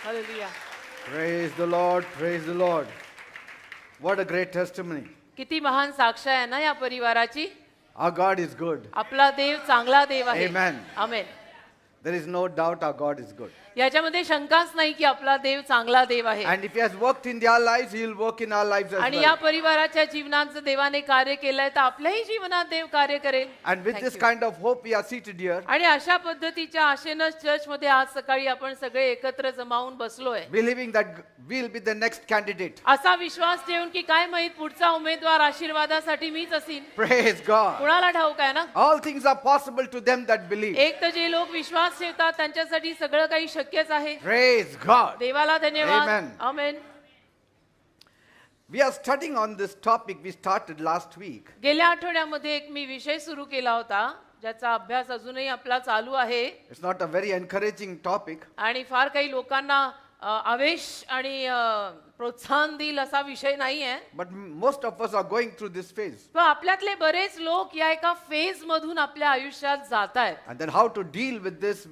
Hallelujah. Praise the Lord, praise the Lord. What a great testimony. किती महान साक्ष आहे ना या परिवाराची. Our God is good. आपला देव चांगला देव आहे. Amen. Amen. There is no doubt our God is good. याच्यामध्ये शंकाच नाही की आपला देव चांगला देव आहे. And if He has worked in their lives, He will work in our lives as आणि या well. परिवाराच्या जीवनात जर देवाने कार्य केलंय तर आपल्याही जीवनात देव कार्य करेल. And with Thank this you. kind of hope, we are seated here, आणि अशा पद्धतीच्या आशेनं चर्चमध्ये आज सकाळी आपण सगळे एकत्र जमावून बसलोय. believing that we'll be the next candidate. असा विश्वास ठेवून की काय माहित पुढचा उमेदवार आशीर्वादासाठी मीच असीन. Praise God. कुणाला ठाऊक आहे ना. All things are possible to them that believe. एक तर जे लोक विश्वास ठेवतात त्यांच्यासाठी सगळं काही शक्यच आहे. Praise God. देवाला धन्यवाद. Amen. Amen. We are studying on this topic we started last week. गेल्या आठवड्यामध्ये एक मी विषय सुरू केला होता ज्याचा अभ्यास अजूनही आपला चालू आहे. It's not a very encouraging topic. आणि फार काही लोकांना आवेश आणि प्रोत्साहन देईल असा विषय नाही आहे. But most of us are going through this phase. पण आपल्यातले बरेच लोक या एका फेज मधून आपल्या आयुष्यात जात आहेत. And then how to deal with this,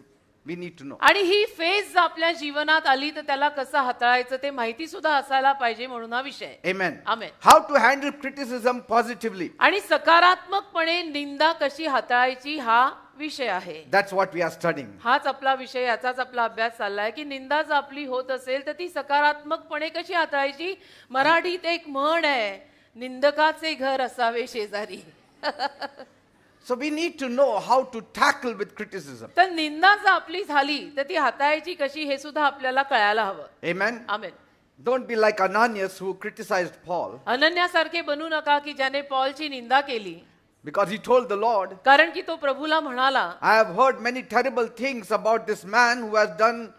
we need to know. आणि ही फेज आपल्या जीवनात आली तर त्याला कसं हाताळायचं ते माहिती सुद्धा असायला पाहिजे म्हणून हा विषय. Amen. Amen. How to handle criticism positively. आणि सकारात्मकपणे निंदा कशी हाताळायची हा विषय आहे. That's what we are studying. हाच आपला विषय, याचाच आपला अभ्यास चाललाय की निंदा जर आपली होत असेल तर ती सकारात्मकपणे कशी हाताळायची. मराठीत एक म्हण आहे, निंदकाचे घर असावे शेजारी. So we need to know how to tackle with criticism. तर निंदा जर आपली झाली तर ती हाताळायची कशी हे सुद्धा आपल्याला कळायला हवं. Amen. Amen. Don't be like Ananias who criticized Paul अनन्यासारखे बनू नका की ज्याने पॉलची निंदा केली. because he told the Lord, कारण की तो प्रभूला म्हणाला, I have heard many terrible things about this man who has done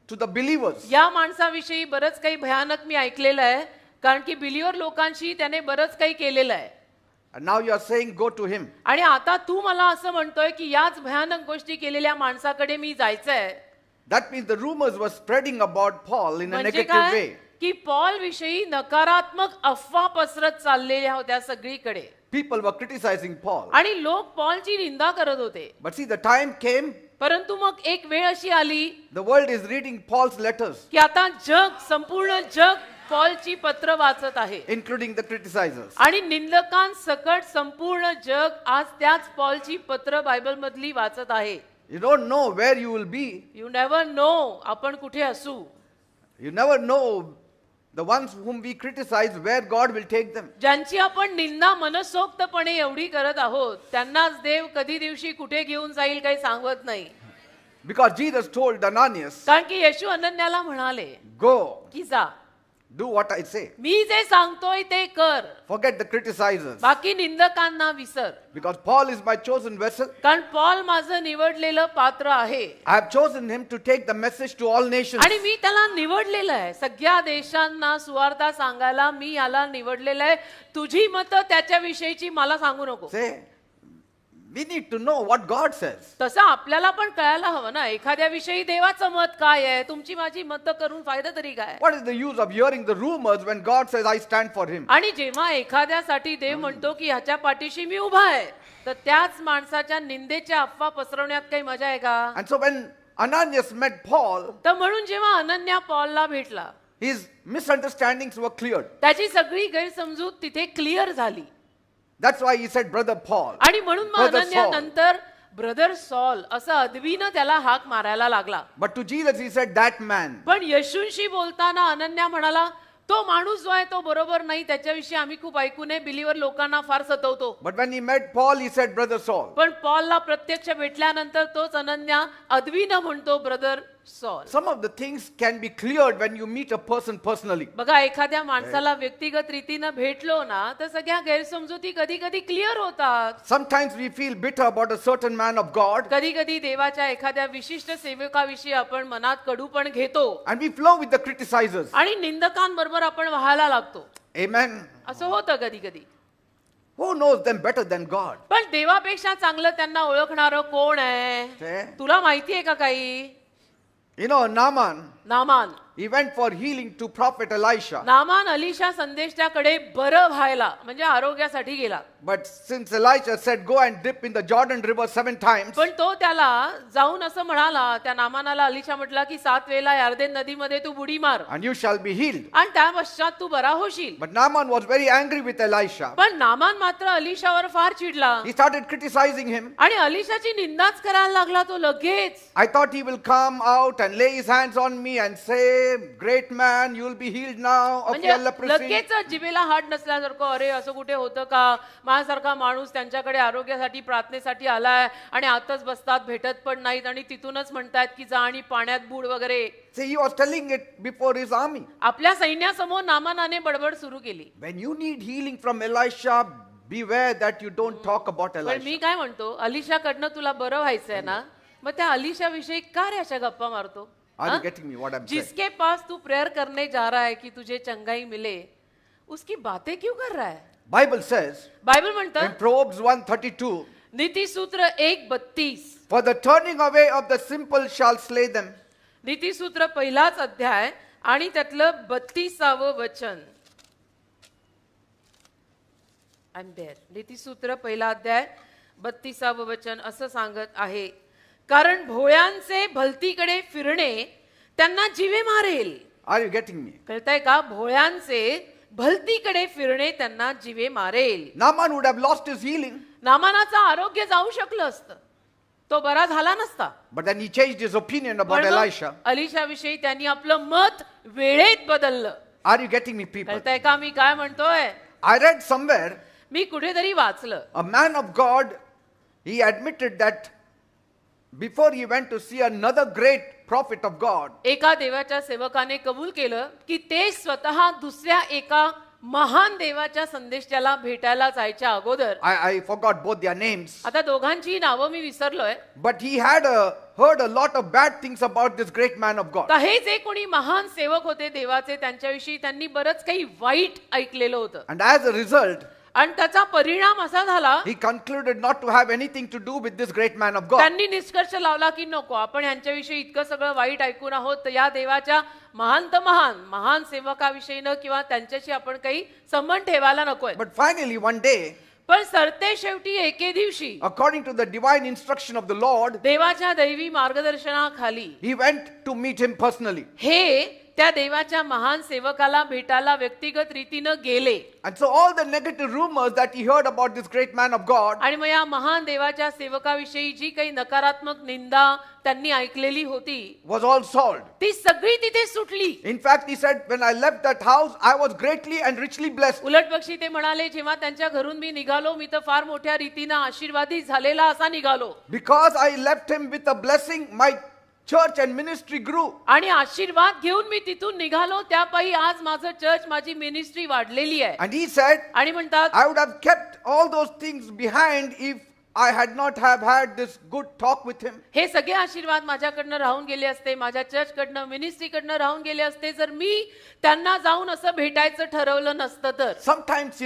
to the believers. या माणसाविषयी बरंच काही भयानक मी ऐकलेलं आहे कारण की बिलीवर लोकांशी त्याने बरंच काही केलेलं आहे. And now you are saying go to him. आणि आता तू मला असं म्हणतोय की याच भयानक गोष्टी केलेल्या माणसाकडे मी जायचंय. That means the rumors were spreading about Paul in a म्हणजे negative काय way. की पॉल विषयी नकारात्मक अफवा पसरत चाललेल्या होत्या सगळीकडे. People were criticizing Paul. आणि लोक पॉलची निंदा करत होते. But see, the time came, परंतु मग एक वेळ अशी आली the world is reading Paul's letters, की आता जग, संपूर्ण जग पॉलची पत्र वाचत आहे. including the criticizers. आणि निंदकांसकट संपूर्ण जग आज त्याच पॉलची पत्र बायबल मधली वाचत आहे. You don't know where you will be. You never know आपण कुठे असू. You never know the ones whom we criticize where God will take them. ज्यांची आपण निंदा मनसोक्तपणे एवढी करत आहोत त्यांनाच देव कधी दिवशी कुठे घेऊन जाईल काही सांगत नाही. Because Jesus told Ananias, कारण की येशू अनन्याला म्हणाले go, की जा, do what I say. मी जे सांगतोय ते कर, Forget the criticizers. बाकी निंदकांना विसर. Because Paul is my chosen vessel. कारण पॉल माझं निवडलेलं पात्र आहे. I have chosen him to take the message to all nations. आणि मी त्याला निवडलेलं आहे सगळ्या देशांना सुवार्ता सांगायला. मी याला निवडलेलं आहे. तुझी मतं त्याच्याविषयीची मला सांगू नको. Say, we need to know what God says. तसं आपल्याला पण कळायला हवं ना एखाद्या विषयी देवाचं मत काय आहे. तुमची माझी मतं करून फायदा तरी काय. What is the use of hearing the rumors when God says I stand for him? आणि जेव्हा एखाद्यासाठी देव म्हणतो की ह्याच्या पाठीशी मी उभा आहे तर त्याच माणसाच्या निंदेच्या अफवा पसरवण्यात काही मजा आहे का. And so when Ananias met Paul, तर म्हणून जेव्हा अनन्या पॉलला भेटला his misunderstandings were cleared. त्याची सगळी गैरसमजूत तिथे क्लिअर झाली. That's why he said, Brother Paul. आणि म्हणून मग Brother अनन्या Saul. नंतर ब्रदर सॉल असं अदबीनं त्याला हाक मारायला लागला. But to Jesus he said, that man. पण येशूंशी बोलताना अनन्या म्हणाला तो माणूस जो आहे तो बरोबर नाही. त्याच्याविषयी आम्ही खूप ऐकू नये. बिलीवर लोकांना फार सतवतो. But when he met Paul, he said, Brother Saul. पण पॉलला प्रत्यक्ष भेटल्यानंतर तोच अनन्या अदबीनं म्हणतो brother Saul. Some of the things can be cleared when you meet a person personally. बघा एखाद्या माणसाला व्यक्तिगत रीतीनं भेटलो ना तर सगळ्या गैरसमजुती कधी कधी क्लिअर होतात. Sometimes we feel bitter about a certain man of God. कधी कधी देवाच्या एखाद्या विशिष्ट सेवकाविषयी आपण मनात कडूपण घेतो. And we flow with the criticizers. आणि निंदकांबरोबर आपण वाहायला लागतो. Amen. असं होतं कधी कधी. Who knows them better than God? पण देवापेक्षा चांगलं त्यांना ओळखणारं कोण आहे. Say, तुला माहिती आहे का काही. you know, Naaman, Naaman he went for healing to prophet Elisha. Naaman Elisha संदेशाकडे बरं व्हायला म्हणजे आरोग्यासाठी गेला. But since Elisha said, go and dip in the Jordan River 7 times, पण तो त्याला जाऊन असं म्हणाला, त्या नामानाला अलिशा म्हटला की 7 वेळेला यार्देन नदीमध्ये तू बुडी मार and you shall be healed. आणि त्या पश्चात तू बरा होशील. But Naaman was very angry with Elisha. पण नामान मात्र अलिशावर फार चिडला He started criticizing him. आणि अलिशाची निंदाच करायला लागला तो लगेच. I thought he will come out and lay his hands on me and say, great man, you will be healed now of your म्हणजे leprosy. लगेच जिभेला हाड नसल्यासारखं, अरे असं कुठे होतं का, माझ्यासारखा माणूस त्यांच्याकडे आरोग्यासाठी प्रार्थनेसाठी आलाय आणि आताच बसतात, भेटत पण नाहीत आणि तिथूनच म्हणतात की जा आणि पाण्यात बुड वगैरे. See, he was telling it before his army. आपल्या सैन्यासमोर नामानाने बडबड सुरू केली. When you need healing from Elisha, beware that you don't talk about पण Elisha. मी काय म्हणतो, अलिशाकडनं तुला बरं व्हायचंय ना, मग त्या अलिशा विषयी का रे अशा गप्पा मारतो? Are you getting me what I'm saying? जिसके पास तू प्रेयर करने जा रहा है कि तुझे चंगाई मिले, उसकी बातें क्यों कर रहा है? Bible says बायबल in म्हणतं Proverbs 1:32, नीतिसूत्र 1:32, for the turning away of the simple shall slay them. नीतिसूत्र पहिलाच अध्याय आणि त्यातलं 32व वचन. नीतिसूत्र पहिला अध्याय 32व वचन असं सांगत आहे, कारण भोळ्यांचे भलतीकडे फिरणे त्यांना जीवे मारेल. Are you getting me? कळतंय का? भोळ्यांचे भलतीकडे फिरणे त्यांना जीवे मारेल. Naaman would have lost his healing, नामानाचं आरोग्य जाऊ शकलं असतं, तो बरा झाला नसता. but then he changed his opinion about पण मग Elisha. अलिशा विषयी त्यांनी आपलं मत वेळेत बदललं. Are you getting me, people? कळतंय का मी काय म्हणतोय? I read somewhere मी कुठेतरी वाचलं, a man of God, he admitted that before he went to see another great prophet of God, एका देवाच्या सेवकाने कबूल केलं की ते स्वतः दुसऱ्या एका महान देवाच्या संदेशाला भेटायला जायच्या अगोदर, I forgot both their names, आता दोघांची नावं मी विसरलोय, but he had heard a lot of bad things about this great man of God. तर हे जे कोणी महान सेवक होते देवाचे, त्यांच्याविषयी त्यांनी बरंच काही वाईट ऐकलेलं होतं. And as a result, आणि त्याचा परिणाम असा झाला, he concluded not to have anything to do with this great man of God. त्यांनी निष्कर्ष लावला की नको, आपण यांच्याविषयी इतकं सगळं वाईट ऐकून आहोत, तर या देवाच्या महान सेवकाविषयीनं किंवा त्यांच्याशी आपण काही संबंध ठेवायला नकोय. But finally one day, पण सरते शेवटी एके दिवशी according to the divine instruction of the Lord, देवाच्या दैवी मार्गदर्शनाखाली he went to meet him personally. हे त्या देवाच्या महान सेवकाला भेटायला व्यक्तिगत रीतीनं गेले. And so all the negative rumors that he heard about this great man of God, आणि मग या महान देवाच्या सेवकाविषयी जी काही नकारात्मक निंदा त्यांनी ऐकलेली होती, was all solved. ती सगळी तिथे सुटली. In fact, he said, when I left that house, I was greatly and richly blessed. उलटपक्षी ते म्हणाले, जेव्हा त्यांच्या घरून मी निघालो, मी तर फार मोठ्या रीतीनं आशीर्वादित झालेला असा निघालो. Because I left him with a blessing, my church and ministry grew. आणि आशीर्वाद घेऊन मी तिथून निघालो, त्यापायी आज माझं चर्च, माझी मिनिस्ट्री वाढलेली आहे. And he said, आणि म्हणतात, I would have kept all those things behind if I had not have had this good talk with him. हे सगळे आशीर्वाद माझ्याकडनं राहून गेले असते, माझ्या चर्चकडनं, मिनिस्ट्रीकडनं राहून गेले असते, जर मी त्यांना जाऊन असं भेटायचं ठरवलं नसतं तर. Sometimes,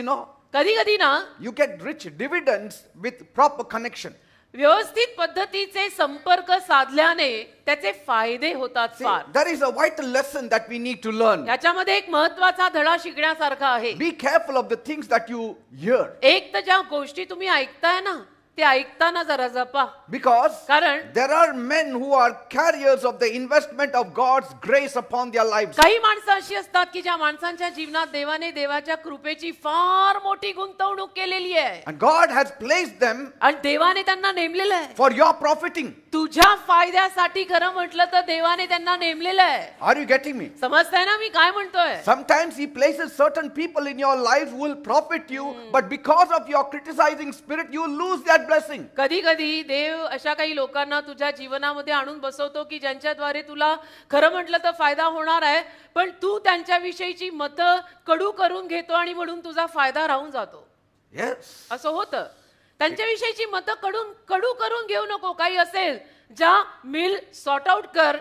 कधी कधी ना you get rich dividends with proper connection. व्यवस्थित पद्धतीचे संपर्क साधल्याने त्याचे फायदे होतात See, फार. there is a vital lesson that we need to learn. याच्यामध्ये एक महत्वाचा धडा शिकण्यासारखा आहे. Be careful of the things that you hear. एक तर ज्या गोष्टी तुम्ही ऐकताय ना, ते ऐकताना जरा जपा. Because कारण there are men who are carriers of the investment of God's grace upon their lives. काही माणसं अशी असतात की ज्या माणसांच्या जीवनात देवाने देवाच्या कृपेची फार मोठी गुंतवणूक केलेली आहे. And God has placed them आणि देवाने त्यांना नेमलेलं आहे for your profiting. तुझ्या फायद्यासाठी. खरं म्हटलं तर देवाने त्यांना नेमलेलं आहे. Are you getting me? समजताय ना मी काय म्हणतोय? Sometimes He places certain people in your lives who will profit you, but because of your criticizing spirit, you will lose that blessing. कधी कधी देव अशा काही लोकांना तुझ्या जीवनामध्ये आणून बसवतो की ज्यांच्याद्वारे तुला खरं म्हटलं तर फायदा होणार आहे, पण तू त्यांच्याविषयीची मतं कडू करून घेतो आणि म्हणून तुझा फायदा राहून जातो. Yes. असं होतं. त्यांच्याविषयीची मतं कडू करून घेऊ नको. काही असेल जा मिल सॉर्ट आउट कर,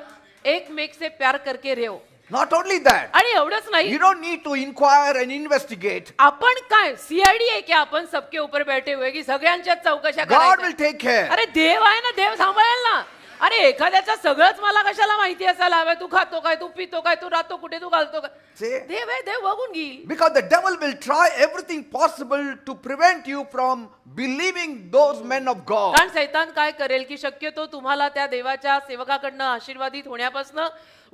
एकमेक से प्यार करके रेव. Not only that, आणि एवढंच नाही, you don't need to inquire and investigate. आपण काय सीआयडी आहे की आपण सबके ऊपर बैठे हुए की सगळ्यांच्याच चौकशा God करायच्या? will take care. अरे देव आहे ना, देव सांभाळेल ना. अरे एखाद्याचं सगळंच मला कशाला माहिती असायला हवं? तू खातो काय, तू पितो काय, तू राहतो कुठे, तू घालतो काय? See? देव आहे, देव बघून घेईल. Because the devil will try everything possible to prevent you from believing those men of God. कारण सैतान काय करेल की शक्यतो तुम्हाला त्या देवाच्या सेवकाकडनं आशीर्वादित होण्यापासून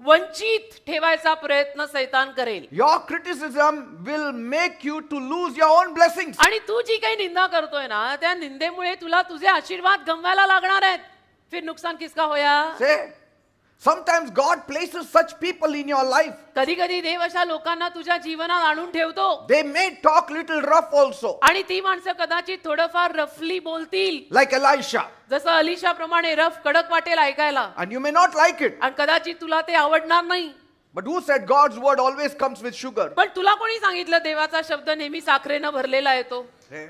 वंचित ठेवायचा प्रयत्न सैतान करेल. Your criticism will make you to lose your own blessings. आणि तू जी काही निंदा करतोय ना, त्या निंदेमुळे तुला तुझे आशीर्वाद गमवायला लागणार आहेत. फिर नुकसान किसका होया? Say, sometimes God places such people in your life. कधी कधी देव अशा लोकांना तुझ्या जीवनात आणून ठेवतो. They may talk little rough also, आणि ती माणसं कदाचित थोडंफार रफली बोलतील, like Elisha. जसं अलिशा प्रमाणे रफ कडक वाटेल ऐकायला, And you may not like it. आणि कदाचित तुला ते आवडणार नाही. But who said God's word always comes with sugar? पण तुला कोणी सांगितलं देवाचा शब्द नेहमी साखरेनं भरलेला येतो? Say,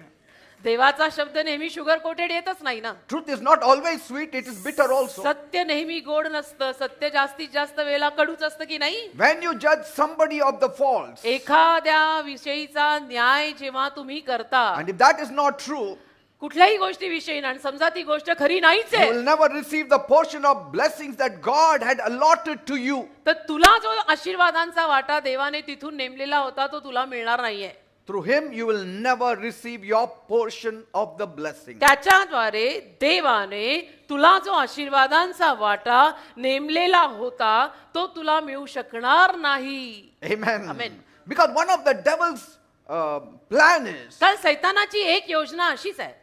देवाचा शब्द नेहमी शुगर कोटेड येतच नाही ना. truth is not always sweet, it is bitter also. सत्य नेहमी गोड नसतं. सत्य जास्तीत जास्त वेळेला कडूच असतं की नाही? When you judge somebody of the faults, एखाद्या विषयीचा न्याय जेव्हा तुम्ही करता, and if that is not true, कुठल्याही गोष्टीविषयी, आणि समजा ती गोष्ट खरी नाहीच you आहे, will never receive the portion of blessings that God had allotted to you. तर तुला जो आशीर्वादांचा वाटा देवाने तिथून नेमलेला होता तो तुला मिळणार नाहीये. Through him, you will never receive your portion of the blessing. त्याच्याद्वारे देवाने तुला जो आशीर्वादांचा वाटा नेमलेला होता तो तुला मिळू शकणार नाही. Amen. Amen. Because one of the devil's plan is, कारण सैतानाची एक योजना अशीच आहे.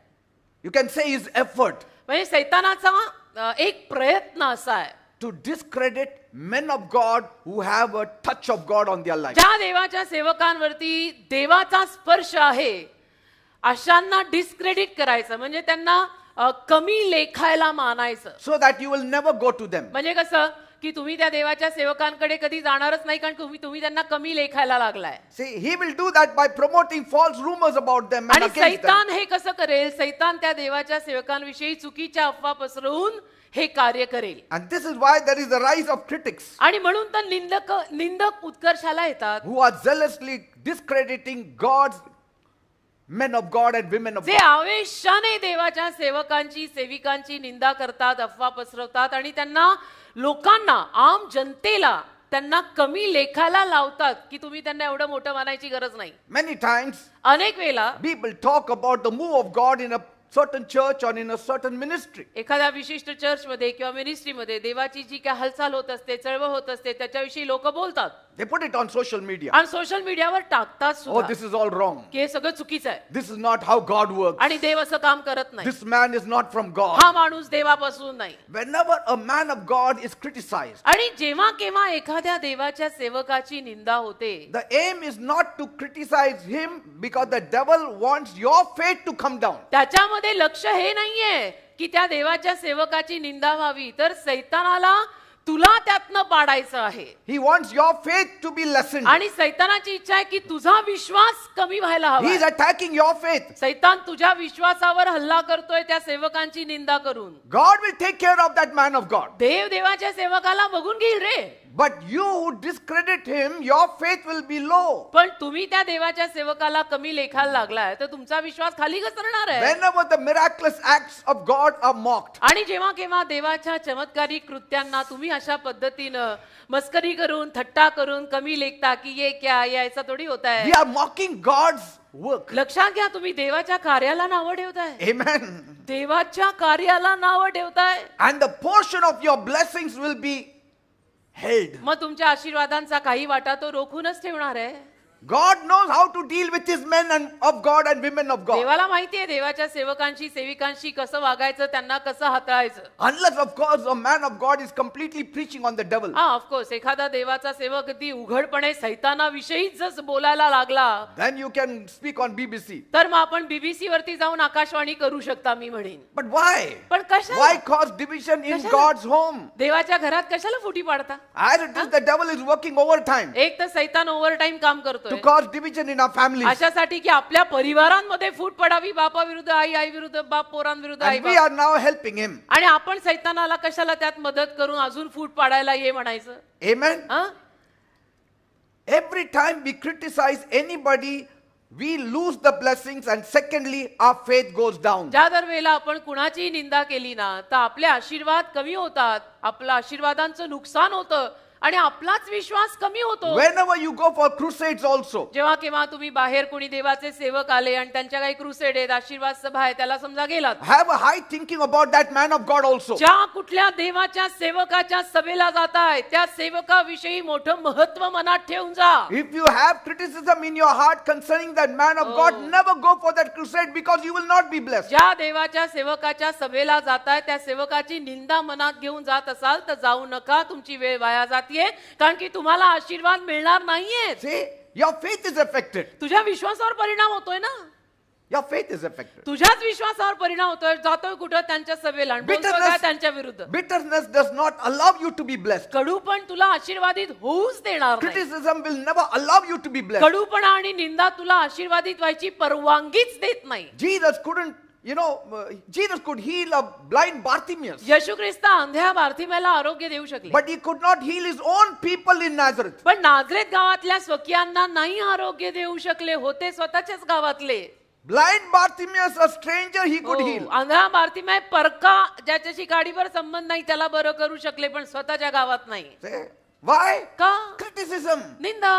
you can say his effort, म्हणजे सैतानाचा एक प्रयत्न असा आहे to discredit men of God who have a touch of God on their life. ज्या देवाच्या सेवकांवरती देवाचा स्पर्श आहे अशांना डिस्क्रेडिट करायचं, म्हणजे त्यांना कमी लेखायला मानायचं. So that you will never go to them. म्हणजे कसं की तुम्ही त्या देवाच्या सेवकांकडे कधी जाणारच नाही, कारण तुम्ही त्यांना कमी लेखायला लागलाय. See, he will do that by promoting false rumors about them and आणि against them. सैतान हे कसं करेल? सैतान त्या देवाच्या सेवकांविषयी चुकीच्या अफवा पसरवून हे कार्य करेल. And this is why there is the rise of critics आणि म्हणून तर निंदक उत्कर्षाला येतात, who are zealously discrediting God's men of God and women of जे God. आवेशाने देवाच्या सेवकांची सेविकांची निंदा करतात, अफवा पसरवतात आणि त्यांना लोकांना, आम जनतेला त्यांना कमी लेखाला लावतात की तुम्ही त्यांना एवढं मोठं मानायची गरज नाही. Many times अनेक वेळा people talk about the move of God in a certain church or in a certain ministry. एखाद्या विशिष्ट चर्चमध्ये किंवा मिनिस्ट्रीमध्ये देवाची जी काय हालचाल होत असते, चळवळ होत असते, त्याच्याविषयी लोक बोलतात They put it on social media. आणि सोशल मीडियावर टाकतात Oh, सुद्धा this is all wrong. की हे सगळं चुकीचं आहे This is not how God works. आणि देव असं काम करत नाही. This man is not from God. हा माणूस देवापासून नाही. Whenever a man of God is criticized, आणि जेव्हा केव्हा एखाद्या देवाच्या सेवकाची निंदा होते, the aim is not to criticize him because the devil wants your faith to come down. त्याच्यामध्ये लक्ष हे नाहीये की त्या देवाच्या सेवकाची निंदा व्हावी, तर सैतानाला तुला त्यातनं पाडायचं आहे. He wants your faith to be lessened. आणि सैतानाची इच्छा आहे की तुझा विश्वास कमी व्हायला He is हवा. attacking your faith. सैतान तुझ्या विश्वासावर हल्ला करतोय त्या सेवकांची निंदा करून. God will take care of that man of God. देव देवाच्या सेवकाला बघून घेईल रे. But you who discredit him, your faith will be low. पण तुम्ही त्या देवाच्या सेवकाला कमी लेखायला लागलाय तर तुमचा विश्वास खाली घसरणार आहे. Whenever the miraculous acts of God are mocked, आणि जेव्हा केव्हा देवाच्या चमत्कारिक कृत्यांना तुम्ही अशा पद्धतीनं मस्करी करून, थट्टा करून कमी लेखता की ये क्या, ये ऐसा थोडी होता we है. are mocking God's work. लक्षात घ्या, तुम्ही देवाच्या कार्याला नावं ठेवताय. Amen. देवाच्या कार्याला नावं ठेवताय. And the portion of your blessings will be held. मग तुमच्या आशीर्वादांचा काही वाटा तो रोखूनच ठेवणार आहे. God knows how to deal with his men and of God and women of God. देवाला माहितीये देवाच्या सेवकांशी सेविकांशी कसं वागायचं, त्यांना कसं हाताळायचं. Unless of course a man of God is completely preaching on the devil. हा, ऑफकोर्स एखादा देवाचा सेवक अगदी उघडपणे सैतानाविषयीच जर बोलायला लागला Then you can speak on BBC. तर मग आपण BBC वरती जाऊन आकाशवाणी करू शकता, मी म्हणेन. But why? पण कशाला? Why cause division in कशाला? God's home? देवाच्या घरात कशाला फुटी पाडता? As it is, the devil is working overtime एक तर सैतान ओव्हरटाईम काम करतोय to cause division in our families. अशासाठी की आपल्या परिवारांमध्ये फूट पडावी, बापा विरुद्ध आई, आई विरुद्ध बाप, पोरांविरुद्ध आई And we बाप. are now helping him. आणि आपण सैतानाला कशाला त्यात मदत करून अजून फूट पाडायला ये म्हणायचं. Amen. हा? Every time we criticize anybody we lose the blessings, and secondly, our faith goes down. ज्या दर वेळेला आपण कुणाची निंदा केली ना तर आपले आशीर्वाद कमी होतात, आपल्या आशीर्वादांचं नुकसान होतं आणि आपलाच विश्वास कमी होतो. Whenever you go for crusades also, जेव्हा केव्हा तुम्ही बाहेर कोणी देवाचे सेवक आले आणि त्यांच्या काही क्रुसेड आहेत, आशीर्वाद सभा आहे, त्याला समजा गेलात, have a high thinking about that man of God also. ज्या कुठल्या देवाच्या सेवकाच्या सभेला जाताय त्या सेवकाविषयी मोठं महत्व मनात ठेवून जा. If you have criticism in your heart concerning that man of God, never go for that crusade, because you will not be blessed. ज्या देवाच्या सेवकाच्या सभेला जाताय त्या सेवकाची निंदा मनात घेऊन जात असाल तर जाऊ नका, तुमची वेळ वाया जातीये, कारण की तुम्हाला आशीर्वाद मिळणार नाहीये. See, your faith is affected. तुझ्या विश्वासावर परिणाम होतोय ना, Your faith is affected. तुझ्याच विश्वासावर परिणाम होतोय. जातोय कुठं त्यांच्या सभेला आणि बोलतोय काय त्यांच्या विरुद्ध. Bitterness does not allow you to be blessed. कडूपण तुला आशीर्वादित होऊच देणार नाही. Criticism will never allow you to be blessed. कडूपणा आणि निंदा तुला आशीर्वादित व्हायची परवानगीच देत नाही. Jesus couldn't, Jesus could heal a blind Bartimaeus, येशू ख्रिस्त अंध्या बार्थिमेला आरोग्य देऊ शकले, but he could not heal his own people in Nazareth. पण नाझरेत गावातल्या स्वकीयांना नाही आरोग्य देऊ शकले होते, स्वतःच्याच गावातले. Blind Bartimaeus, a stranger, he could heal. अंधा बार्थिमेय परका ज्याच्याशी गाडीवर संबंध नाही त्याला बरं करू शकले, पण स्वतःच्या गावात नाही. Say, why? का? Criticism. निंदा.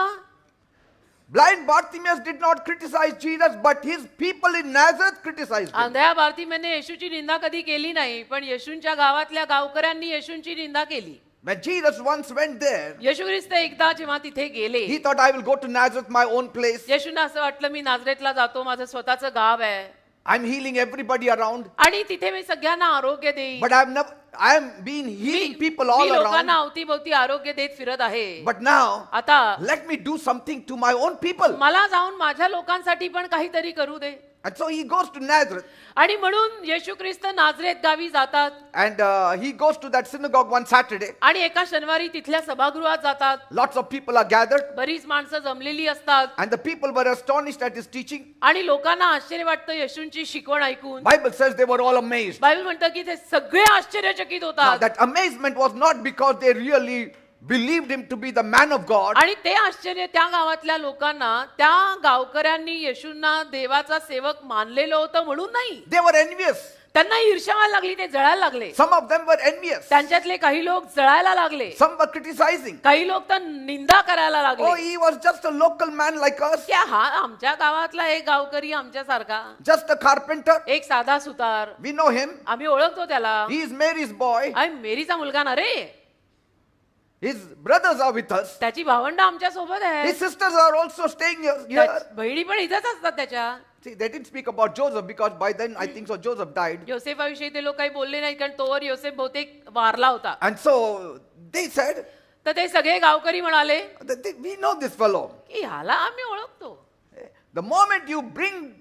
Blind Bartimaeus did not criticize Jesus, but his people in Nazareth criticized him. अंध्या बार्थिमेयने येशूची निंदा कधी केली नाही, पण येशूंच्या गावातल्या गावकऱ्यांनी येशूंची निंदा केली. When Jesus once went there, येशू ख्रिस्त एकदा जेव्हा तिथे गेले, he thought, I will go to Nazareth, my own place. येशूंना असं वाटलं मी नाझरेतला जातो, माझं स्वतःचं गाव आहे I'm healing everybody around, आणि तिथे मी सगळ्यांना आरोग्य देईन. but I am been healing people me all लोकांना around. अवतीभोवती आरोग्य देत फिरत आहे. But now, आता let me do something to my own people. मला जाऊन माझ्या लोकांसाठी पण काहीतरी करू दे. And so he goes to Nazareth, आणि म्हणून येशू ख्रिस्त नाझरेत गावी जातात and he goes to that synagogue one Saturday. आणि एका शनिवारी तिथल्या सभागृहात जातात. Lots of people are gathered, बरीच माणसं जमलेली असतात and the people were astonished at his teaching. आणि लोकांना आश्चर्य वाटतं येशूंची शिकवण ऐकून. Bible says they were all amazed. Bible म्हणतं की ते सगळे आश्चर्यचकित Now, होतात. that amazement was not because they really believed him to be the man of God. आणि ते आश्चर्य त्या गावातल्या लोकांना, त्या गावकऱ्यांनी येशूंना देवाचा सेवक मानलेलं होतं म्हणून नाही. They were envious. त्यांना ईर्ष्या व्हायला लागली, ते जळायला लागले. Some of them were envious. त्यांच्यातले काही लोक जळायला लागले, Some were criticizing. काही लोक तर निंदा करायला Oh, लागले. he was just a local man like us, की हा आमच्या गावातला एक गावकरी आमच्यासारखा, just a carpenter. एक साधा सुतार, We know him. आम्ही ओळखतो त्याला, He is Mary's boy. मेरीचा मुलगा ना रे, His brothers are with us. त्याची भावंड आमच्या सोबत आहे, His sisters are also staying here. बहिणी पण इथंच असतात त्याच्या. See, they didn't speak about Joseph because by then I think so Joseph died. योसेफाविषयी ते लोक काही बोलले नाही, कारण तोवर योसेफ बहुतेक वारला होता. And so they said, तर ते सगळे गावकरी म्हणाले we know this fellow. की ह्याला आम्ही ओळखतो. The moment you bring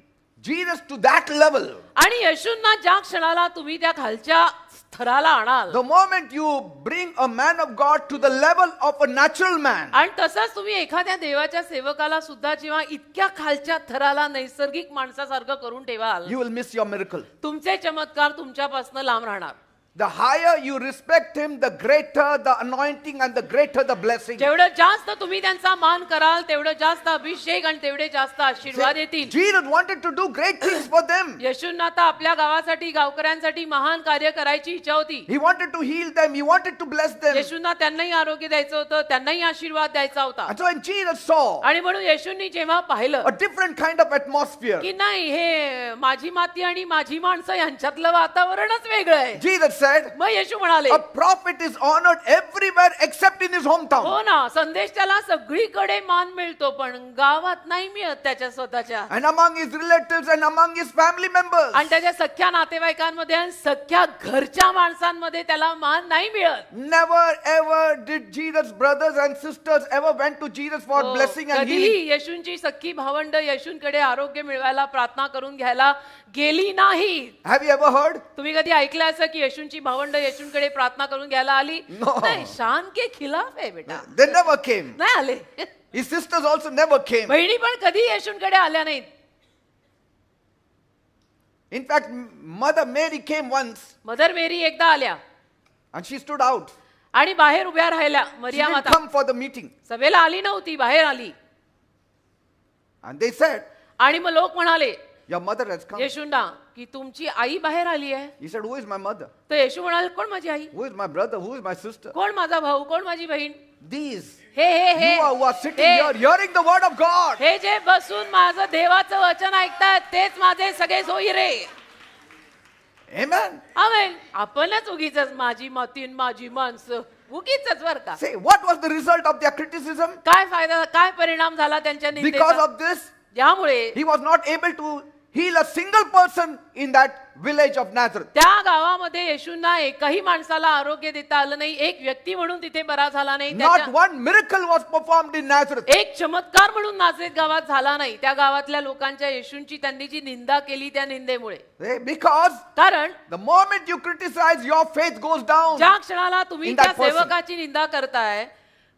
Jesus to that level, आणि येशूंना ज्या क्षणाला तुम्ही त्या खालच्या स्तराला आणाल, the moment you bring a man of God to the level of a natural man, आणि तसंच तुम्ही एखाद्या देवाच्या सेवकाला सुद्धा जेव्हा इतक्या खालच्या थराला नैसर्गिक माणसासारखं करून ठेवाल, you will miss your miracle. तुमचे चमत्कार तुमच्यापासून लांब राहणार. The higher you respect him, the greater the anointing and the greater the blessing. जेवढं जास्त तुम्ही त्यांचा मान कराल, तेवढं जास्त अभिषेक आणि तेवढे जास्त आशीर्वाद येतील. Jesus wanted to do great things for them. येशूंना तर आपल्या गावासाठी, गावकऱ्यांसाठी महान कार्य करायची इच्छा होती. He wanted to heal them. He wanted to bless them. येशूंना त्यांनाही आरोग्य द्यायचं होतं, त्यांनाही आशीर्वाद द्यायचा होता. And so when Jesus saw आणि म्हणून येशूंनी जेव्हा पाहिलं a different kind of atmosphere, की नाही, हे माझी माती आणि माझी माणसं यांच्यातलं वातावरणच वेगळं आहे, Jesus said, मग येशू म्हणाले, a prophet is honored everywhere except in his hometown. हो ना, संदेश त्याला सगळीकडे मान मिळतो, पण गावात नाही मिळत त्याच्या स्वतःच्या. And among his relatives and among his family members. आणि त्याच्या सख्या नातेवाईकांमध्ये आणि सख्या घरच्या माणसांमध्ये त्याला मान नाही मिळत. Never ever did Jesus' brothers and sisters ever went to Jesus for blessing and healing. कधीही येशूंची सख्खी भावंड येशूंकडे आरोग्य मिळवायला, प्रार्थना करून घ्यायला गेली नाही. Have you ever heard? तुम्ही कधी ऐकलं असं की येशूंची भावंड येशूंकडे प्रार्थना करून घ्यायला आली? No. नाही, शान के खिलाफ आहे बेटा, They never came. नाही आले. His sisters also never came. बहिणी पण कधी येशूंकडे आल्या नाहीत. In fact, Mother Mary came once Mother Mary एकदा आल्या and she stood out. आणि बाहेर उभ्या राहिल्या. She मरिया didn't माता come for the meeting. सभेला आली नव्हती, बाहेर आली. And they said, आणि मग लोक म्हणाले Your mother has come. येशूंना की तुमची आई बाहेर आली आहे. He said, who is my mother? तर येशू म्हणाले कोण माझी आई, Who is my brother? Who is my sister? कोण माझा भाऊ, कोण माझी बहीण. These. हे हे हे You who are sitting हे- here hearing the word of God. हे जे बसून माझं देवाचं वचन ऐकतात तेच माझे सगळे सोयरे. Amen. आमेन. आपणच उगीच माझी मातीन माझी माणसं उगीच बर का. Say, what was the result of their criticism? काय फायदा, काय परिणाम झाला त्यांच्या Because निंदेचा. of this, त्यामुळे he was not able to heal a single person in that village of Nazareth. त्या गावामध्ये येशूंना एकाही माणसाला आरोग्य देता आलं नाही. एक व्यक्ती म्हणून तिथे बरा झाला नाही. Not त्याच्या- one miracle was performed in Nazareth. एक चमत्कार म्हणून नाझरेत गावात झाला नाही. त्या गावातल्या लोकांच्या येशूंची त्यांनी जी निंदा केली त्या निंदेमुळे. Because कारण the moment you criticize, your faith goes down. ज्या क्षणाला तुम्ही In त्या that person. सेवकाची निंदा करताय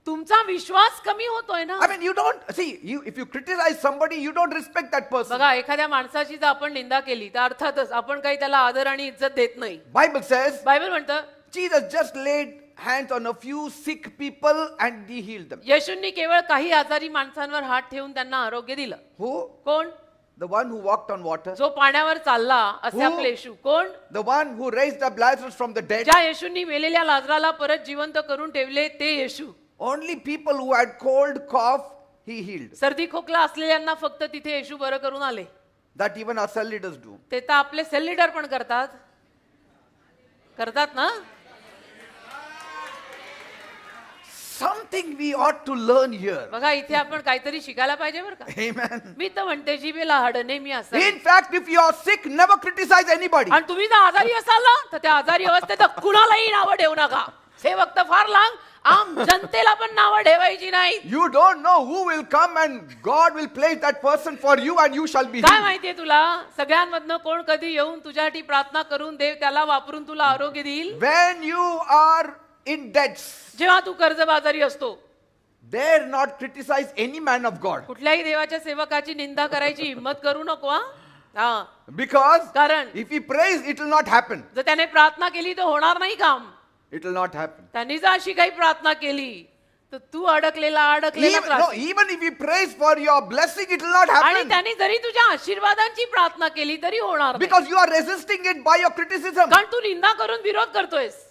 तुमचा विश्वास कमी होतोय ना. I mean, you don't see. If you criticize somebody, you don't respect that person. बघा एखाद्या माणसाची जर आपण निंदा केली तर अर्थातच आपण काही त्याला आदर आणि इज्जत देत नाही. Bible says बायबल म्हणतं Jesus just laid hands on a few sick people and he healed them. येशूंनी केवळ काही आजारी माणसांवर हात ठेवून त्यांना आरोग्य दिलं. Who? कोण? The one who walked on water. जो पाण्यावर चालला असे Who? आपले येशू. कोण? The one who raised up Lazarus from the dead. ज्या येशूंनी मेलेल्या लाजराला परत जिवंत करून ठेवले ते येशू. Only people who had cold, cough, he healed. सर्दी खोकला असलेल्यांना फक्त तिथे येशू बरं करून आले. That even our cell leaders do. ते तर आपले सेल लीडर पण करतात ना. Something we ought to learn here. बघा इथे आपण काहीतरी शिकायला पाहिजे बरं का. Amen. मी तर म्हणते जिभेला हाड नेहमी असतात. In fact, if you are sick, never criticize anybody. आणि तुम्ही जर आजारी असाल ना तर त्या आजारी अवस्थेत कुणालाही नावं ठेवू नका. सेवक तर फार लांब, आम जनतेला पण नावं ठेवायची नाही. You don't know who will come and God will place that person for you and you shall be काय healed. माहितीये तुला सगळ्यांमधनं कोण कधी येऊन तुझ्यासाठी प्रार्थना करून देव त्याला वापरून तुला आरोग्य देईल. When you are in debts, जेव्हा तू कर्जबाजारी असतो dare not criticize any man of God. कुठल्याही देवाच्या सेवकाची निंदा करायची हिम्मत करू नको. हा Because कारण if he prays, it will not happen. जर त्याने प्रार्थना केली तर होणार नाही काम. It will not happen. त्यांनी जर अशी काही प्रार्थना केली तर तू अडकलेला Even if he prays for your blessing, it will not आणि happen. त्यांनी जरी तुझ्या आशीर्वादांची प्रार्थना केली तरी होणार नाही. Because you are resisting it by your criticism. कारण तू निंदा करून विरोध करतोयस.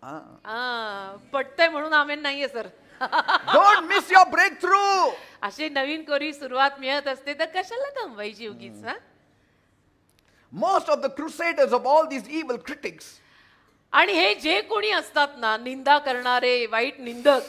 Ah. पटतंय म्हणून आमेन नाहीये sir. Don't miss your breakthrough. अशी नवीन कोरी सुरुवात मिळत असते तर कशाला थांबायची उगीच. Most of the crusaders of all these evil critics, आणि हे जे कोणी असतात ना निंदा करणारे वाईट निंदक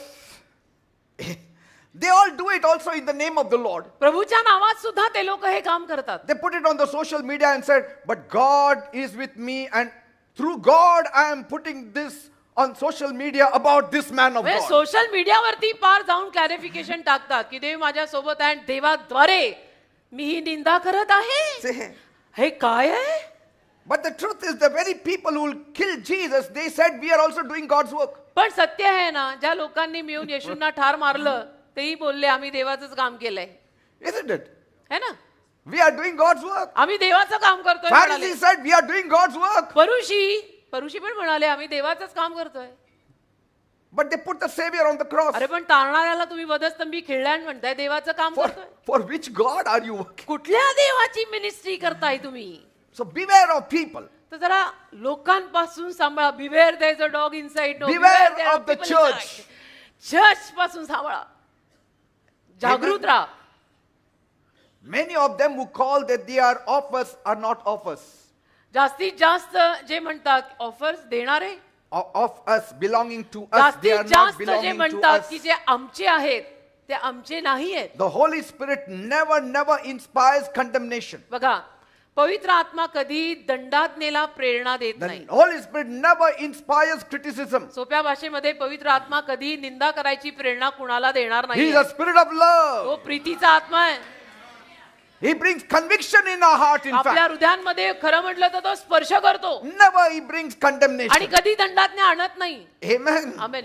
they all do it also in the name of the Lord. प्रभूच्या नावात सुद्धा ते लोक हे काम करतात. They put it on the social media and said, but God is with me and through God I am putting this on social media about this man of God. Social मीडियावरती पार जाऊन क्लॅरिफिकेशन टाकतात की देव माझ्या सोबत आहे आणि देवाद्वारे मी ही निंदा करत आहे. Say, हे काय आहे. but the truth is the very people who will kill Jesus, they said we are also doing God's work. पण सत्य आहे ना ज्या लोकांनी मिळून येशूंना ठार मारलं तेही बोलले आम्ही देवाचंच काम केलंय. Isn't it? है ना. We are doing God's work. आम्ही देवाचं काम करतोय म्हणाले. Pharisees said we are doing God's work. परुषी पण म्हणाले आम्ही देवाचंच काम करतोय. But they put the Savior on the cross. अरे पण तारणाऱ्याला तुम्ही वधस्तंभी खिळल्यान म्हणताय देवाचं काम करतोय. For which God are you working? कुठल्या देवाची मिनिस्ट्री करताय तुम्ही. So beware of people. तर जरा लोकांपासून सांभाळा. Beware there is a dog inside. Beware of the church. Church पासून सांभाळा. जागृत राहा. Many of them who call that they are of us are not of us. जास्तीत जास्त जे म्हणतात ऑफर्स देणारे Of us, belonging to us, they जास्तीत are not जास्त जे belonging to म्हणतात us. की जे आमचे आहेत ते आमचे नाही आहेत. The Holy Spirit never inspires condemnation. बघा पवित्र आत्मा कधी दंडात्नेला प्रेरणा देत The नाही. Holy Spirit never inspires criticism. सोप्या भाषेमध्ये पवित्र आत्मा कधी निंदा करायची प्रेरणा कुणाला देणार He नाही. is a spirit of love. तो प्रीतीचा आत्मा आहे. He brings conviction in our heart, in आपल्या fact. हृदयांमध्ये खरं म्हटलं तर तो स्पर्श करतो Never he brings आणि condemnation. कधी दंडात्ने आणत नाही. Amen. Amen.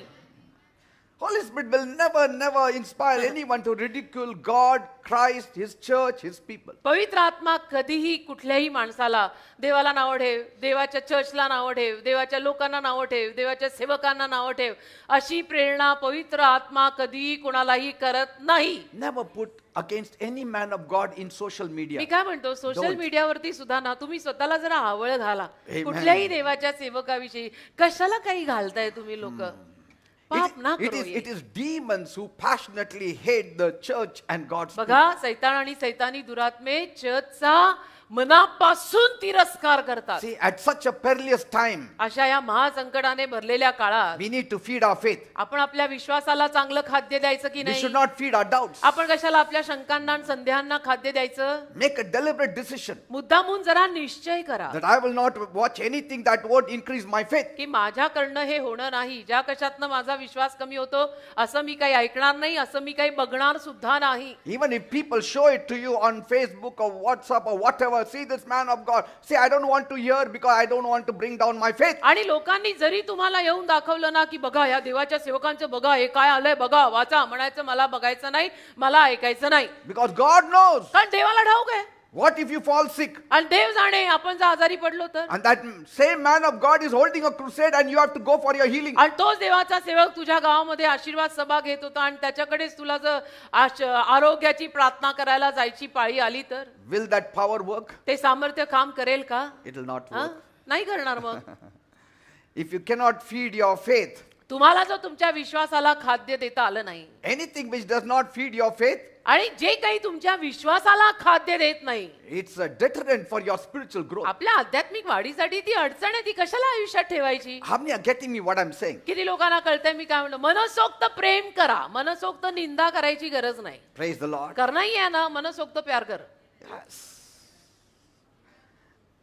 Holy Spirit will never inspire anyone to ridicule God, Christ, His church, His people. पवित्र आत्मा कधीही कुठल्याही माणसाला देवाला नाव ठेव, देवाच्या चर्चला नाव ठेव, देवाच्या लोकांना नाव ठेव, देवाच्या सेवकांना नाव ठेव, अशी प्रेरणा पवित्र आत्मा कधीही कोणालाही करत नाही. Never put against any man of God in social media. मी काय म्हणतो, सोशल Don't. मीडियावरती सुद्धा ना तुम्ही स्वतःला जरा आवळ घाला. Amen. कुठल्याही देवाच्या सेवकाविषयी कशाला काही घालताय तुम्ही लोक? पाप ना करो. It is demons who passionately hate the church and God's people. बघा, सैतान आणि सैतानी दुरात्मे चर्चचा मनापासून तिरस्कार करतात. See, at such a perilous time, अशा या महासंकटाने भरलेल्या काळात we need to feed our faith. आपण आपल्या विश्वासाला चांगलं खाद्य द्यायचं की We नाही? should not feed our doubts. आपण कशाला आपल्या शंकांना आणि संदेहांना खाद्य द्यायचं? Make a deliberate decision मुद्दामून जरा निश्चय करा that I will not watch anything that won't increase my faith. की माझ्याकडनं हे होणं नाही. ज्या कशातनं माझा विश्वास कमी होतो असं मी काही ऐकणार नाही, असं मी काही बघणार सुद्धा नाही. Even if people show it to you on Facebook or WhatsApp or whatever, see this man of God. See, I don't want to hear because I don't want to bring down my faith. आणि लोकांनी जरी तुम्हाला येऊन दाखवलं ना की बघा या देवाच्या सेवकांचं बघा, हे काय आलंय बघा, वाचा, म्हणायचं मला बघायचं नाही, मला ऐकायचं नाही. Because God knows. कारण देवाला ठाऊक आहे. What if you fall sick? आणि देव जाणे आपण जर आजारी पडलो तर? And that same man of God is holding a crusade and you have to go for your healing. आणि तोच देवाचा सेवक तुझ्या गावामध्ये आशीर्वाद सभा घेत होता आणि त्याच्याकडेच तुला जर आरोग्याची प्रार्थना करायला जायची पाळी आली तर Will that power work? ते सामर्थ्य काम करेल का? It will not हा? work. नाही करणार. मग If you cannot feed your faith, तुम्हाला जर तुमच्या विश्वासाला खाद्य देता आलं नाही anything which does not feed your faith, आणि जे काही तुमच्या विश्वासाला खाद्य देत नाही, it's a deterrent for your spiritual growth. आपल्या आध्यात्मिक वाढीसाठी ती अडचण आहे. ती कशाला आयुष्यात ठेवायची? How many are getting me what I'm saying? किती लोकांना कळतंय मी काय म्हणतो? मनसोक्त प्रेम करा, मनसोक्त निंदा करायची गरज नाही. Praise the Lord. करणाही आहे ना, मनसोक्त प्यार कर. Yes.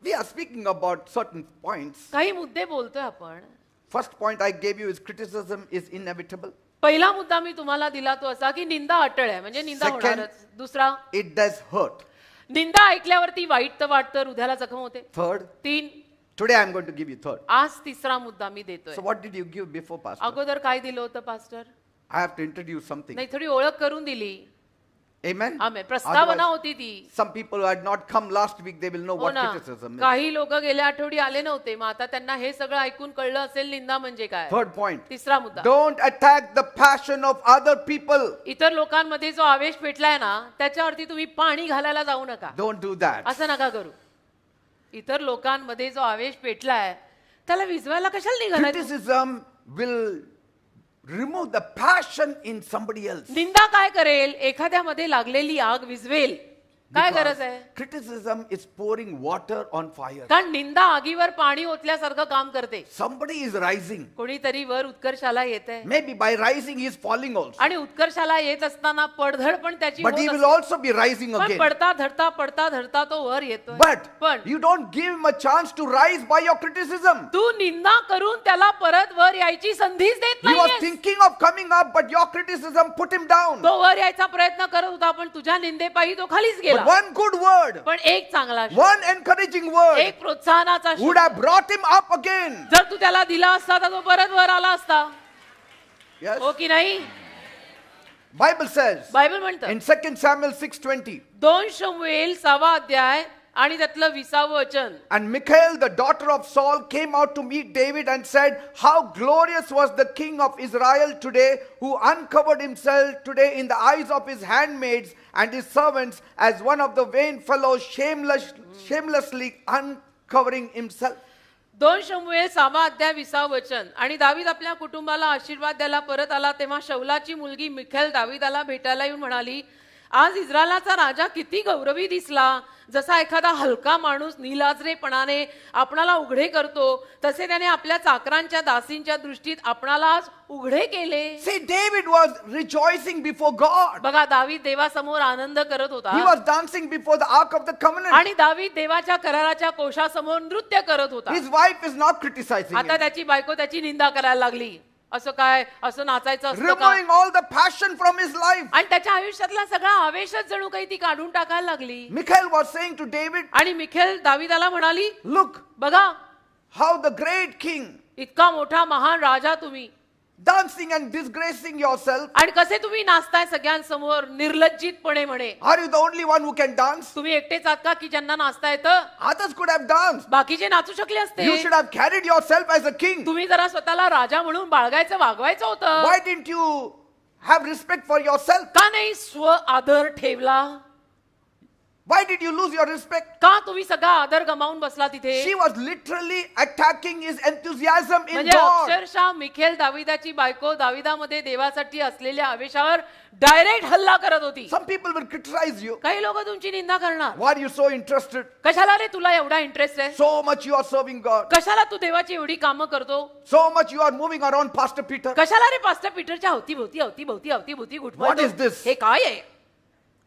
We are speaking about certain points. काही मुद्दे बोलतोय आपण. First point I gave you is criticism is inevitable. पहिला मुद्दा मी तुम्हाला दिला तो असा की निंदा अटळ आहे, म्हणजे निंदा Second, होणारच. दुसरा, It does hurt. निंदा ऐकल्यावरती वाईट तर वाटतं, हृदयाला जखम होते. Third, 3, today I'm going to give you third. आज तिसरा मुद्दा मी देतोय. So what did you give before, Pastor? अगोदर काय दिलं होतं pastor? I have to introduce something. नाही, थोडी ओळख करून दिली. Amen? आमेन. प्रस्तावना Otherwise, होती ती. some people who had not come last week, they will know हो what ना, criticism is. काही लोक गेल्या आठवडी आले नव्हते, मग आता त्यांना हे सगळं ऐकून कळलं असेल निंदा म्हणजे काय. Third point, तिसरा मुद्दा, don't attack the passion of other people. इतर लोकांमध्ये जो आवेश पेटलाय ना त्याच्यावरती तुम्ही पाणी घालायला जाऊ नका. Don't do that. असं नका करू. इतर लोकांमध्ये जो आवेश पेटलाय त्याला विझवायला कशाला निघालाय? Criticism will remove the passion in somebody else. निंदा काय करेल? एखाद्यामध्ये लागलेली आग विझवेल. काय Because गरज आहे? criticism is pouring water on fire. कारण निंदा आगीवर पाणी ओतल्यासारखं काम करते. Somebody is rising. कोणीतरी वर उत्कर्षाला येत आहे Maybe by rising he is falling also. आणि उत्कर्षाला येत असताना पडधड पण त्याची But होत he will असते. also be rising पण again. पडता धरता तो वर येतो. But पण you don't give him a chance to rise by your criticism. तू निंदा करून त्याला परत वर यायची संधीच देत He was नाही. thinking of coming up, but your criticism put him down. तो वर यायचा प्रयत्न करत होता पण तुझ्या निंदेपायी तो खालीच But गेला. one good word, पण एक चांगला शब्द, one encouraging word एक प्रोत्साहनाचा would शब्द have brought him up again. जर तू त्याला दिला असता तर तो परत वर आला असता. Yes. हो की नाही? Bible says बायबल म्हणतं in 2 Samuel 6:20, 2 शमूएल 6 अध्याय आणि त्यातलं 20 वचन. and Michal, the daughter of Saul, came out to meet David and said, how glorious was the king of Israel today, who uncovered himself today in the eyes of his handmaids and his servants, as one of the vain fellows shamelessly uncovering himself. 2 शमूएल 6 अध्याय 20 वचन. आणि दावीद आपल्या कुटुंबाला आशीर्वाद द्यायला परत आला तेव्हा शौलाची मुलगी मिखेल दावीदाला भेटायला येऊन म्हणाली, आज इस्रायलाचा राजा किती गौरवी दिसला. जसा एखादा हलका माणूस निलाजरेपणाने आपणाला उघडे करतो तसे त्याने आपल्या चाकरांच्या दासींच्या दृष्टीत आपणाला आज उघडे केले. See, David was rejoicing before God. बघा, दावीद देवासमोर आनंद करत होता. He was dancing before the ark of the covenant. आणि दावीद देवाच्या कराराच्या कोशासमोर नृत्य करत होता. His wife is not criticizing आता him. त्याची बायको त्याची निंदा करायला लागली. असं काय, असं नाचायचं असतं का? Removing all the passion from his life. आणि त्याच्या आयुष्यातला सगळा आवेशच जणू काही ती काढून टाकायला लागली. Michal was saying to David, आणि मिखेल दावीदाला म्हणाली, look बघा how the great king, इतका मोठा महान राजा तुम्ही, dancing and disgracing yourself? आणि कसे तुम्ही नाचताय सगळ्यांसमोर निर्लज्जितपणे म्हणे? Are you the only one who can dance? तुम्ही एकटेच आहात का की ज्यांना नाचता येतं? Others could have danced. बाकीचे नाचू शकले असते. You should have carried yourself as a king. तुम्ही जरा स्वतःला राजा म्हणून बाळगायचं, वागवायचं होतं. Why didn't you have respect for yourself? का नाही स्व आदर ठेवला? Why did you lose your respect? का तुम्ही सगळा आदर गमावून बसला तिथे? She was literally attacking his enthusiasm in म्हणजे God. अक्षरशः मिखेल दाविदाची बायको दाविदामध्ये देवासाठी असलेल्या आवेशावर डायरेक्ट हल्ला करत होती. Some people will criticize you. काही लोक तुमची निंदा करणार. Why are you so interested? कशाला रे तुला एवढा इंटरेस्ट आहे? So much you are serving God. कशाला तू देवाची एवढी कामं करतो? So much you are moving around Pastor Peter. कशाला रे पास्टर पीटरच्या अवतीभोवती अवतीभोवती अवतीभोवती घुटमळतो? What is this? हे काय आहे?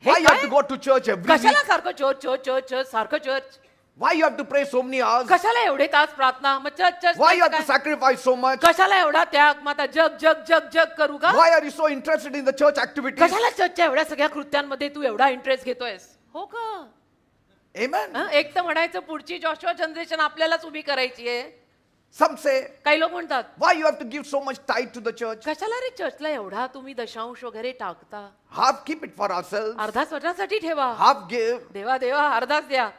हे Why you have काय? to go to church every कशाला week? सारखं चर्च चर्च चर्च चर्च सारखं church? Why you have to pray so many hours? कशाला एवढे तास प्रार्थना? मग church church Why you have काय? to sacrifice so much? कशाला एवढा त्याग? मग आता जग जग जग जग करू का? Why are you so interested in the church activities? कशाला चर्चच्या एवढ्या सगळ्या कृत्यांमध्ये तू एवढा इंटरेस्ट घेतोयस? हो का? Amen. हं? एक तर म्हणायचं पुढची जॉशुआ जनरेशन आपल्यालाच उभी करायची आहे. Some say, काही लोक म्हणतात why you have to give so much tithe to the church? कशाला रे चर्चला एवढा तुम्ही दशांश वगैरे टाकता? Half keep it for ourselves. अर्धा स्वतःसाठी ठेवा. Half give. देवा देवा अर्धाच द्या.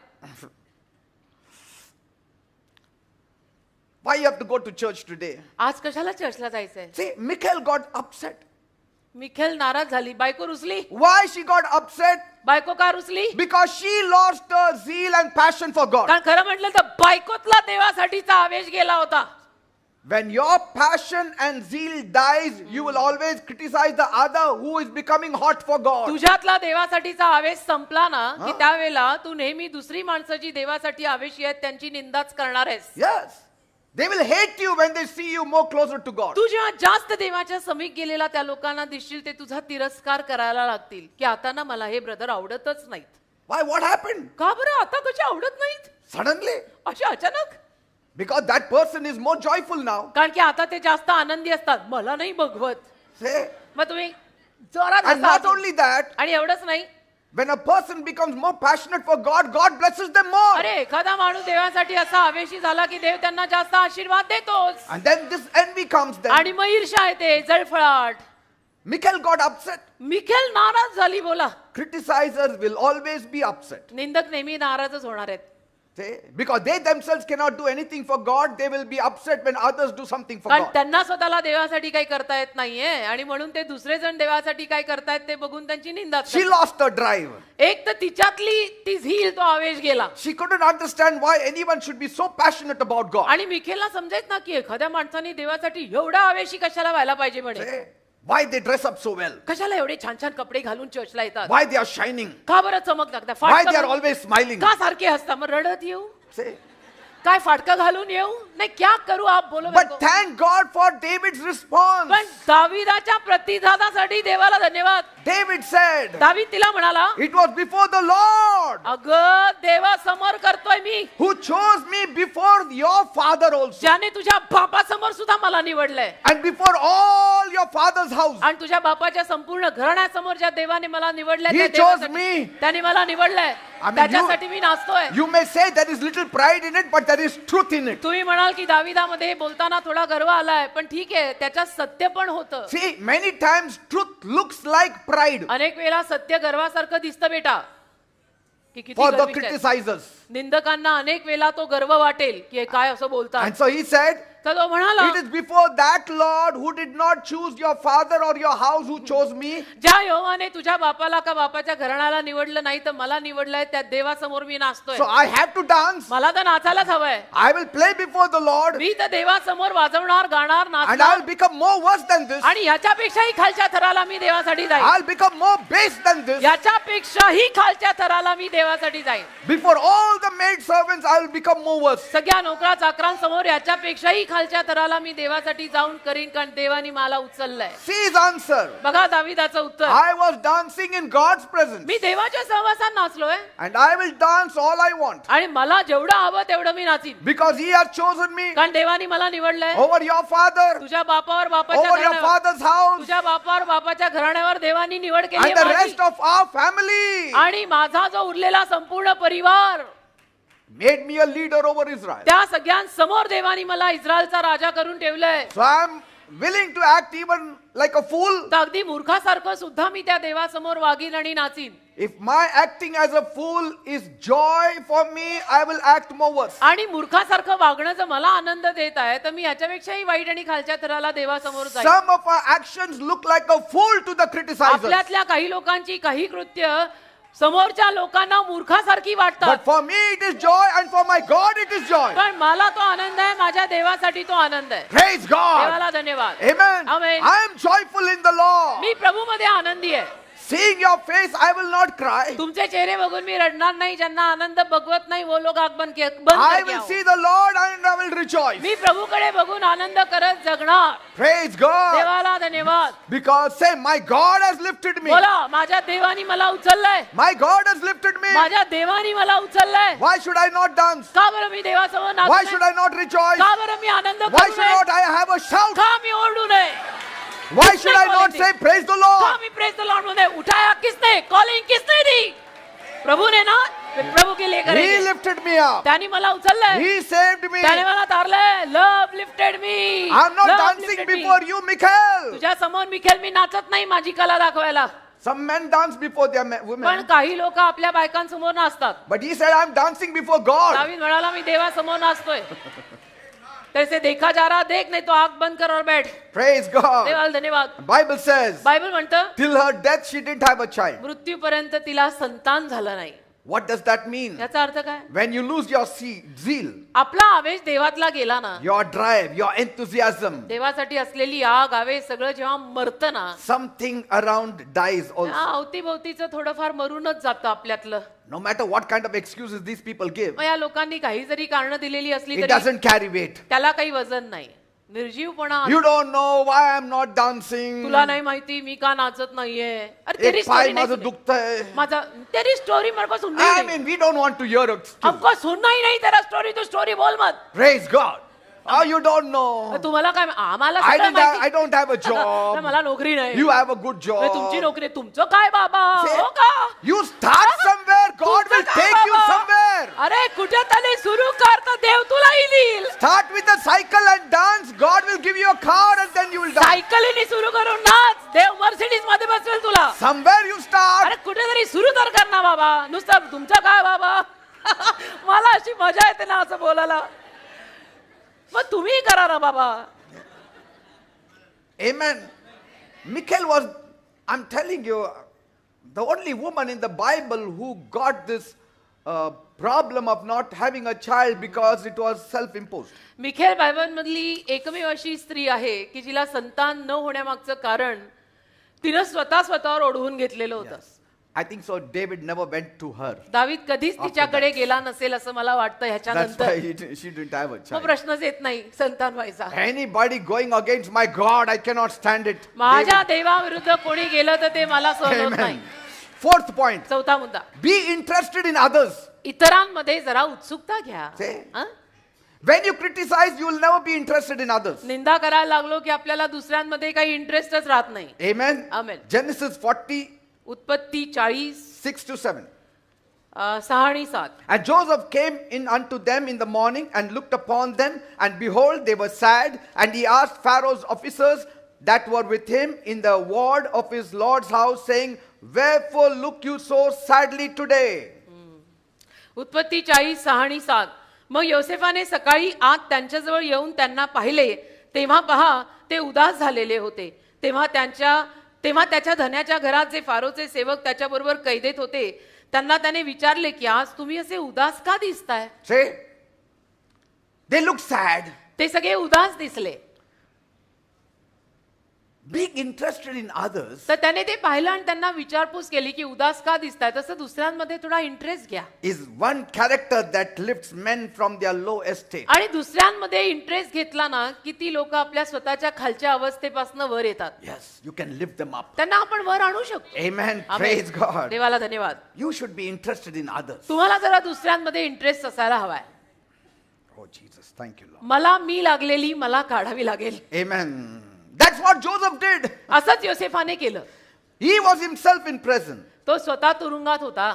Why you have to go to church today? आज कशाला चर्चला जायचंय? See, Michal got upset. Michelle नाराज झाली. बायको रुसली. Why she got upset? बायको का रुसली? Because she lost her zeal and passion for God. कारण खरं म्हटलं तर बायकोतला देवासाठीचा आवेश गेला होता. When your passion and zeal dies, you will always criticize the other who is becoming hot for God. तुझ्यातला देवासाठीचा आवेश संपला ना की त्यावेळेला तू नेहमी दुसरी माणसं जी देवासाठी आवेशी आहेत त्यांची निंदाच करणार आहेस. Yes. They will hate you when they see you more closer to God. तू जेव्हा जास्त देवाच्या समीप गेलेला त्या लोकांना दिसशील ते तुझा तिरस्कार करायला लागतील की आता ना मला हे ब्रदर आवडतच नाहीत. Why? What happened? का बरं आता कसे आवडत नाहीत? Suddenly. असे अचानक? Because that person is more joyful now. कारण की आता ते जास्त आनंदी असतात. मला नाही बघवत. Say. मग तुम्ही जोरात And not हसा. only that, आणि एवढंच नाही, when a person becomes more passionate for God, God blesses them more. अरे एखादा माणूस देवासाठी असा आवेशी झाला की देव त्यांना जास्त आशीर्वाद देतोच. And then this envy comes then. आणि मग ईर्ष्या येते, जळफळाट. Michal got upset. मिखेल नाराज झाली. बोला, Criticizers will always be upset. निंदक नेहमी नाराजच होणार आहेत. See? Because they themselves cannot do anything for God, they will be upset when others do something for कारण God. त्यांना स्वतःला देवासाठी काही करता येत नाहीये आणि म्हणून ते दुसरे जण देवासाठी काय करतायत ते बघून त्यांची निंदा She lost her drive. एक तर तिच्यातली ती झील, तो आवेश गेला. She couldn't understand why anyone should be so passionate about God. आणि मिखेलला समजायत ना की एखाद्या माणसाने देवासाठी एवढा आवेशी कशाला व्हायला पाहिजे म्हणे. See? Why they dress up so well? कशाला एवढे छान छान कपडे घालून चर्चला येतात? Why they are shining? का बरं चमक लागतात? Why they are फाटकं always smiling? का सारखे हसता? मग रडत येऊ? See? काय फाटका घालून येऊ? नाही, क्या करू आप बोलो. But thank God for David's response. पण दाविदाच्या प्रतिसादासाठी देवाला धन्यवाद. David said, दावीद तिला म्हणाला, it was before the Lord अगं देवा समोर करतोय मी, who chose me before your father also. ज्याने तुझ्या बापासमोर सुद्धा मला निवडलंय. And before all your father's house. आणि तुझ्या बापाच्या संपूर्ण घराण्यासमोर ज्या देवाने मला निवडलंय He त्या chose देवासाठी, me. त्याने मला निवडलंय. I mean, त्याच्यासाठी मी नाचतोय. You may say there is little pride in it, but there is truth in it. तुम्ही म्हणाल की दाविदामध्ये बोलताना थोडा गर्व आलाय, पण ठीक आहे, त्याच्यात सत्य पण होतं. See, many times truth looks like pride अनेक वेळा सत्य गर्वासारखं दिसतं बेटा, की किती for the गर्विष्ठ आहेत. criticizers. निंदकांना अनेक वेळा तो गर्व वाटेल की हे काय असं बोलतात. And so he said, तर तो म्हणाला, it is before that Lord who did not choose your father or your house who chose me. ज्या यहोवाने तुझ्या बापाला का बापाच्या घराण्याला निवडलं नाही तर मला निवडलंय, त्या देवासमोर मी नाचतोय. So I have to dance. मला तर नाचायलाच हवंय. I will play before the Lord मी तर देवासमोर वाजवणार, गाणार, and I नाचणार. will become more worse than this. आणि ह्याच्यापेक्षाही खालच्या थराला मी देवासाठी जाईन. I'll become more base than this. याच्यापेक्षाही खालच्या थराला मी देवासाठी जाईन. Before all the maid servants, I will become more worse. सगळ्या नोकरा चाकरांसमोर याच्यापेक्षाही खालच्या थराला मी देवासाठी जाऊन करीन, कारण देवानी मला उचललंय. See his answer. बघा दाविदाचं उत्तर. I was dancing in God's presence मी देवाच्या सहवासात नाचलोय and I will dance all I want आणि मला जेवढं हवं तेवढं मी नाचीन, because he has chosen me कारण देवानी मला निवडलंय. over your father, तुझ्या बापावर बापाच्या over your घराण्यावर, father's house तुझ्या बापावर बापाच्या घराण्यावर देवानी निवड केली and the आहे rest of our family. आणि माझा जो उरलेला संपूर्ण परिवार, Made me a leader over Israel. त्या सगळ्यांसमोर देवानी मला इस्रायलचा राजा करून ठेवलंय. So I'm willing to act even like a fool. तर अगदी मूर्खासारखं सुद्धा मी त्या देवासमोर वागीन आणि नाचीन. If my acting as a fool is joy for me, I will act more worse. आणि मूर्खासारखं वागणं जर मला आनंद देत आहे तर मी ह्याच्यापेक्षाही वाईट आणि खालच्या थराला देवासमोर जाईन. Some of our actions look like a fool to the criticizers. आपल्यातल्या काही लोकांची काही कृत्य समोरच्या लोकांना मूर्खासारखी वाटतात. But for me it is joy and for my God it is joy. पण मला तो आनंद आहे, माझ्या देवासाठी तो आनंद आहे. Praise God. देवाला धन्यवाद. Amen. Amen. I am joyful in the Lord. मी प्रभूमध्ये आनंदी आहे. Seeing your face, I will not cry. तुमचे चेहरे बघून मी रडणार नाही. ज्यांना आनंद बघवत नाही वो लोग आग बंद I कर will see the Lord and I will rejoice. मी प्रभूकडे बघून आनंद करत जगणार. Praise God. देवाला धन्यवाद. Because say, my God has lifted me. बोला, माझ्या देवानी मला उचललंय. My God has lifted me. माझ्या देवानी मला उचललंय. Why should I not dance? का बरं मी देवासमोर नाचू Why नये? should I not rejoice? का बरं मी आनंद Why करू should नये? not I have a shout? का मी ओरडू नये? Why should I not say, praise the का Lord? Me praise the Lord म्हणू नये? उठाया किसने? कॉलिंग किसने दी? प्रभू ने ना. प्रभू के लिए He करेंगे. lifted me up. त्याने मला उचललंय. He saved me. त्याने मला तारलंय. Love lifted me. I'm not dancing before you, Michael. तुझ्या समोर मिखेल मी नाचत नाही माझी कला दाखवायला. Some men dance before their पण women. काही लोक आपल्या बायकांसमोर नाचतात. But he said, I'm dancing before God. दावीद म्हणाला मी देवासमोर नाचतोय. तैसे देखा जा रहा देख, नहीं तो आंख बंद कर और बैठ. Praise God. देवाला धन्यवाद. Bible says, बायबल म्हणतं till her death she didn't have a child. मृत्यूपर्यंत तिला संतान झालं नाही. What does that mean? याचा अर्थ काय? When you lose your zeal, आपला आवेश देवातला गेला ना, your drive, your enthusiasm, देवासाठी असलेली आग आवेश सगळं जेव्हा मरतं ना, something around dies also. अवतीभोवतीचं थोडंफार मरूनच जातं आपल्यातलं. No matter what kind of excuses these people give, मग या लोकांनी काही जरी कारणं दिलेली असली it तरी doesn't carry weight. त्याला काही वजन नाही. निर्जीवपणा. You don't know why I'm not dancing. तुला नाही माहिती मी का नाचत नाहीये. अरे तेरी एक पाय स्टोरी माझं नाही दुखतंय. माझा तेरी स्टोरी मेरे को सुननी I नहीं. mean, we don't want to hear it. हमको सुनना ही नहीं तेरा स्टोरी. तो स्टोरी बोल मत. Praise God. Oh, you don't know. तुम्हाला काय आम्हाला I सगळं माहिती. don't have a नाही, job. मला नोकरी नाही. You have a good नाही, तुमची job. नोकरी. तुमचं काय बाबा? Say, हो का? You start somewhere, God will तुमचं काय take you बाबा? somewhere. अरे कुठेतरी सुरू कर तर देव तुलाही देईल. Start with a cycle and dance. God will give you a car and then you will dance. सायकलीने सुरू करून नाच. देव मर्सिडीज मध्ये बसवेल तुला. Somewhere you start. अरे कुठेतरी सुरू तर कर ना बाबा. नुसतं तुमचं काय बाबा? मला अशी मजा येते ना असं बोलायला. मग तुम्ही करा ना बाबा. Amen. Michal was, I'm telling you, the only woman in the Bible who got this problem of not having a child because it was self-imposed. Michelle Bible मधली एकमेव अशी स्त्री आहे की जिला संतान न होण्यामागचं कारण तिनं स्वतःवर ओढवून घेतलेलं होतं. I think so. David never went to her. दावीद कधीच तिच्याकडे गेला नसेल असं मला वाटतं That's ह्याच्यानंतर. why she didn't have a मग child. प्रश्नच येत नाही संतान व्हायचा. Anybody going against my God, I cannot stand it. माझ्या देवाविरुद्ध कोणी गेलं तर ते मला सहन होत Amen. नाही. Fourth point. चौथा मुद्दा, Be interested in others. इतरांमध्ये जरा उत्सुकता घ्या. Say. हं? When you criticize, you will never be interested in others. निंदा करायला लागलो की आपल्याला दुसऱ्यांमध्ये काही इंटरेस्टच राहत नाही. Amen. Amen. Genesis 40, उत्पत्ती 40 6 to 7. 6 आणि 7. And Joseph came in unto them in the morning and looked upon them, and behold, they were sad. And he asked Pharaoh's officers that were with him in the ward of his Lord's house, saying, Wherefore look you so sadly today? उत्पत्ती 40 6 आणि 7. मग योसेफाने सकाळी आत त्यांच्याजवळ येऊन त्यांना पाहिले, तेव्हा पहा ते उदास झालेले होते. तेव्हा त्याच्या धन्याच्या घरात जे फारोचे सेवक त्याच्याबरोबर कैदेत होते त्यांना त्याने विचारले की आज तुम्ही असे उदास का दिसताय? Say, they look sad. ते सगळे उदास दिसले. Being interested in others तर त्याने ते पाहिलं आणि त्यांना विचारपूस केली की उदास का दिसताय. तसं दुसऱ्यांमध्ये थोडा इंटरेस्ट घ्या. is one character that lifts men from their low estate. आणि दुसऱ्यांमध्ये इंटरेस्ट घेतला ना की ती लोक आपल्या स्वतःच्या खालच्या अवस्थेपासून वर येतात. Yes, you can lift them up. त्यांना आपण वर आणू शकतो. Amen. Amen. Praise God. देवाला धन्यवाद. You should be interested in others. तुम्हाला जरा दुसऱ्यांमध्ये इंटरेस्ट असायला हवाय. Oh Jesus, thank you, Lord. मला मी लागलेली मला काढावी लागेल. Amen. That's what Joseph did. असंच योसेफाने केलं. He was himself in prison. तो स्वतः तुरुंगात होता.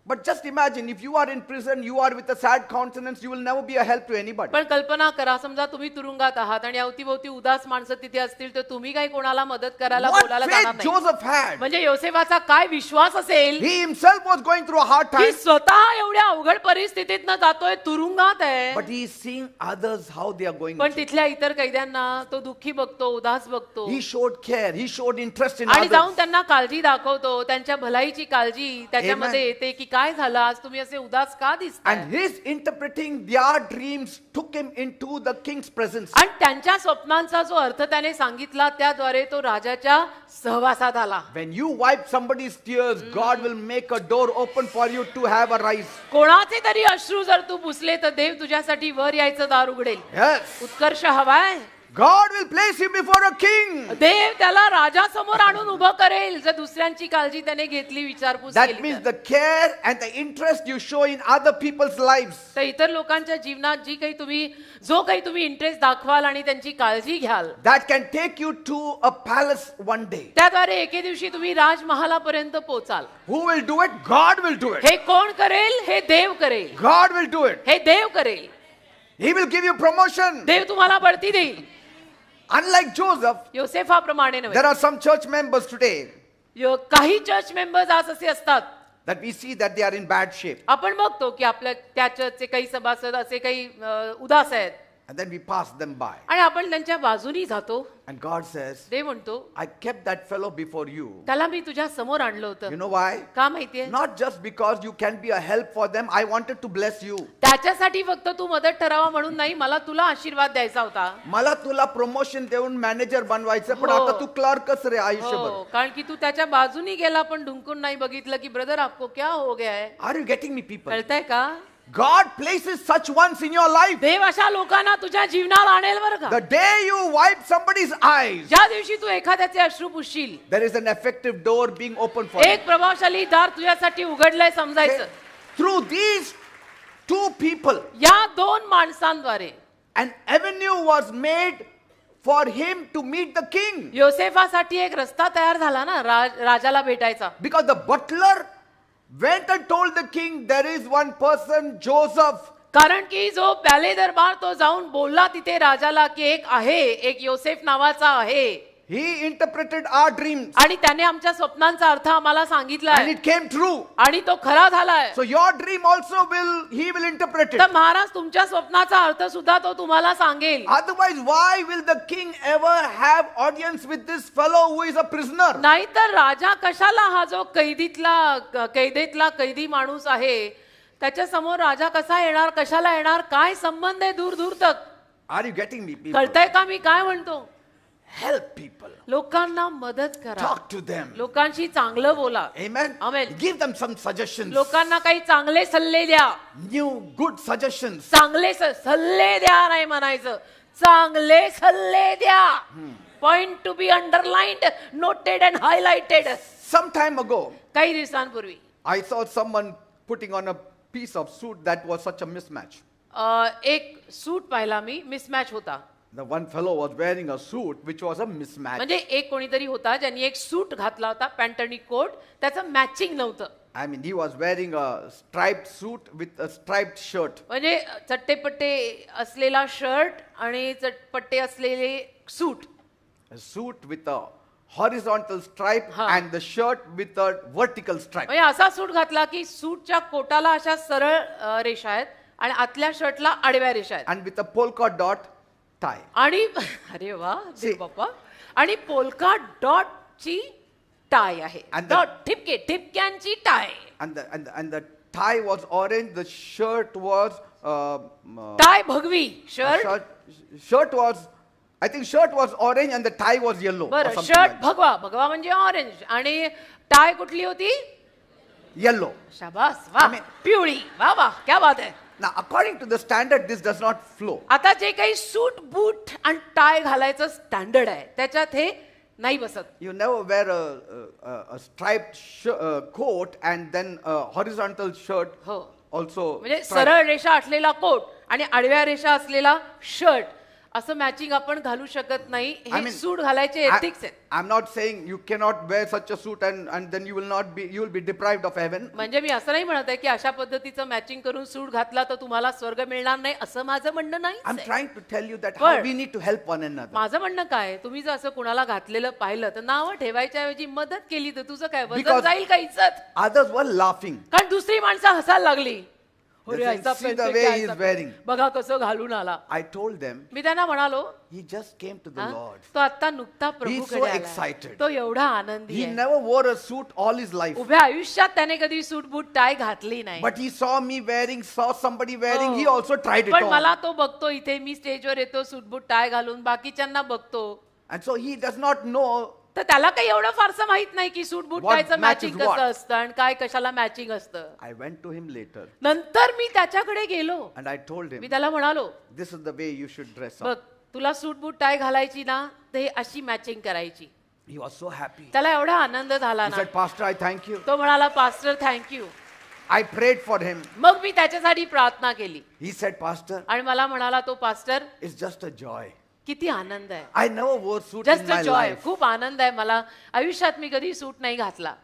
But just imagine, if you are in prison, you are with a sad countenance, you will never be a help to anybody. पण कल्पना करा, समजा तुम्ही तुरुंगात आहात आणि अवतीभोवती उदास माणसं तिथे असतील तर तुम्ही काही कोणाला मदत करायला What बोलायला जाणार faith नाही. Joseph had. म्हणजे योसेफाचा काय विश्वास असेल He himself was going through a hard की time, स्वतः एवढ्या अवघड परिस्थितीतनं जातोय, तुरुंगात आहे, but he is seeing others how they are going पण through. तिथल्या इतर कैद्यांना तो दुःखी बघतो, उदास बघतो He showed care, he showed interest in आणि जाऊन others. त्यांना काळजी दाखवतो, त्यांच्या भलाईची काळजी त्याच्यामध्ये येते की काय झालं आज तुम्ही असे उदास का दिसताय. And his interpreting their dreams took him into the king's presence. आणि त्यांच्या स्वप्नांचा जो अर्थ त्याने सांगितला त्याद्वारे तो राजाच्या सहवासात आला. When you wipe somebody's tears, God will make a door open for you to have a rise. कोणाचे तरी अश्रू जर तू पुसले तर देव तुझ्यासाठी वर यायचं दार उघडेल. Yes. उत्कर्ष हवाय, God will place you before a king. देव त्याला राजासमोर आणून उभं करेल जर दुसऱ्यांची काळजी त्याने घेतली, विचारपूस That केली means तर. the care and the interest you show in other people's lives. तर इतर लोकांच्या जीवनात जो काही तुम्ही इंटरेस्ट दाखवाल आणि त्यांची काळजी घ्याल, That can take you to a palace one day. त्याद्वारे एके दिवशी तुम्ही राजमहालापर्यंत पोचाल. Who will do it? God will do it. हे कोण करेल? हे देव करेल. God will do it. हे देव करेल. He will give you promotion. देव तुम्हाला बढती देईल. Unlike Joseph, योसेफाप्रमाणे नव्हे. there are some church members today काही चर्च मेंबर्स आज असे असतात, that we see that they are in bad shape. आपण बघतो की आपल्या त्या चर्चचे काही सभासद असे काही उदास आहेत And then we pass them by. आणि आपण त्यांच्या बाजूनी जातो. And God says, देव म्हणतो I kept that fellow before you. त्याला मी तुझ्या समोर आणलं होतं. You know why? का माहितीये? Not just because you can be a help for them. I wanted to bless you. त्याच्यासाठी फक्त तू मदत ठरावा म्हणून नाही, मला तुला आशीर्वाद द्यायचा होता. मला तुला प्रमोशन देऊन मॅनेजर बनवायचं, पण हो. आता तू क्लर्कच रे आयुष्यभर. हो, कारण की तू त्याच्या बाजूनी गेला पण ढुंकून नाही बघितलं की ब्रदर आपको क्या हो गया है. Are you getting me, people? कळतंय का? God places such ones in your life. देव अशा लोकांना तुझ्या जीवनात आणेल बरं का. The day you wipe somebody's eyes, ज्या दिवशी तू एखाद्याचे अश्रू पुसशील, there is an effective door being opened for you. एक प्रभावशाली दार तुझ्यासाठी उघडलंय समजायचं. Through these two people, या दोन माणसांद्वारे an avenue was made for him to meet the king. योसेफासाठी एक रस्ता तयार झाला ना राजाला भेटायचा. Because the butler went and told the king, there is one person, Joseph. कारण की जो प्याले दरबार तो जाऊन बोलला तिथे राजाला की एक योसेफ नावाचा आहे. He interpreted our dreams आणि त्याने आमच्या स्वप्नांचा अर्थ आम्हाला सांगितला and it came true. आणि तो खरा झालाय. So your dream also he will interpret it. तर महाराज तुमच्या स्वप्नाचा अर्थ सुद्धा तो तुम्हाला सांगेल. Otherwise, why will the king ever have audience with this fellow who is a prisoner? नाहीतर राजा कशाला हा जो कैदेतला कैदी माणूस आहे त्याच्या समोर राजा कसा येणार, कशाला येणार, काय संबंध आहे दूर दूर तक. Are you getting me, people? कळतंय का मी काय म्हणतो? Help people. लोकांना मदत करा, Talk to them. लोकांशी चांगलं बोला. Amen. Amen. Give them some suggestions. लोकांना काही चांगले सल्ले द्या. New, good suggestions. चांगले सल्ले द्या नाही म्हणायचं, चांगले सल्ले द्या. Point to be underlined, noted and highlighted. Some time ago, काही दिवसांपूर्वी I saw someone putting on a piece of suit that was such a mismatch. एक सूट पाहिला मी, मिसमॅच होता. The one fellow was wearing a suit which was a mismatch. म्हणजे एक कोणीतरी होता ज्यांनी एक सूट घातला होता, पॅन्ट आणि कोट, त्याचं मॅचिंग नव्हतं. I mean, he was wearing a striped suit with a striped shirt. म्हणजे चट्टेपट्टे असलेला शर्ट आणि चटपट्टे असलेले सूट. A suit with a horizontal stripe and the shirt with a vertical stripe. म्हणजे असा सूट घातला की सूटच्या कोटाला अशा सरळ रेषा आहेत आणि आतल्या शर्टला आडव्या रेषा आहेत. And with a polka dot tie. आणि अरे वा बाप्पा, आणि पोल्का डॉटची टाय आहे. डॉट ठिपक्यांची tie. And the tie was orange. The shirt was tie भगवी, shirt shirt was, I think shirt was orange and the tie was yellow. or बरं, something shirt like that. भगवा म्हणजे orange आणि tie कुठली होती? Yellow. शाबास, वा, पिवळी. वा वा, क्या बात आहे. Now, according to the standard, this does not flow. आता जे काही सूट बूट आणि टाय घालायचं स्टँडर्ड आहे त्याच्यात हे नाही बसत. You never wear a striped coat and then a horizontal shirt हो, also. म्हणजे striped. सरळ रेषा असलेला कोट आणि आडव्या रेषा असलेला शर्ट असं मॅचिंग आपण घालू शकत नाही. I हे mean, सूट घालायचे एथिक्स आहेत. I'm not saying you cannot wear such a suit and then you will be deprived of heaven. म्हणजे मी असं नाही म्हणत आहे की अशा पद्धतीचं मॅचिंग करून सूट घातला तर तुम्हाला स्वर्ग मिळणार नाही, असं माझं म्हणणं I'm नाही. trying to tell you that how But- we need to help one another. माझं म्हणणं काय आहे, तुम्ही जर असं कुणाला घातलेलं पाहिलं तर नावं ठेवायच्या ऐवजी मदत केली तर तुझं काय वजन Because- जाईल का इज्जत? Others were laughing. कारण दुसरी माणसं हसायला लागली. They अरे, said, ऐसा "See the पहनते way क्या, he is ऐसा wearing." बघा कसं घालून आला. I told them, मी त्यांना म्हणालो, he just came to the हा? Lord. तो आता नुकता He is प्रभूकडे so आलाय. excited. तो एवढा आनंदी He आहे. never wore a suit all his life. उभ्या आयुष्यात त्याने कधी सूट बूट टाय घातली नाही. But he saw me wearing, saw somebody wearing, he हो. also tried it पण on. मला तो बघतो इथे, मी स्टेजवर येतो सूट बूट टाय घालून, बाकीच्यांना बघतो, And so he does not know तर त्याला काही एवढं फारसं माहित नाही की सूट बूट What टायचं matches मॅचिंग what? कसं असतं आणि काय कशाला मॅचिंग असतं. I went to him later नंतर मी त्याच्याकडे गेलो, and I told me him, त्याला म्हणालो, this is the way you should dress बघ up. तुला सूट बूट टाय घालायची ना, तर हे अशी मॅचिंग करायची. He was so happy. त्याला एवढा आनंद झाला He ना. said, Pastor, I thank you. तो म्हणाला, pastor thank you. I prayed for him. मग मी त्याच्यासाठी प्रार्थना केली He said, Pastor, आणि मला म्हणाला तो, pastor it's just a joy. किती आनंद आहे. I never wore suit in just my Joy, life. खूप आनंद आहे मला. आयुष्यात मी कधी सूट नाही घातला,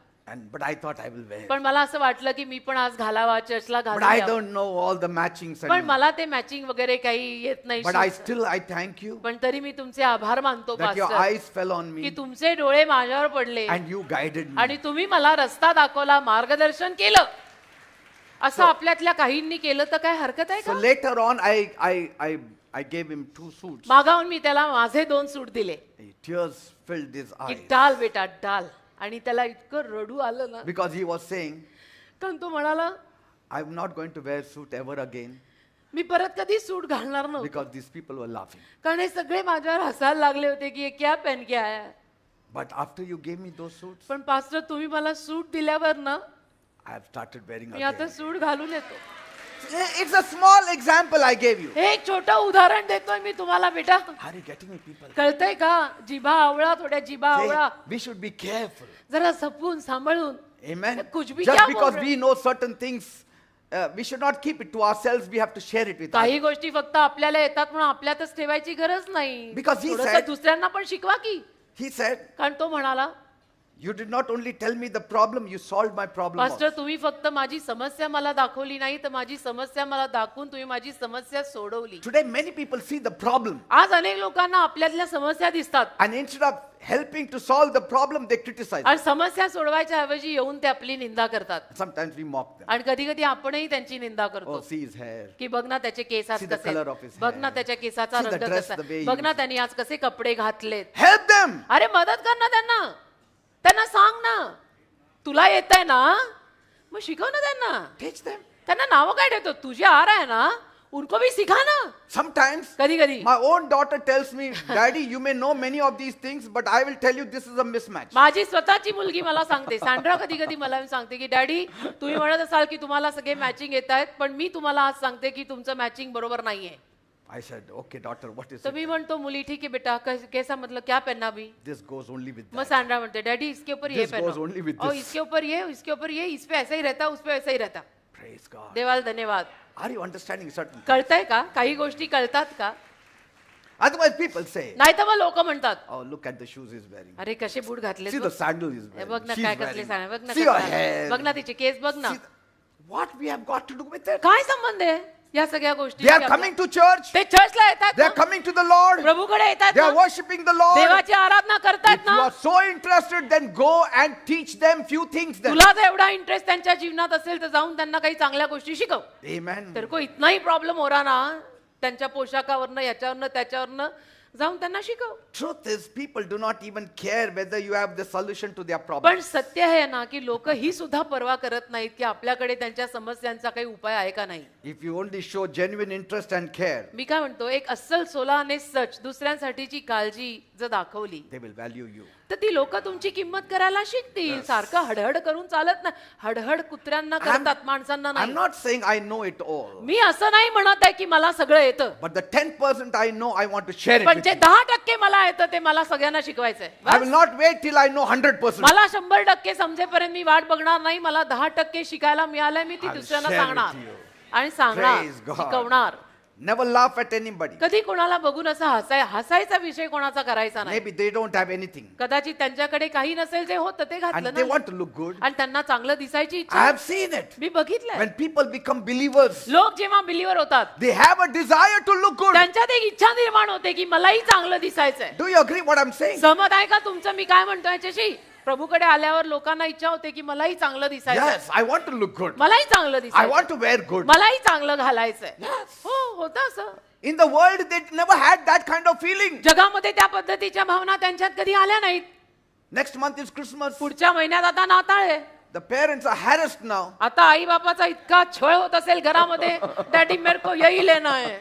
But I thought I will wear. पण मला असं वाटलं की मी पण आज घालावा, चर्चला But I घालावा. don't know all the matchings. पण And, मला ते मॅचिंग वगैरे काही येत नाही. but I suit. still, I thank you पण तरी मी तुमचे आभार मानतो that your pastor, eyes fell on की me तुमचे डोळे माझ्यावर पडले and you guided me. आणि तुम्ही मला रस्ता दाखवला, मार्गदर्शन केलं. असं आपल्यातल्या काहींनी केलं तर काय हरकत आहे So का? later on, I gave him 2 suits. मागाहून मी त्याला माझे 2 सूट दिले. Tears filled his की eyes डाल बेटा डाल. आणि त्याला इतकं रडू आलं ना, because he was saying, कारण तो म्हणाला, I'm not going to wear suit ever again मी परत कधी सूट घालणार नव्हतो. because these people were laughing. कारण हे सगळे माझ्यावर हसायला लागले होते की हे क्या पहन के आया है. But after you gave me those suits, पण पास्टर तुम्ही मला सूट दिल्यावर ना, I have started wearing मी आता again. सूट घालून येतो. It's a small example I gave you. हे एक छोटं उदाहरण देतोय मी तुम्हाला बेटा. Are you getting me, people? कळतंय का? जिभा आवळा, थोड्या जिभा See, आवळा, we should be careful. जरा जपून सांभाळून. Amen. कुछ भी Just क्या because बोल रहे we know certain things, we should not keep it to ourselves. We have to share it with काही others. गोष्टी फक्त आपल्याला येतात म्हणून आपल्यातच ठेवायची गरज नाही. Because he थोडंसं said- दुसऱ्यांना पण शिकवा की. He said, कारण तो म्हणाला, you did not only tell me the problem, you solved my problem pastor also. तुम्ही फक्त माझी समस्या मला दाखवली नाही, तर माझी समस्या मला दाखवून तुम्ही माझी समस्या सोडवली. Today, many people see the problem, आज अनेक लोकांना आपल्यातल्या समस्या दिसतात and instead of helping to solve the problem, they criticize. आणि समस्या सोडवायच्या ऐवजी येऊन ते आपली निंदा करतात. Sometimes we mock them. आणि कधी कधी आपणही त्यांची निंदा करतो Oh, see his hair. की बघ ना त्याचे केस आज See the कसे color आहेत. of his बघ ना hair. त्याच्या केसाचा See the रंग dress, कसा the way आहे. he बघ ना is. त्यांनी आज कसे कपडे घातलेत. Help them. अरे मदत कर ना त्यांना, त्यांना सांग ना, तुला येत आहे ना, मग शिकव ना त्यांना. Teach them. त्यांना नावं काय ठेवतो? तुझे आ रहा है ना, उनको भी सिखा ना. Sometimes कधी कधी my own daughter tells me, Daddy, you may know many of these things, but I will tell you this is a mismatch. माझी स्वतःची मुलगी मला सांगते, सँड्रा कधी कधी मला सांगते की डॅडी तुम्ही म्हणत असाल की तुम्हाला सगळे मॅचिंग येत आहेत, पण मी तुम्हाला आज सांगते की तुमचं मॅचिंग बरोबर नाहीये. I said, okay, daughter, what is तर it? मी म्हणतो मुली ठीक है बेटा, कैसा मतलब क्या पहनना भी. This goes only with मग that. सैंड्रा म्हणते डैडी इसके ऊपर ये This goes only with पहनो और this. इसके ऊपर ये, इसके ऊपर ये, इस पे ऐसा ही रहता, उस पे ऐसा ही रहता. Praise God. देवाला धन्यवाद. Are you understanding certain? कळतंय का? काही गोष्टी कळतात का? Otherwise, people say, नाही तर मग लोक म्हणतात, oh, look at the shoes he's wearing. अरे कसे बूट घातले. See the sandal he's बघ wearing. ना She's काय कसले wearing. सांग, बघ ना See your कसं hair. आहे. बघ ना तिचे केस बघ ना. See what we have got to do with it? काय संबंध आहे या सगळ्या गोष्टी? They are coming to church. ते चर्चला येतात They ना, are coming to the Lord. प्रभूकडे येतात They are ना, worshiping the Lord. देवाची आराधना करतात If you ना. are so interested, then go and teach them few things. Then. तुला जर एवढा इंटरेस्ट त्यांच्या जीवनात असेल तर जाऊन त्यांना काही चांगल्या गोष्टी शिकव. Amen. तर को इतना ही प्रॉब्लेम हो रहा ना त्यांच्या पोशाखावरनं, याच्यावरनं त्याच्यावरनं, जाऊन त्यांना शिकव. Truth is, people do not even care whether you have the solution to their पण problem. सत्य आहे ना की लोक ही सुद्धा पर्वा करत नाहीत की आपल्याकडे त्यांच्या समस्यांचा काही उपाय आहे का नाही. If you only show genuine interest and care, मी काय म्हणतो, एक अस्सल सोला आणि सच दुसऱ्यांसाठीची काळजी जर दाखवली they will value you. तर ती लोक तुमची किंमत करायला शिकतील. सारखं हडहड करून चालत नाही. हडहड कुत्र्यांना करतात, माणसांना I'm नाही. not saying I know it all, मी असं नाही म्हणत आहे की मला सगळं येतं, but the 10% I know, I want to share it पण with जे you. 10% मला येतं ते मला सगळ्यांना शिकवायचंय. I will not wait till I know 100%. मला 100% समजेपर्यंत मी वाट बघणार नाही. मला 10% शिकायला मिळालंय, मी ती I will दुसऱ्यांना share with सांगणार you. आणि सांगणार, Praise God. शिकवणार. Never laugh at anybody. कधी कोणाला बघून असं हसायचा विषय कोणाचा करायचा नाही. Maybe they don't have anything. कदाचित त्यांच्याकडे काही नसेल, जे होतं ते घातलं And they नाही. want to look good. आणि त्यांना चांगलं दिसायची I इच्छा. have seen it. मी बघितलंय. When people become believers, लोक जेव्हा बिलीवर होतात, they have a desire to look good. त्यांच्यात एक इच्छा निर्माण होते की मलाही चांगलं दिसायचंय. Do you agree what I'm saying? सहमत आहे का तुमचं मी काय म्हणतो याच्याशी? प्रभूकडे आल्यावर लोकांना इच्छा होते की मलाही चांगलं दिसायचं, Yes, I want to look good. मलाही चांगलं I दिसायचं, want to wear good. मलाही चांगलं घालायचंय. हो, होतं असं. In the world, they never had that kind of feeling. जगामध्ये त्या पद्धतीच्या भावना त्यांच्यात कधी आल्या नाहीत. Next month is Christmas. पुढच्या महिन्यात आता नाताळ आहे. The parents are harassed now. आता आई बापाचा इतका छळ होत असेल घरामध्ये, डॅडी मेरे को यही लेना है,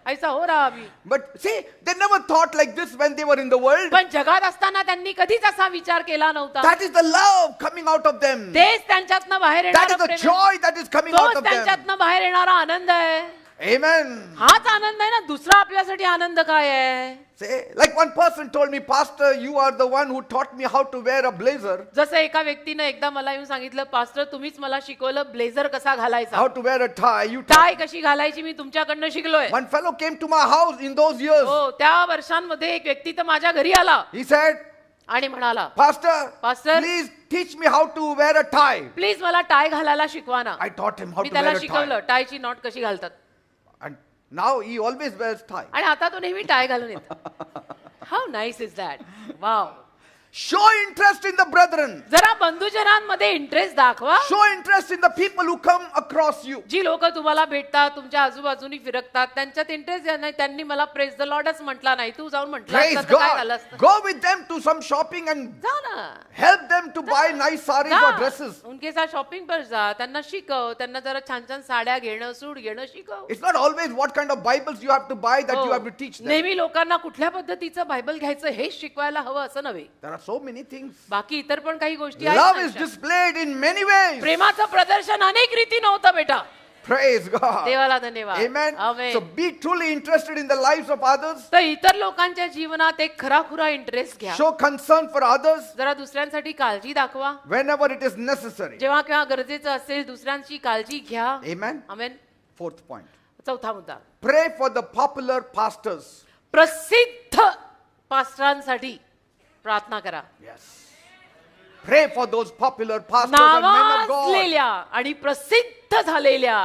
ऐसा हो रहा अभी. But see, they never thought like this when they were in the world. पण जगात असताना त्यांनी कधीच असा विचार केला नव्हता. That is the love coming out of them. तेच त्यांच्यातनं बाहेर That is येणारा the प्रेम आहे. joy that is coming out तोच of them. त्यांच्यातनं बाहेर येणारा आनंद आहे. Amen. हाच आनंद आहे ना. दुसरा आपल्यासाठी आनंद काय आहे? Say, like one person told me, Pastor, you are the one who taught me how to wear a blazer, जसं एका व्यक्तीनं एकदा मला येऊन सांगितलं, पास्टर तुम्हीच मला शिकवलं ब्लेझर कसा घालायचा, how to wear a tie. You taught. Tie कशी घालायची मी तुमच्याकडनं शिकलोय. One fellow came to my house in those years. हो, त्या वर्षांमध्ये एक व्यक्ती तर माझ्या घरी आला He said, आणि म्हणाला, Pastor, Pastor, please teach me how to wear a tie. Please मला टाय घालायला शिकवा ना. I taught him how me to त्याला wear a शिकवलं tie. टायची नॉट कशी घालतात. And now he always wears tie. आणि आता तो नेहमी टाय घालून येतो. How nice is that. Wow. Show interest in the brethren. जरा बंधुजनांमध्ये इंटरेस्ट दाखवा. Show interest in the people who come across you. जी लोक तुम्हाला भेटतात, तुमच्या आजूबाजूनी फिरकतात, त्यांच्यात इंटरेस्ट नाही. त्यांनी मला प्रेज द लॉर्डच म्हटला नाही, तू जाऊन म्हटलं Praise असतं तर काय झालं God. असतं? Go with them to some shopping and जा ना. help them to buy nice sarees or जा. dresses. उनके साथ शॉपिंग पर जा, त्यांना शिकव, त्यांना जरा छान छान साड्या घेणं, सूट घेणं शिकव. It's not always what kind of Bibles you have to buy that हो. you have to teach them. नेहमी लोकांना कुठल्या पद्धतीचं बायबल घ्यायचं हेच शिकवायला हवं असं नव्हे. There are so many things. बाकी इतर पण काही गोष्टी Love आहेत is ना. displayed in many ways. प्रेमाचं प्रदर्शन अनेक रीती नव्हतं बेटा. Praise God. देवाला धन्यवाद. Amen. Amen. So be truly interested in the lives of others. तर इतर लोकांच्या जीवनात एक खराखुरा इंटरेस्ट घ्या. Show concern for others जरा दुसऱ्यांसाठी काळजी दाखवा. whenever it is necessary. जेव्हा केव्हा गरजेचं असेल दुसऱ्यांची काळजी घ्या. Amen. आमेन. Fourth point. चौथा मुद्दा, Pray for the popular pastors. प्रसिद्ध पास्टरांसाठी प्रार्थना करा. Yes. Pray for those popular pastors and men of God. नावाजलेल्या आणि प्रसिद्ध झालेल्या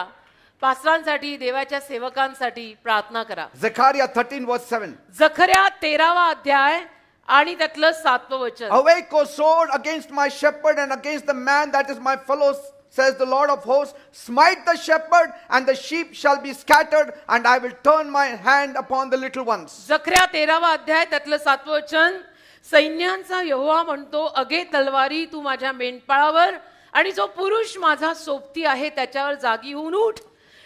पास्टरांसाठी, देवाच्या सेवकांसाठी प्रार्थना करा. Zechariah 13 verse 7. जखर्या 13वा अध्याय आणि त्यातलं 7वं वचन. Awake, O sword, against my shepherd and against the man that is my fellow, says the Lord of hosts. Smite the shepherd, and the sheep shall be scattered, and I will turn my hand upon the little ones. जखर्या 13वा अध्याय त्यातलं 7वं वचन. सैन्यांचा यहोवा म्हणतो, अगे तलवारी तू माझ्या मेंढपाळावर आणि जो पुरुष माझा सोबती आहे त्याच्यावर जागी होऊन उठ.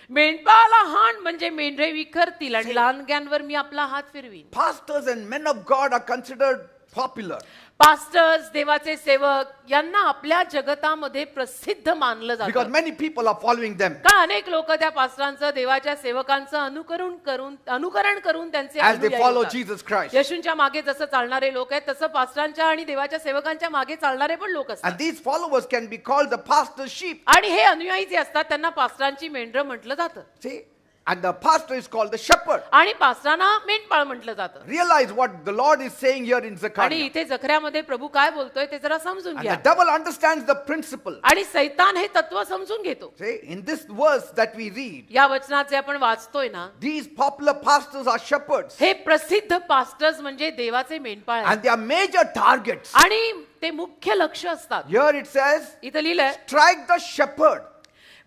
मेंढपाळाला हाण म्हणजे मेंढरे विखरतील आणि लहानग्यांवर मी आपला हात फिरवीन. Pastors and men of God are considered popular. Pastors, देवाचे सेवक यांना आपल्या जगतामध्ये प्रसिद्ध मानलं Because जातं. many people are following them. का अनेक लोक त्या पास्टरांचं, देवाच्या सेवकांचं अनुकरण करून त्यांचे As they अनुयायी follow होतात. Jesus Christ. येशूंच्या मागे जसं चालणारे लोक आहेत तसं पास्टरांच्या आणि देवाच्या सेवकांच्या मागे चालणारे पण लोक असतात. And these followers can be called the pastor's sheep. आणि हे अनुयायी जे असतात त्यांना पास्टरांची मेंढरं म्हटलं जातं. See? And the pastor is called the shepherd. आणि पास्टरांना मेंढपाळ म्हटलं जातं. Realize what the Lord is saying here in आणि Zechariah. इथे जखऱ्यामध्ये प्रभू काय बोलतोय ते जरा समजून And घ्या. the devil understands the principle. आणि सैतान हे तत्व समजून घेतो. See? In this verse that we read, या वचनात जे आपण वाचतोय ना, these popular pastors are shepherds. हे प्रसिद्ध पास्टर्स म्हणजे देवाचे मेंढपाळ आहेत. And their major targets. आणि ते मुख्य लक्ष असतात. Here it says, इथं लिहिलंय, strike the shepherd.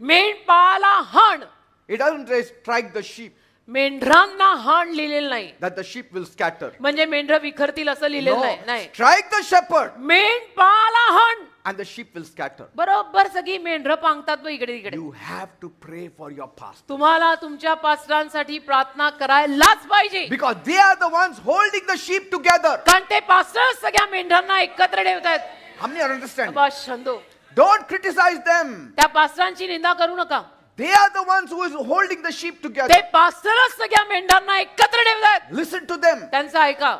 मेंढपाळाला हाण. It doesn't say strike the sheep, मेंढरांना हाण लिहिलेलं नाही, that the sheep will scatter. म्हणजे मेंढर विखरतील असं लिहिलेलं No, नाही. strike the shepherd मेंढपाळाला हाण. and the sheep will scatter. बरोबर सगळी मेंढरं पांगतात बघ इकडे तिकडे. You have to pray for your pastor. तुम्हाला तुमच्या पास्टरांसाठी प्रार्थना करायलाच पाहिजे. Because they are the ones holding the sheep together. कारण ते पास्टर सगळ्या मेंढरांना एकत्र ठेवतात. How many are understanding? Bus छंदो. Don't criticize them. त्या पास्टरांची निंदा करू नका. They are the ones who is holding the sheep ते together. पास्टरच सगळ्या मेंढरांना एकत्र ठेवतात. Listen to them. त्यांचं ऐका.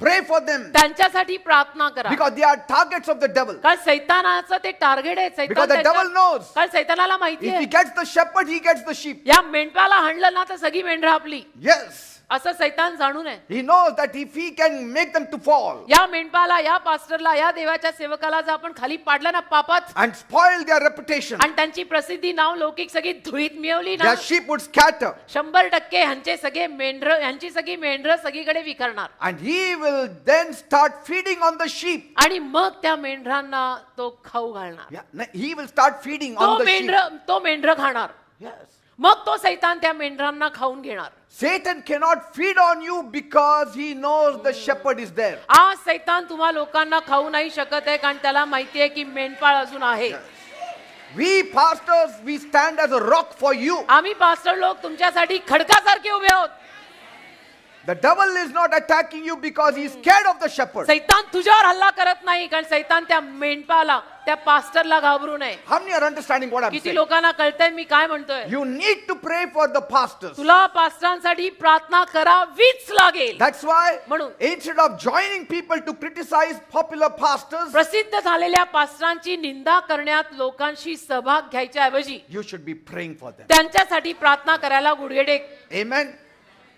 Pray for them त्यांच्यासाठी प्रार्थना करा. because they are targets of the devil. कारण सैतानाचं ते टार्गेट आहे. Because the devil knows कारण सैतानाला माहिती if he आहे gets the shepherd, he gets the sheep. या मेंढपाला हाणलं ना तर सगळी मेंढरं आपली. Yes. असं सैतान जाणून आहे. He knows that if he can make them to fall या मेंढपाला, या पास्टरला, या देवाच्या सेवकाला जर आपण खाली पाडलं ना पापात and spoil their reputation, आणि त्यांची प्रसिद्धी, नाव, लौकिक सगळी धुळीत मिळवली ना, their sheep would scatter 100% ह्यांची सगळी मेंढरं सगळीकडे विखरणार. and he will then start feeding on the sheep. आणि मग त्या मेंढरांना तो खाऊ घालणार. Yeah, he will start feeding on the sheep. तो मेंढर खाणार. Yes. मग तो सैतान त्या मेंढरांना खाऊन घेणार. Satan cannot feed on you because he knows the shepherd is there. आज सैतान तुम्हा लोकांना खाऊ नाही शकत आहे कारण त्याला माहिती आहे की मेंढपाळ अजून आहे. We pastors, we stand as a rock for you. आम्ही पास्टर लोक तुमच्यासाठी खडकासारखे उभे आहोत. The devil is not attacking you because he is scared of the shepherd. सैतान तुझ्यावर हल्ला करत नाही कारण सैतान त्या मेंढपाला, त्या पास्टरला घाबरू नये. How many are understanding what I'm किती saying? लोकांना कळतंय मी काय म्हणतोय. You need to pray for the pastors. तुला पास्टरांसाठी प्रार्थना करावीच लागेल. That's why म्हणून instead of joining people to criticize popular pastors, प्रसिद्ध झालेल्या पास्टरांची निंदा करण्यात लोकांशी सहभाग घ्यायच्या ऐवजी you should be praying for them. त्यांच्यासाठी प्रार्थना करायला गुडघे take. Amen.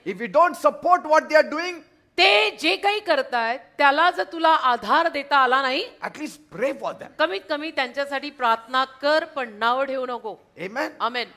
If you don't support what they are doing, ते जे काही करतायत त्याला जर तुला आधार देता आला नाही, at least pray for them. कमीत कमी त्यांच्यासाठी प्रार्थना कर, पण नाव ठेवू नको. Amen. Amen.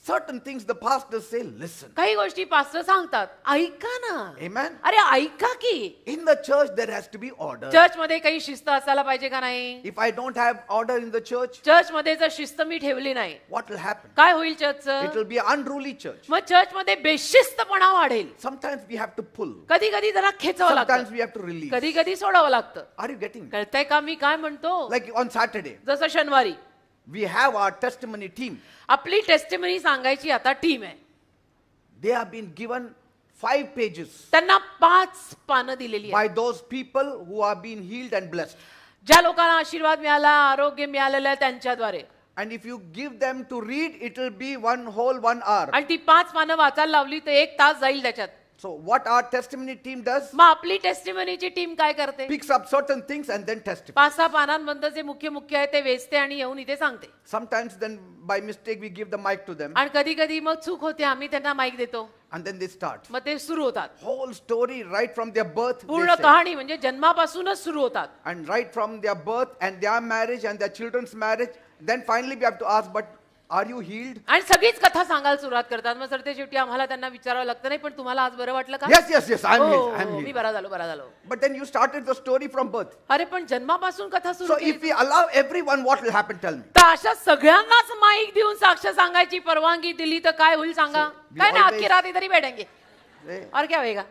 Certain things the pastors say, listen. काही गोष्टी पास्टर सांगतात, ऐका ना. Amen. अरे ऐका की. In the church there has to be order. Church मध्ये काही शिस्त असायला पाहिजे का नाही. If I don't have order in the church, church मध्ये जर शिस्त मी ठेवली नाही, what will happen? काय होईल It चर्चचं. will be an unruly church. मग चर्च मध्ये बेशिस्तपणा वाढेल. Sometimes we have to pull. कधी कधी जरा खेचावं Sometimes लागतं, we have to release. कधी कधी सोडावं लागतं. Are you getting it? कळतंय का मी काय म्हणतो. Like on Saturday, जसं शनिवारी we have our testimony team. आपली टेस्टिमनी सांगायची आता टीम आहे. They have been given 5 pages त्यांना 5 पानं दिलेली आहेत. by those people who have been healed and blessed. ज्या लोकांना आशीर्वाद मिळाला, आरोग्य मिळालेलं आहे त्यांच्याद्वारे. And if you give them to read, it will be one whole 1 hour. आणि ती 5 पानं वाचायला लावली तर 1 तास जाईल त्याच्यात. So what our testimony team does, मग आपली टेस्टिमनीची टीम काय करते. picks up certain things and then testifies. 5-6 पानांमधलं जे मुख्य आहे ते वेचते आणि येऊन इथे सांगते. Sometimes then by mistake we give the mic to them आणि कधी कधी मग चूक होते, आम्ही त्यांना माईक देतो, and then they start. मग ते सुरू होतात. Whole story right from their birth. they पूर्ण say. कहाणी म्हणजे जन्मापासूनच सुरू होतात. And right from their birth and their marriage and their children's marriage, then finally we have to ask, but are you healed? आणि सगळीच कथा सांगायला सुरुवात करतात. मग सर ते शेवटी आम्हाला त्यांना विचारावं लागतं, नाही पण तुम्हाला आज बरं वाटलं का. Yes, I'm healed. I'm me healed. बरा झालो. But then you started the story from birth. अरे पण जन्मापासून कथा सुरू So if we allow everyone, what will happen? Tell me. तर अशा सगळ्यांनाच माईक देऊन साक्ष सांगायची परवानगी दिली तर काय होईल सांगा. we काय नाही, always- अख्खी रात इधर ही बैठेंगे Eh, और क्या होएगा.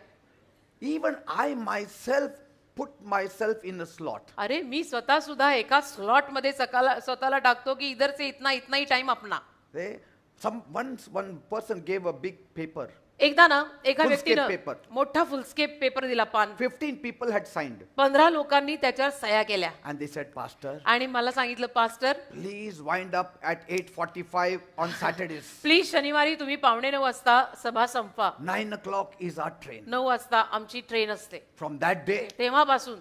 Even I myself put myself in a slot. अरे मी स्वतः सुद्धा एका स्लॉट मध्ये स्वतःला टाकतो की इधर से इतना ही time Apna. Eh, once one person gave a big paper. एकदा ना एका Full व्यक्तीनं scape paper. मोठा फुलस्केप पेपर दिला, पान. 15 people had signed. 15 लोकांनी त्याच्यावर सह्या केल्या And they said, Pastor, आणि मला सांगितलं, pastor please wind up at 8:45 on Saturdays. Please शनिवारी तुम्ही 8:45 वाजता सभा संपवा. 9 o'clock is our train. 9 वाजता आमची ट्रेन असते. From that day, तेव्हापासून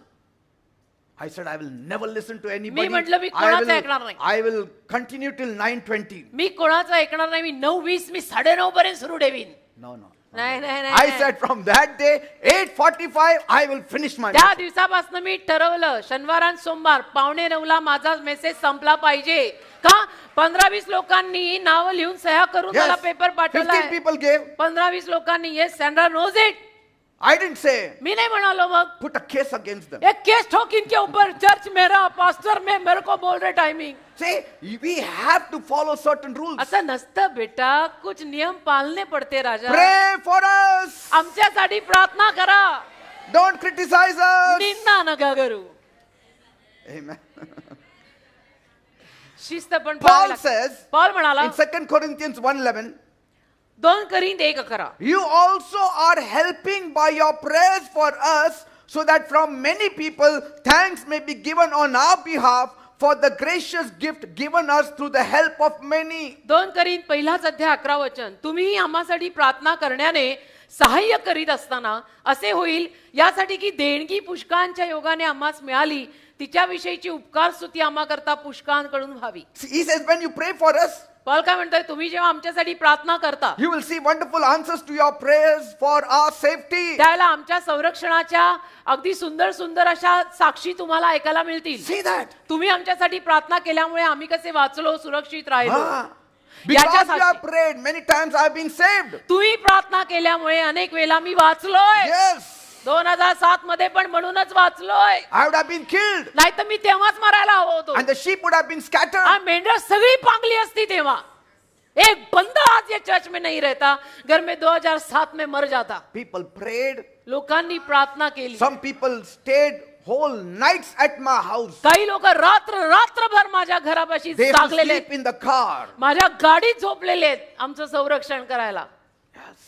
I said, I will never listen to anybody. म्हटलं, मी I कोणाचं ऐकणार नाही. will continue till 9:20. मी कोणाचं ऐकणार नाही. मी 9:20 मी 9:30 पर्यंत सुरू ठेवीन. No. नाही I said from that day, 8:45, I will finish my त्या message. दिवसापासून मी ठरवलं, शनिवार आणि सोमवार 8:45 माझा मेसेज संपला पाहिजे. का 15-20 लोकांनी नाव लिहून सह्या करून मला पेपर 15 पाठवलाय. people gave. 15-20 लोकांनी yes Sandra knows it. I didn't say, मी नाही म्हणालो मग put a case against them. एक केस ठोक इनके ऊपर. चर्च मेरा, पास्टर में मेरे को बोल रहे timing. See, we have to follow certain rules. असं नसतं बेटा, कुछ नियम पाळणे पडते राजा. Pray for us. आमच्यासाठी प्रार्थना करा, Don't criticize us. निंदा नका करू. Amen. शिस्त पण Paul पाळावी लागते. says पॉल म्हणाला in 2 Corinthians 1:11, 2 Corinthians 1:11, you also are helping by your prayers for us, so that from many people thanks may be given on our behalf for the gracious gift given us through the help of many. 2 Corinthians 1:11 तुम्ही आम्हासाठी प्रार्थना करण्याने सहाय्य करीत असताना असे होईल यासाठी की देणगी पुष्कळांच्या योगाने आम्हास मिळाली, तिच्याविषयीची उपकार स्तुती आम्हा करता पुष्कळांकडून व्हावी. See, he says, when you pray for us, Paul काय म्हणतोय, तुम्ही जेव्हा आमच्यासाठी प्रार्थना करता you will see wonderful answers to your prayers for our safety. त्यावेळेला आमच्या संरक्षणाच्या अगदी सुंदर सुंदर अशा साक्षी तुम्हाला ऐकायला मिळतील. See that? तुम्ही आमच्यासाठी प्रार्थना केल्यामुळे आम्ही कसे वाचलो, सुरक्षित राहिलो. Because याच्या you have Sakshi. prayed, many times I have been saved. तुम्ही प्रार्थना केल्यामुळे अनेक वेळा मी वाचलोय. Yes. 2007 मध्ये पण म्हणूनच वाचलोय. I would have been killed. नाही तर मी तेव्हाच मरायला हवं होतो. And the sheep would have been scattered. आणि मेंढर सगळी पांगली असती तेव्हा. एक बंदा आज ये चर्च में नहीं रहता, घर में 2007 में मर जाता. People prayed. लोकांनी प्रार्थना केली. Some people stayed whole nights at my house. काही लोक रात्रभर माझ्या घरापाशी They used to जागलेले sleep in the car. माझ्या गाडीत झोपलेले आहेत आमचं संरक्षण करायला. Yes.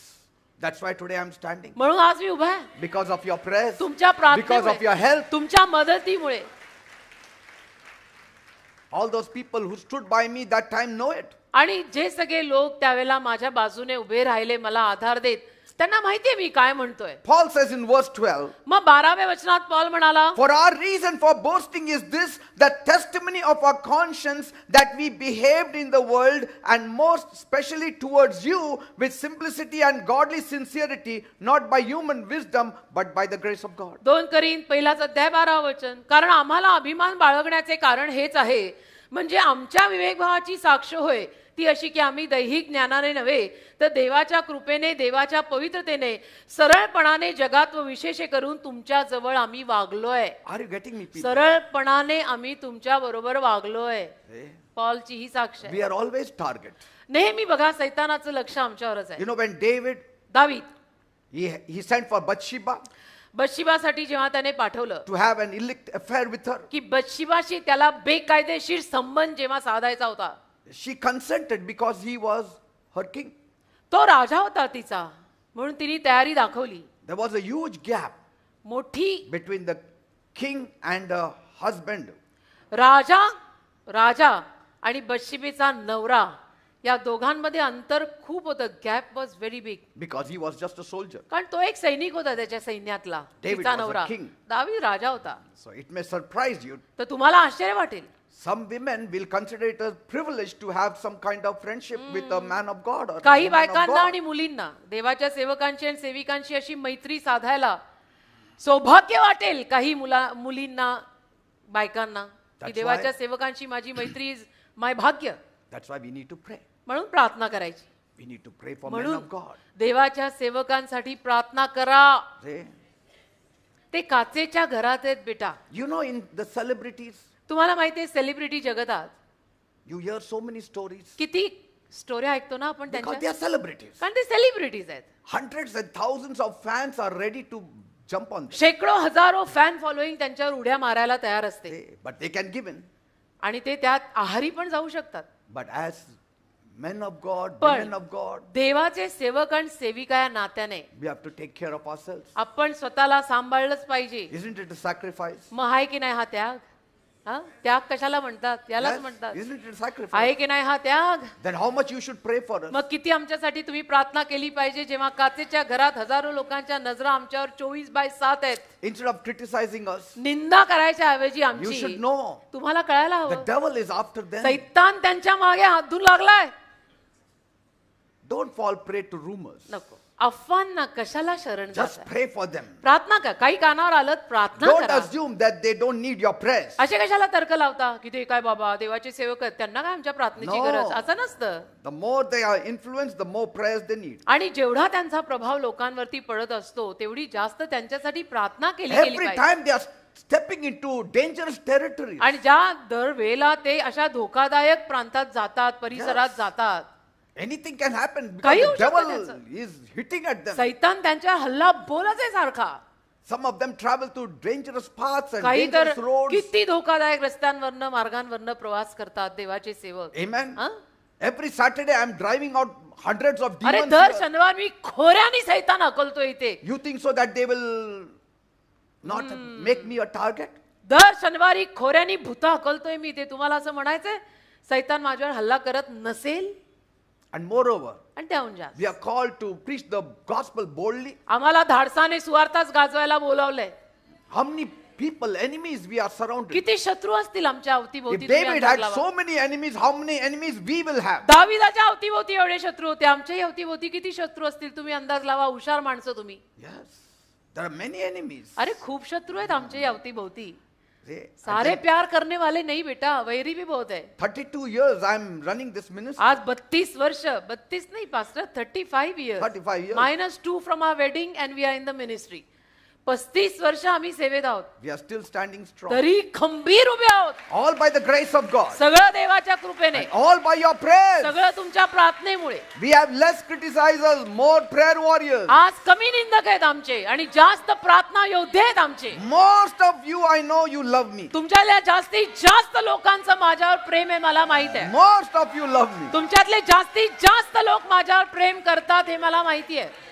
That's why today I'm standing. म्हणून आज मी उभा आहे. Because of your prayers. तुमच्या Because of your प्रार्थनेमुळे, help. तुमच्या मदतीमुळे. All those people who stood by me that time know it. आणि जे सगळे लोक त्यावेळेला माझ्या बाजूने उभे राहिले, मला आधार देत, त्यांना माहितीये मी काय म्हणतोय. Paul says in verse 12, मग 12व्या वचनात पॉल म्हणाला, for our reason for boasting is this, the testimony of our conscience that we behaved in the world and most specially towards you with simplicity and godly sincerity, not by human wisdom but by the grace of God. 2 करीन पहिलाच अध्याय 12 वचन. कारण आम्हाला अभिमान बाळगण्याचे कारण हेच आहे, म्हणजे आमच्या विवेकभावाची साक्ष होय ती अशी की आम्ही दैहिक ज्ञानाने नव्हे तर देवाच्या कृपेने, देवाच्या पवित्रतेने, सरळपणाने जगात व विशेष करून तुमच्या जवळ आम्ही वागलोय. Are you getting me, people? सरळपणाने आम्ही तुमच्या बरोबर वागलोय. पॉलची ही साक्ष आहे. We are always target. नेहमी बघा सैतानाचं लक्ष आमच्यावरच आहे. You know, when David, दावीद he sent for Bathsheba बत्शिबासाठी जेव्हा त्याने पाठवलं to have an illicit affair with her, की बत्शिबाशी त्याला बेकायदेशीर संबंध जेव्हा साधायचा होता, she consented because he was her king. तो राजा होता तिचा, म्हणून तिने तयारी दाखवली. There was a huge gap मोठी between the king and the husband. राजा आणि बत्शिबेचा नवरा या दोघांमध्ये अंतर खूप होतं. Gap was very big. Because he was just a soldier. कारण तो एक सैनिक होता त्याच्या सैन्यातला. David तिचा was a नवरा king. दावीद राजा होता. So it may surprise you. तर तुम्हाला आश्चर्य वाटेल, Some women will consider it a privilege to have some kind of friendship with a man of God or a काही woman of बायकांना God. आणि मुलींना देवाच्या सेवकांची आणि सेविकांची अशी मैत्री साधायला सौभाग्य वाटेल. काही मुलींना, बायकांना की That's देवाच्या why- सेवकांची माझी मैत्री इज माय भाग्य. That's why we need to pray. म्हणून प्रार्थना करायची. We need to pray for men म्हणून of God. देवाच्या सेवकांसाठी प्रार्थना करा. See? ते काचेच्या घरात आहेत बेटा. You know, in the celebrities, तुम्हाला माहिती आहे सेलिब्रिटी जगतात you hear so many stories किती स्टोऱ्या ऐकतो ना आपण because they त्यांच्या, are celebrities. कारण ते सेलिब्रिटीज आहेत. Hundreds and thousands of fans are ready to jump on them. शेकडो हजारो फॅन फॉलोईंग त्यांच्यावर उड्या मारायला तयार असते But they can give in. आणि ते त्यात आहारी पण जाऊ शकतात. But as men of God, पण women of God, देवाचे सेवक आणि सेविका या नात्याने we have to take care of ourselves. आपण स्वतःला सांभाळलंच पाहिजे. Isn't it a sacrifice? मग आहे की नाही हा त्याग? हा त्याग कशाला म्हणतात? यालाच Yes? म्हणतात. Isn't it a sacrifice? आहे की नाही हा त्याग? Then how much you should pray for us? मग किती आमच्यासाठी तुम्ही प्रार्थना केली पाहिजे जेव्हा काचेच्या घरात हजारो लोकांच्या नजरा आमच्यावर 24/7 आहेत. Instead of criticizing us, निंदा करायच्या ऐवजी you आमची should know तुम्हाला कळायला the हवं devil is after them. सैतान त्यांच्या मागे हात धुवून लागलाय. Don't fall prey to rumors. नको, अफवांना कशाला शरण Just जाताय? pray for them. प्रार्थना करा. काही कानावर आलं प्रार्थना Don't करा. assume that they don't need your prayers. असे कशाला तर्क लावता की ते काय बाबा देवाचे सेवक आहेत त्यांना काय आमच्या प्रार्थनेची No. गरज? असं नसतं. The more they are influenced, the more prayers they need. आणि जेवढा त्यांचा प्रभाव लोकांवरती पडत असतो तेवढी जास्त त्यांच्यासाठी प्रार्थना केली गेली Every पाहिजे. time they are stepping into dangerous territories. आणि ज्या दर वेळेला ते अशा धोकादायक प्रांतात जातात, परिसरात Yes. जातात, Anything can happen because काही the होऊ शकतं devil त्याचं. is hitting at them. सैतान त्यांच्या हल्ला बोलच आहे सारखा. Some of them travel through dangerous paths and काही तर dangerous roads. किती धोकादायक रस्त्यांवरनं मार्गांवरनं प्रवास करतात देवाचे सेवक. Amen. हं? Every Saturday I am driving out hundreds of अरे demons. दर here. शनिवार मी खोऱ्याने सैतान हकलतो इथे. You think so that they will not make me a target? दर शनिवारी खोऱ्यानी भूता हकलतोय मी. ते तुम्हाला असं म्हणायचंय सैतान माझ्यावर हल्ला करत नसेल? And moreover, आणि त्याहून जास्त we are called to preach the gospel boldly. आम्हाला धाडसाने सुवार्ताच गाजवायला बोलावलंय. How many people, enemies we are surrounded? किती शत्रू असतील आमच्या अवतीभोवती. If तुम्ही David अंदाज had लावा. so many enemies, how many enemies we will have? दाविदाच्या अवतीभोवती एवढे शत्रू होते. आमच्याही अवतीभोवती किती शत्रू असतील तुम्ही अंदाज लावा. हुशार माणसं तुम्ही. Yes, there are many enemies. अरे खूप शत्रू आहेत आमच्याही अवतीभोवती. See, सारे प्यार करने वाले नहीं बेटा, वैरी भी बहुत है. 32 years I am running this ministry. आज 32 वर्ष, 32 नहीं pastor, 35 years. 35 years. -2 from our wedding and we are in the ministry. 35 वर्ष आम्ही सेवेत आहोत. We are still standing strong. तरी खंबीर उभे आहोत. All by the grace of God. सगळं देवाच्या कृपेने. All by your prayers. सगळं तुमच्या प्रार्थनेमुळे. We have less criticizers, more prayer warriors. आज कमी निंदक आहेत आमचे आणि जास्त प्रार्थना योद्धे आहेत आमचे. Most of you, I know you love me. तुमच्यातल्या जास्तीत जास्त लोकांचं माझ्यावर प्रेम आहे मला माहित आहे. Most of you love me. तुमच्यातले जास्तीत जास्त लोक माझ्यावर प्रेम करतात हे मला माहिती आहे.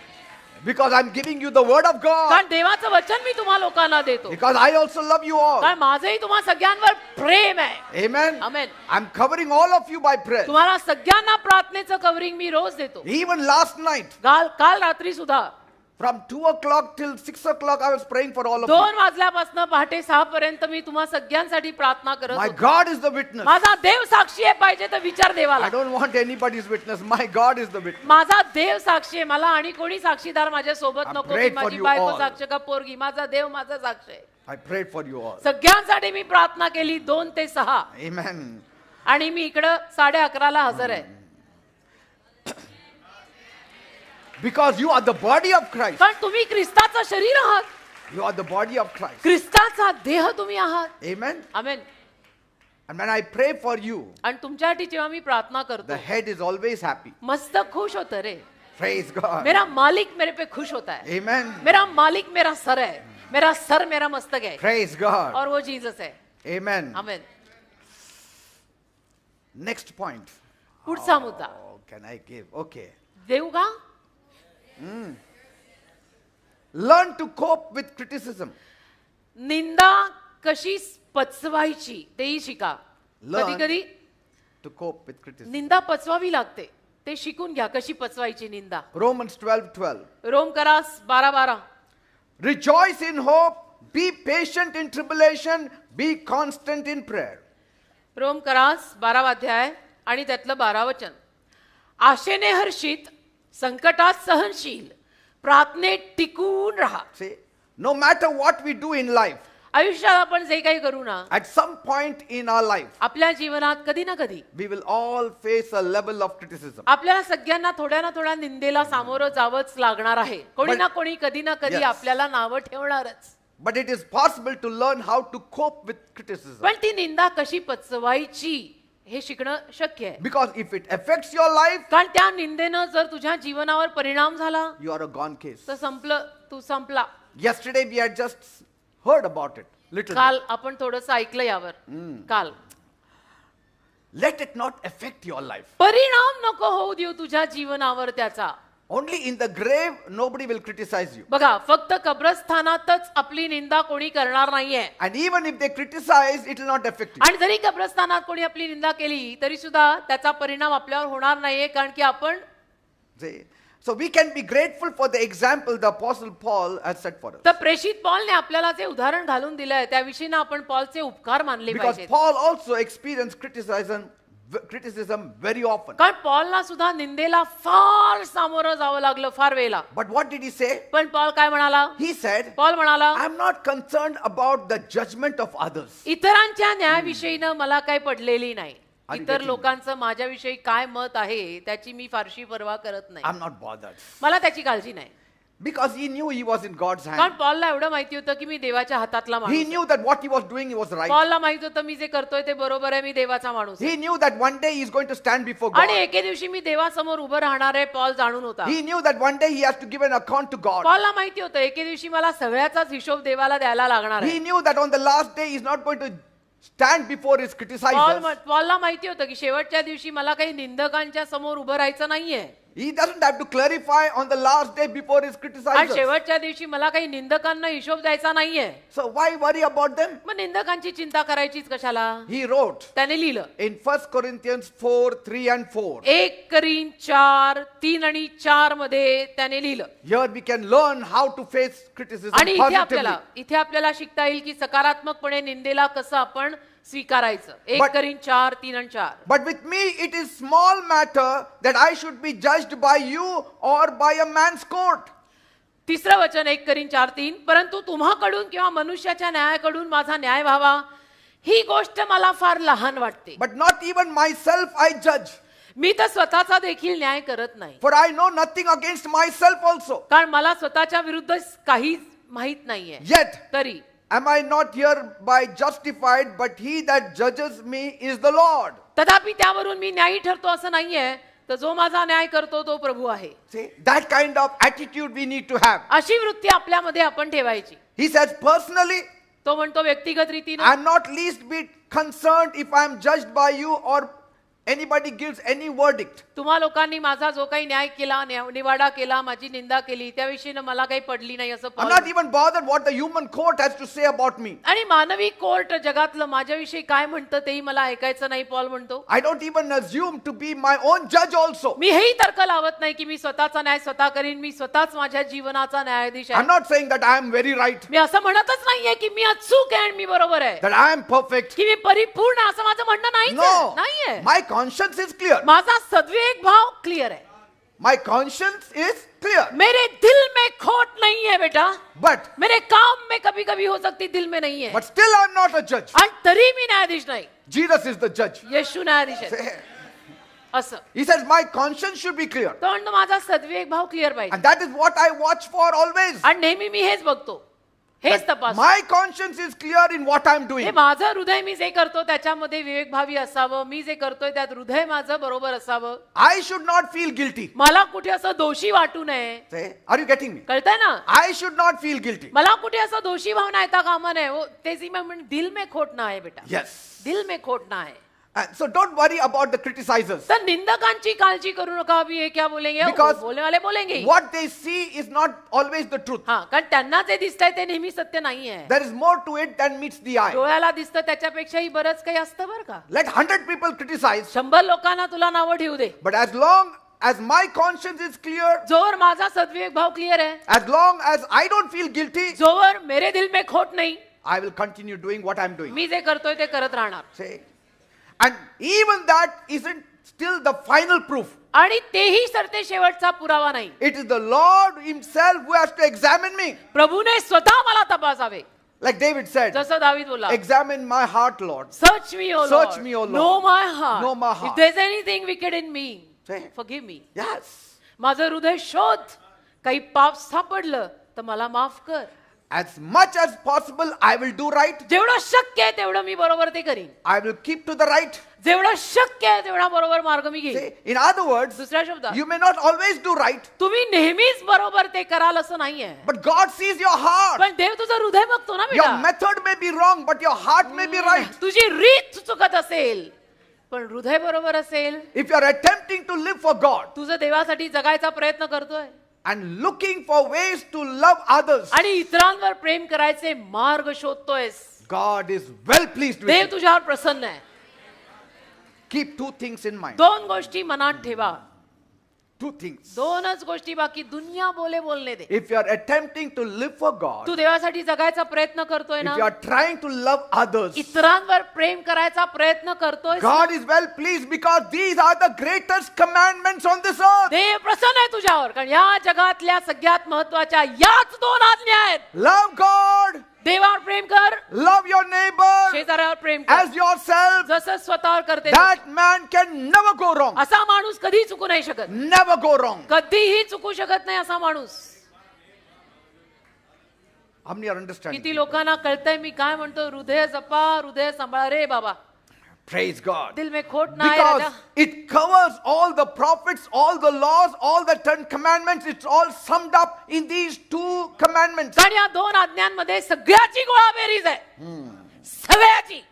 Because I'm giving you the word of God. कारण देवाचं वचन मी तुम्हा लोकांना देतो. Because I also love you all. कारण माझंही तुम्हा सगळ्यांवर प्रेम आहे. Amen. Amen. I'm covering all of you by prayer. तुम्हाला सगळ्यांना प्रार्थनेचं कव्हरिंग मी रोज देतो. Even last night, काल रात्री सुद्धा from 2 o'clock till 6 o'clock, I was praying for all of 2 you. वाजल्यापासून पहाटे 6 पर्यंत मी तुम्हा सगळ्यांसाठी प्रार्थना करत My होतो. God is the witness. माझा देव साक्षी आहे. पाहिजे तर विचार देवाला. I don't want anybody's witness. My God is the witness. माझा देव साक्षी आहे. मला आणि कोणी साक्षीदार माझ्या सोबत I नको. prayed for माझी you बायको all. साक्ष का पोरगी. माझा देव माझा साक्ष आहे. I prayed for you all. सगळ्यांसाठी मी प्रार्थना केली 2 ते 6 Amen. आणि मी इकडं 11:30 हजर आहे. Because you are the body of Christ. कारण तुम्ही ख्रिस्ताचं शरीर आहात. You are the body of Christ. ख्रिस्ताचा देह तुम्ही आहात. Amen. Amen. And when I pray for you, आणि तुमच्यासाठी जेव्हा मी प्रार्थना the करतो head is always happy. मस्त खुश होतं रे. Praise God. मेरा मालिक मेरे पे खुश होता है. Amen. मेरा मालिक मेरा सर है. मेरा सर मेरा मस्तक है. Praise God. और वो जीसस है. Amen. आमेन. Next point. पुढचा मुद्दा Oh, can I give? Okay. देऊ का? Learn to cope with criticism. निंदा कशी पचवायची तेही शिका. Learn. कधी कधी To cope with criticism. निंदा पचवावी लागते. ते शिकून घ्या कशी पचवायची निंदा. Romans 12:12. Rome करास 12:12. Rejoice in hope. Be patient in tribulation. Be constant in prayer. रोम करास 12 अध्याय आणि त्यातलं 12 वचन. आशेने हर्षित, संकटात सहनशील, प्रार्थनेत टिकून राहा. See, no matter what we do in life, आयुष्यात आपण जे काही करू ना, at some point in our life, आपल्या जीवनात कधी ना कधी we will all face a level of criticism. आपल्याला सगळ्यांना थोड्या ना थोड्या निंदेला सामोरं जावंच लागणार आहे. कोणी But- ना कोणी कधी ना कधी Yes. आपल्याला नावं ठेवणारच. But it is possible to learn how to cope with criticism. पण ती निंदा कशी पचवायची हे शिकणं शक्य आहे. Because if it affects your life, कारण त्या निंदेनं जर तुझ्या जीवनावर परिणाम झाला you are a gone case. तर संपलं, तू संपला. Yesterday we had just heard about it. Little bit. काल आपण थोडंसं ऐकलं यावर. काल Let it not affect your life. परिणाम नको होऊ देऊ तुझ्या जीवनावर त्याचा. Only in the grave, nobody will criticize you. बघा, फक्त कब्रस्थानातच आपली निंदा कोणी करणार नाहीये. And even if they criticize, it will not affect you. आणि जरी कब्रस्थानात कोणी आपली निंदा केली तरी सुद्धा त्याचा परिणाम आपल्यावर होणार नाहीये. कारण की आपण See? So we can be grateful for the example the Apostle Paul has set for us. तर प्रेषित पॉलने आपल्याला जे उदाहरण घालून दिलंय त्याविषयी ना आपण पॉलचे उपकार मानले Because पाहिजेत. Paul also experienced criticism very often. कारण पॉलला सुद्धा निंदेला फार सामोरं जावं लागलं फार वेळेला. But what did he say? पण पॉल काय म्हणाला? He said, पॉल म्हणाला, I am not concerned about the judgment of others. इतरांच्या न्यायाविषयीनं मला काही पडलेली नाही. आणि इतर त्याची- लोकांचं माझ्याविषयी काय मत आहे त्याची मी फारशी पर्वा करत नाही. I'm not bothered. मला त्याची काळजी नाही. Because he knew he was in God's कारण hand. पॉलला एवढं माहिती होतं की मी देवाच्या हातातला He माणूस. knew that what he was doing was right. पॉलला माहित होतं मी जे करतोय ते बरोबर आहे. मी देवाचा माणूस आहे. He knew that one day he is going to stand before आणि God. एके दिवशी मी देवासमोर उभं राहणार आहे. पॉल जाणून होता. He knew that one day he has to give an account to God. पॉलला माहिती होतं एके दिवशी मला सगळ्याचाच हिशोब देवाला द्यायला लागणार He आहे. knew that on the last day he is not going to stand before his criticizers. पॉलला माहिती होतं की शेवटच्या दिवशी मला काही निंदकांच्या समोर उभं राहायचं नाहीये. He doesn't have to clarify on the last day before his आणि criticizers. शेवटच्या दिवशी मला काही निंदकांना हिशोब द्यायचा नाहीये. So why worry about them? मग निंदकांची चिंता करायचीच कशाला? He wrote त्याने लिहिलं in 1 Corinthians 4, 3 and 4. 1 करीन 4, 3 आणि 4 मध्ये त्याने लिहिलं. Here we can learn how to face criticism आणि positively. इथे आपल्याला शिकता येईल की सकारात्मकपणे निंदेला कसं आपण स्वीकारायचं. 1 But- करीन 4, 3 आणि 4. But with me it is small matter that I should be judged by you or by a man's court. तिसरं वचन 1 करीन 4, 3. परंतु तुम्हाकडून किंवा मनुष्याच्या न्यायाकडून माझा न्याय व्हावा ही गोष्ट मला फार लहान वाटते. But not even myself I judge. मी तर स्वतःचा देखील न्याय करत नाही. For I know nothing against myself also. कारण मला स्वतःच्या विरुद्ध काहीच माहित नाहीये. Yet तरी am I not hereby justified, but he that judges me is the Lord. तथापि त्यावरून मी न्यायी ठरतो असं नाहीये, तर जो माझा न्याय करतो तो प्रभू आहे. See, that kind of attitude we need to have. अशी वृत्ती आपल्यामध्ये आपण ठेवायची. He says, personally, तो म्हणतो व्यक्तिगत रीतीने I'm not least bit concerned if I'm judged by you or anybody gives any verdict. तुम्हा लोकांनी माझा जो काही न्याय केला, निवाडा केला, माझी निंदा केली, त्याविषयी मला काही पडली नाही असं I'm Paul. not even bothered what the human court has to say about me. आणि मानवी कोर्ट जगातलं माझ्याविषयी काय म्हणतं तेही मला ऐकायचं नाही पौल म्हणतो. I don't even assume to be my own judge also. मी हेही तर्क लावत नाही की मी स्वतःचा न्याय स्वतः करीन, मी स्वतःच माझ्या जीवनाचा न्यायाधीश I'm आहे. not saying that I am very right, मी असं म्हणतच नाहीये की मी अचूक आहे आणि मी बरोबर आहे, that I am perfect. की मी परिपूर्ण असं माझं म्हणणं No, नाहीये. my conscience is clear. माझा सद्विवेक भाव क्लिअर आहे. My conscience is clear. मेरे दिल में खोट नहीं है बेटा. But मेरे काम में कभी कभी हो सकती, दिल में नहीं है. but still I'm not a judge. आणि तरी मी न्यायाधीश नाही. Jesus is the judge. येशू न्यायाधीश आहे. असं He says my conscience should be clear. तो म्हणतो माझा सद्विवेक भाव क्लिअर पाहिजे. And that is what I watch for always. आणि नेहमी मी हेच बघतो, हेच That तपास. my conscience is clear in what I'm हे doing. माझं हृदय मी जे करतो त्याच्यामध्ये विवेकभावी असावं, मी जे करतोय त्यात हृदय माझं बरोबर असावं. I should not feel guilty. मला कुठे असं दोषी वाटू नये. Say, are you getting me? कळतंय ना? I should not feel guilty. मला कुठे असं दोषी भावना येता कामा नये. वो तेजी में म्हण दिल में खोट ना आहे बेटा. Yes. दिल में खोट ना आहे. And so don't worry about the criticizers. तर निंदकांची काळजी करू नका. अभी ये क्या बोलेंगे, Because बोलने वाले बोलेंगे. What they see is not always the truth. हा, कारण त्यांना जे दिसतंय ते नेहमी सत्य नाहीये. There is more to it than meets the eye. डोळ्याला दिसतं त्याच्यापेक्षाही बरंच काही असतं बरं का. Let 100 people criticize, 100 लोकांना तुला नावं ठेवू दे, but as long as my conscience is clear, जोवर माझा सद्विवेक भाव क्लिअर आहे, as long as I don't feel guilty, जोवर मेरे दिल में खोट नाही, I will continue doing what I'm doing. मी जे करतोय ते करत राहणार. Say, and even that isn't still the final proof. आणि तेही सरते शेवटचा पुरावा नाही. It is the Lord Himself who has to examine me. प्रभूने स्वतः मला तपासावे. Like David said, जसं दावीद बोला, examine my heart, Lord. search me O Lord, Search me, O Lord. know my heart, Know my heart. if there's anything wicked in me, Say, forgive me. yes. माझं हृदय शोध, काही पाप सापडलं तर मला माफ कर. As much as possible, I will do right. जेवढं शक्य आहे तेवढं मी बरोबर ते करीन. I will keep to the right. जेवढं शक्य आहे तेवढा बरोबर मार्ग मी घेईन. Say, in other words, दुसऱ्या शब्दात, you may not always do right, तुम्ही नेहमीच बरोबर ते कराल असं नाहीये. but God sees your heart. पण देव तुझं हृदय बघतो ना Your बेटा. method may be wrong, but your heart may be right. तुझी रीत चुकत असेल पण हृदय बरोबर असेल, If you are attempting to live for God तुझं देवासाठी जगायचा प्रयत्न करतोय and looking for ways to love others, आणि इतरांवर प्रेम करायचे मार्ग शोधतोयस, God is well pleased with Dev you. तुझ्यावर प्रसन्न आहे. Keep two things in mind. दोन गोष्टी मनात ठेवा. Two things. दोनच गोष्टी, बाकी दुनिया बोलणे दे. If you are attempting to live for God, तू देवासाठी जगायचा प्रयत्न करतोय if ना, you are trying to love others, इतरांवर प्रेम करायचा प्रयत्न करतोय, God is well pleased because these are the greatest commandments on this earth. देव प्रसन्न आहे तुझ्यावर, कारण या जगातल्या सगळ्यात महत्वाच्या याच दोन आज्ञा आहेत. Love God, देवावर प्रेम कर, love your neighbor शेजाऱ्यावर प्रेम कर, as yourself. जसं स्वतःवर करते. That man can never go wrong. असा माणूस कधी चुकू नाही शकत, Never go wrong. कधीही चुकू शकत नाही असा माणूस. How many are understanding? किती लोकांना कळतंय मी काय म्हणतो. हृदय जपा, हृदय सांभाळा रे बाबा. Praise God. दिल में खोट ना आहे Because Raja. it covers all the prophets, all the laws, all the 10 commandments. It's all summed up in these two commandments. कारण या दोन आज्ञांमध्ये सगळ्याची गोळाबेरीज आहे, सगळ्याची.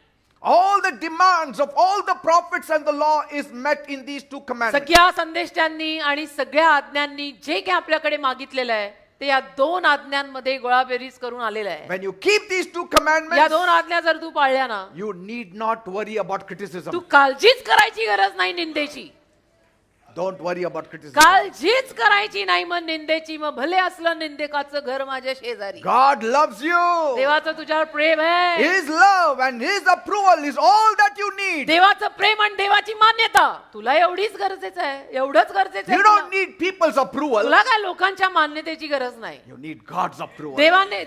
All the demands of all the prophets and the law is met in these two commandments. सगळ्या संदेष्टांनी आणि सगळ्या आज्ञांनी जे काही आपल्याकडे मागितलेलं आहे ते या दोन आज्ञांमध्ये गोळाबेरीज करून आलेलं आहे. When you keep these two या commandments, दोन आज्ञा जर तू पाळल्या ना, you need not worry about criticism. तू काळजीच करायची गरज नाही निंदेची. Don't worry about criticism. काळजीच करायची नाही मग निंदेची. मग भले असलं निंदकाचं घर माझ्या शेजारी. God loves you. देवाचं तुझ्यावर प्रेम आहे. His love and His approval is all that you need. देवाचं प्रेम आणि देवाची मान्यता तुला एवढीच गरजेचं आहे. एवढंच गरजेचं You आहे don't तुला. need people's approval. तुला काय लोकांच्या मान्यतेची गरज नाही. You need God's approval.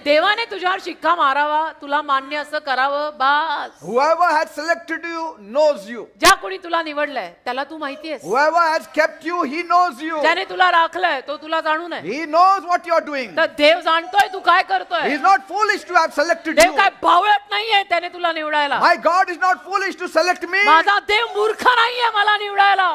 देवाने तुझ्यावर शिक्का मारावा, तुला मान्य असं करावं बास. Whoever has selected you knows you. ज्या कोणी तुला निवडलंय त्याला तू माहिती आहेस. Whoever has kept you, He knows you. ज्याने तुला राखलंय तो तुला जाणून आहे. He knows what you are doing. तर देव जाणतोय तू काय He करतोय. is not foolish to have selected Dev you. काय बावळट नाहीये त्याने तुला निवडायला. My God is not foolish to select me. माझा देव मूर्ख नाहीये मला निवडायला.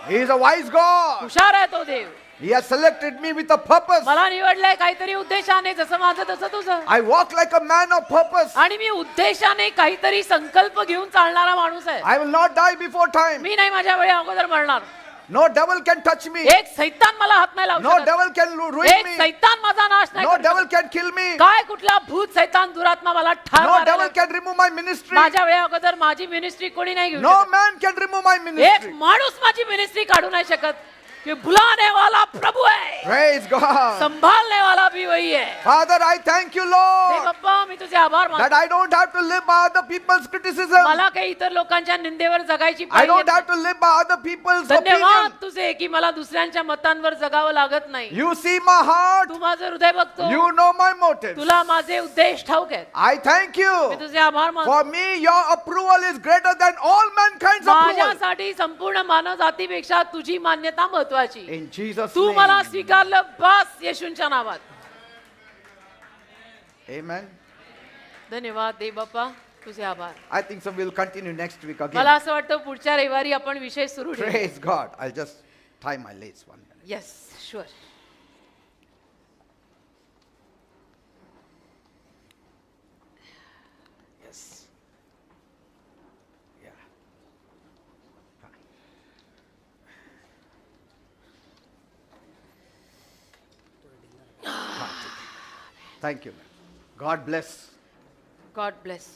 He is a wise God. हुशार आहे तो देव. He has selected me with a purpose. मला निवडलंय काहीतरी उद्देशाने, जसं माझं तसं तुझं. I walk like a man of purpose. आणि मी उद्देशाने काहीतरी संकल्प घेऊन चालणारा माणूस आहे. I will not die before time. मी नाही माझ्या वेळी अगोदर मरणार. No devil can touch me. एक सैतान मला हात नाही लावू No शकत. devil can ruin एक me. सैतान माझा नाश नाही No करू devil शकत. can kill me. काय कुठला भूत सैतान दुरात्मा मला ठार No मारायला devil can remove my ministry. माझ्या वेळी अगोदर माझी मिनिस्ट्री कोणी नाही घेऊ No शकत. man can remove my एक ministry. माणूस माझी मिनिस्ट्री काढू नाही शकत. कि बुलाने वाला प्रभु है, Praise God. संभालने वाला भी वही है. Father, I thank you, हे Lord, बाप्पा मी तुझे आभार that मानतो. I don't have to live by other people's criticism. मला काही इतर लोकांच्या निंदेवर जगायची I पाहिजे don't नाही. have to live by other people's धन्यवाद opinion. तुझे की मला दुसऱ्यांच्या मतांवर जगावं लागत नाही. You see my heart. तू माझं हृदय बघतो. You know my motives. तुला माझे उद्देश ठाऊक आहेत. I thank me you. तुझे आभार मानतो. For me, your approval is greater than all mankind's approval. माझ्यासाठी संपूर्ण मानव जातीपेक्षा तुझी मान्यता महत्वाची. In Jesus' तू मला name. स्वीकारलं बस येशूंच्या नावात. Amen. धन्यवाद देव बाप्पा तुझे आभार. I think so. We'll continue next week again. मला असं वाटतं पुढच्या रविवारी आपण विषय सुरू ठेवू. Praise God. I'll just tie my lace 1 minute. Yes sure. Yes. Yeah. Thank you, man. God bless. God bless.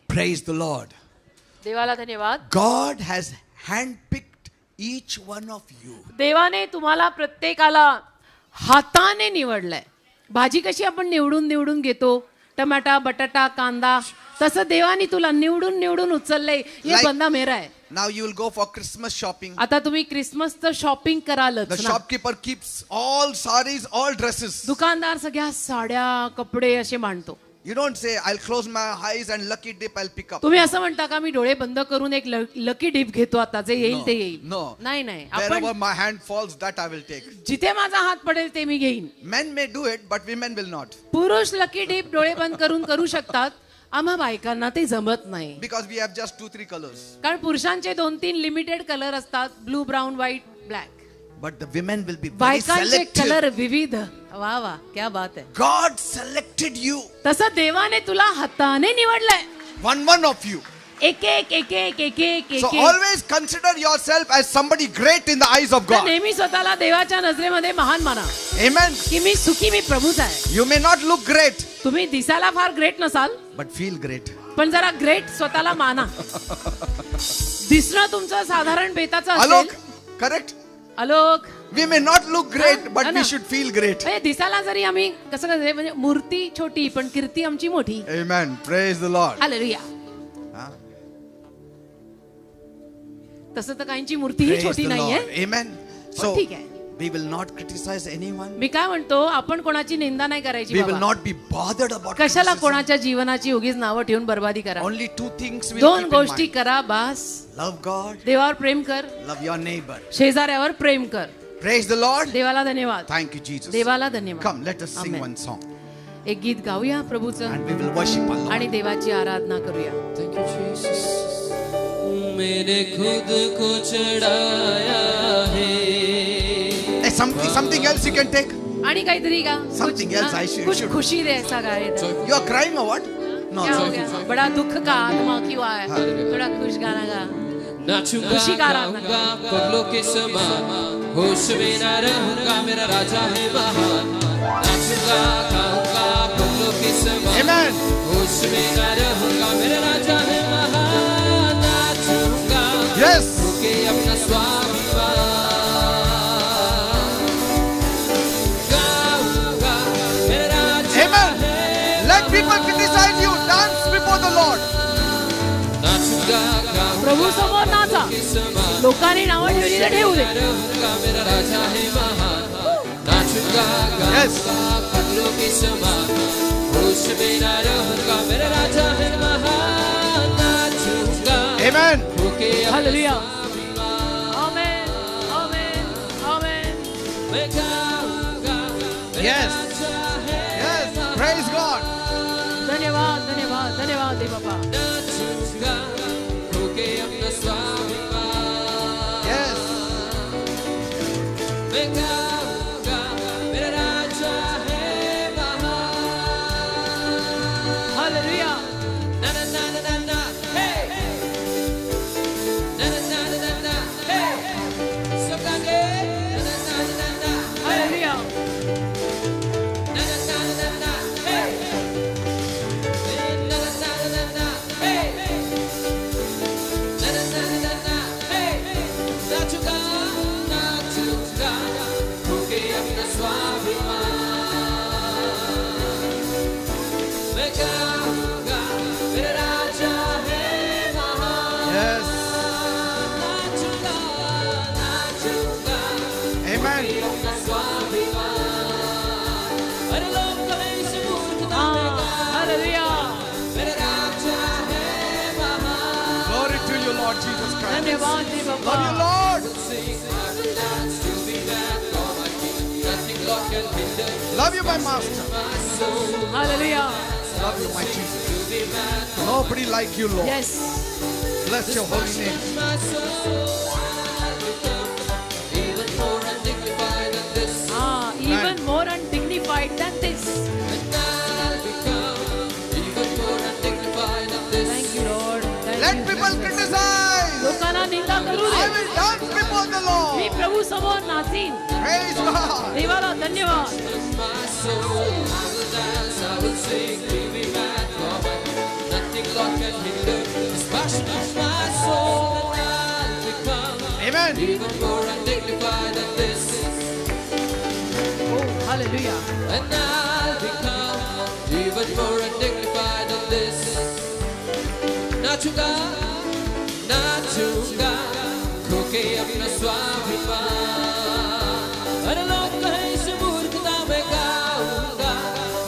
Praise the Lord. देवाला धन्यवाद. God has handpicked each one of you. देवाने तुम्हाला प्रत्येकाला हाताने निवडलंय. भाजी कशी आपण निवडून निवडून घेतो, टमाटा बटाटा कांदा, तसं देवाने तुला निवडून निवडून उचललंय. ये Like- बंदा मेरा है. Now you will go for Christmas shopping. आता तुम्ही क्रिसमसचं शॉपिंग करालच The ना. shopkeeper keeps all saris, all dresses. दुकानदार सगळ्या साड्या कपडे असे मांडतो. You don't say, I'll close my eyes and lucky dip I'll pick up. तुम्ही असं म्हणता का मी डोळे बंद करून एक लकी डिप घेतो, आता जे येईल ते येईल. No. नाही नाही, Wherever आपण my hand falls, that I will take. जिथे माझा हात पडेल ते मी घेईन. Men may do it, but women will not. पुरुष लकी डिप डोळे बंद करून करू शकतात, आम्हा बायकांना ते जमत नाही. Because we have just 2-3 colors. कारण पुरुषांचे 2-3 लिमिटेड कलर असतात, blue brown white black. But the women will be very बायकांचे selective. कलर विविध. वा वा क्या बात है. God selected you. तसं देवाने तुला हाताने निवडलंय. One of you. एक एक एक एक एक एक So एक. always consider yourself as somebody great in the eyes of तर God. नेहमी स्वतःला देवाच्या नजरेमध्ये महान माना Amen. की मी सुखी, मी प्रभूच आहे. You may not look great, तुम्ही दिसायला फार ग्रेट नसाल, but feel great. पण जरा ग्रेट स्वतःला माना. दिसणं तुमचं साधारण बेताचं Alok, असेल. correct? Alok. We may not look great, हा, but हा we ना. should feel great. म्हणजे दिसायला जरी आम्ही कसं कसं म्हणजे मूर्ती छोटी पण कीर्ती आमची मोठी. Amen. Praise the Lord. Hallelujah. Huh? तसं तर काहींची मूर्ती ही Praise छोटी the नाहीये. Lord. Amen. So ठीक आहे. we will not criticize anyone. मी काय म्हणतो, आपण कोणाची निंदा नाही करायची We will बाबा. not be bothered about कशाला criticism. कोणाच्या जीवनाची उगीच नावं ठेवून बर्बादी करा. Only 2 things we'll दोन keep in गोष्टी mind. करा बास. Love God, देवावर प्रेम कर, love your neighbor. शेजाऱ्यावर प्रेम कर. Praise the Lord. देवाला धन्यवाद. Thank you, Jesus. देवाला धन्यवाद. Come, let us sing Amen. one song एक गीत गाऊया प्रभूचं and we will worship our Lord. आणि देवाची आराधना करूया. Thank you, Jesus. मैंने खुद को चढ़ाया है. Hey, something else you can take. आणि काहीतरी का Something else I should- कुछ खुशी दे ऐसा गाए था. You are crying or what? No, क्या हो no. गया? बड़ा दुख का आत्मा क्यों आया? थोड़ा खुश गाना गा. नाचूंगा खुशी का आराधना गाऊंगा पगलों के समान होश में न रहूंगा मेरा राजा है महान नाचूंगा गाऊंगा पगलों के समान Amen. होश में न रहूंगा मेरा राजा है महान नाचूंगा Yes. होके अपना स्वाभिमान गाऊंगा मेरा राजा Amen. है Let people criticize you. Dance before the Lord. नाचूंगा गाऊंगा प्रभू समोर नाचा. के समान लोकांनी नावं ठेवली तर ठेवू दे. रहूंगा मेरा राजा है महान नाचूंगा Yes. गाऊंगा पगलों के समान होश में न रहूंगा मेरा राजा है महान नाचूंगा Amen. होके हालेलुया. आमेन. आमेन. आमेन. मैं गाऊंगा मेरा Yes. राजा है Yes. Praise God. धन्यवाद. धन्यवाद. धन्यवाद दे बाबा. नाचूंगा होके अपना स्वाभिमान Yes. मैं गाऊंगा मेरा राजा है महान hallelujah. Na na na na na na, hey. Na na na na na na, hey. Sokage. Na na na na na, hallelujah. na na na na na, hey. Na na na na na, hey. Na na na na na, hey. नाचूंगा, नाचूंगा, होके अपना स्वाभिमान. मैं गाऊंगा, मेरा राजा है महान. Yes. नाचूंगा, नाचूंगा, Amen. अपना स्वाभिमान. अरे लोग कभी इस मूर्खता हाँ, में गाऊं. हालेलुया. मेरा राजा है महान. Glory to you, Lord Jesus Christ. धन्यवाद दे बाबा. Love you, Lord. Sing, I will dance to be back on my feet. Nothing Lord can hinder Love you, my Master. my soul. Hallelujah. Love you, my Jesus. To be back Nobody like you, Lord. Yes. Bless your holy name. my soul. I'll become even more undignified than this. Ah, even more undignified than this. And I'll become even more undignified than this. Thank you, Lord. Thank Let you. people criticize. लोकांना निंदा करू I they. will dance before the me Lord. प्रभू समोर नाचीन. Praise God. देवाला धन्यवाद. My soul, I will dance, I will sing, give me back all my nothing Lord can hinder this passion of my soul. And I'll become Amen. even more undignified than this. Oh, hallelujah. And I'll become even more undignified than this. नाचूंगा, नाचूंगा, खोके अपना स्वाभिमान. अरे लोग कहें इस मूर्खता में गाऊंगा,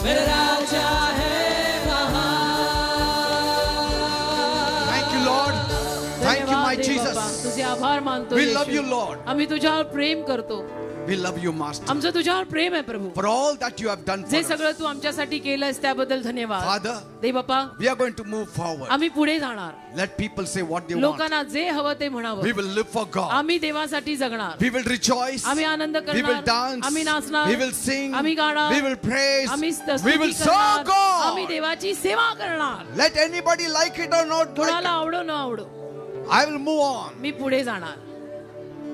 मेरा राजा है महान. Thank you, Lord. Thank you, my धन्यवाद दे Jesus. बाबा. तुझे आभार मानतो We Yeshu. love you, Lord. आम्ही तुझ्यावर प्रेम करतो. We love you, Master. आमचं तुझ्यावर प्रेम आहे प्रभू. For all that you have done for जे us. सगळं तू आमच्यासाठी केलंस त्याबद्दल धन्यवाद. Father, they Bappa. we are going to move forward. आम्ही पुढे जाणार. Let people say what they want. लोकांना जे हवं ते म्हणावं. We will live for God. आम्ही देवासाठी जगणार. We will rejoice. आम्ही आनंद We will करणार. dance. आम्ही नाचणार. We will sing. आम्ही गाणार. We will praise. आम्ही We will स्तुती serve करणार. आम्ही God. देवाची सेवा करणार. Let anybody like it or not like कोणाला it. आवडो न आवडो I will move on मी पुढे जाणार.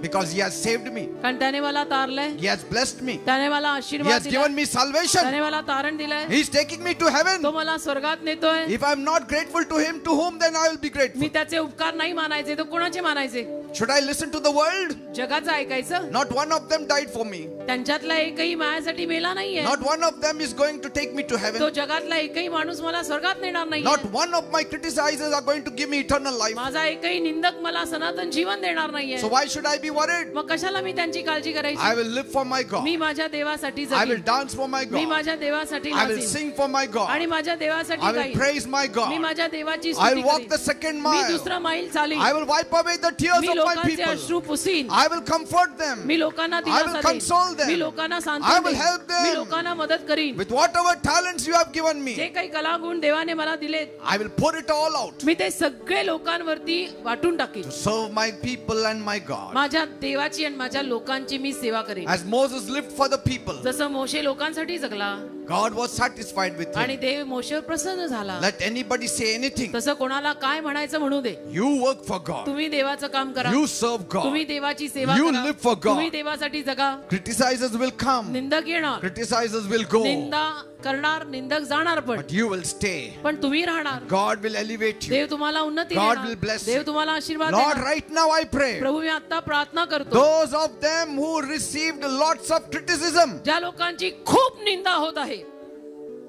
because He has saved me. कारण त्याने मला तारलंय. He has blessed me. त्याने मला He आशीर्वाद has given दिलाय. me salvation. त्याने मला तारण दिलंय. He is taking me to heaven. तो मला स्वर्गात नेतोय. If I am not grateful to Him, to whom then I will be grateful? मी त्याचे उपकार नाही मानायचे तर कोणाचे मानायचे? Should I listen to the world? जगाचं ऐकायचं. Not one of them died for me. त्यांच्यातला एकही माझ्यासाठी मेला नाहीये. Not one of them is going to take me to तो heaven. जगातला एकही माणूस मला स्वर्गात नेणार Not नाहीये. one of my criticizers are going to give me eternal life. माझा एकही निंदक मला सनातन जीवन देणार नाहीये. So why should I be worried? मग कशाला मी त्यांची काळजी I करायची? will live for my God. मी माझ्या देवासाठी I will जगीन. dance for my me God. माझ्या देवासाठी I will नाचीन. sing for my God. आणि माझ्या देवासाठी I will गाईन. praise my me God. माझ्या देवाची I स्तुती will walk करीन. the second me mile. दुसरा मैल चालीन. I will wipe away the tears me of my लोकांचे people. अश्रू पुसीन. I will comfort them. मी लोकांना I will दिलासा console देईन. them. मी लोकांना I सांत्वन will देईन. help them. मी लोकांना मदत करीन. With whatever talents you have given जे me, काही कलागुण देवाने मला दिलेत, I will pour it all out मी ते सगळे लोकांवरती वाटून टाकीन. to serve my people and my God. माझ्या देवाची आणि माझ्या लोकांची मी सेवा करेन. As Moses lived for the people, जसं मोशे लोकांसाठी जगला God was satisfied with आणि him. देव मोशेवर प्रसन्न झाला. Let anybody say anything. तसं कोणाला काय म्हणायचं म्हणू दे. You work for God. तुम्ही देवाचं काम करा. You serve तुम्ही God. देवाची सेवा You करा. live for God. तुम्ही देवासाठी जगा. Criticizers will come. निंदक येणार, Criticizers will go. निंदा करणार, निंदक जाणार, पण But you will stay. पण तुम्ही राहणार. God will elevate you. देव तुम्हाला उन्नती God देणार. will bless Dev you. तुम्हाला आशीर्वाद Lord, देणार. right now I pray. प्रभू मी आता प्रार्थना करतो. Those of them who received lots of criticism ज्या लोकांची खूप निंदा होत आहे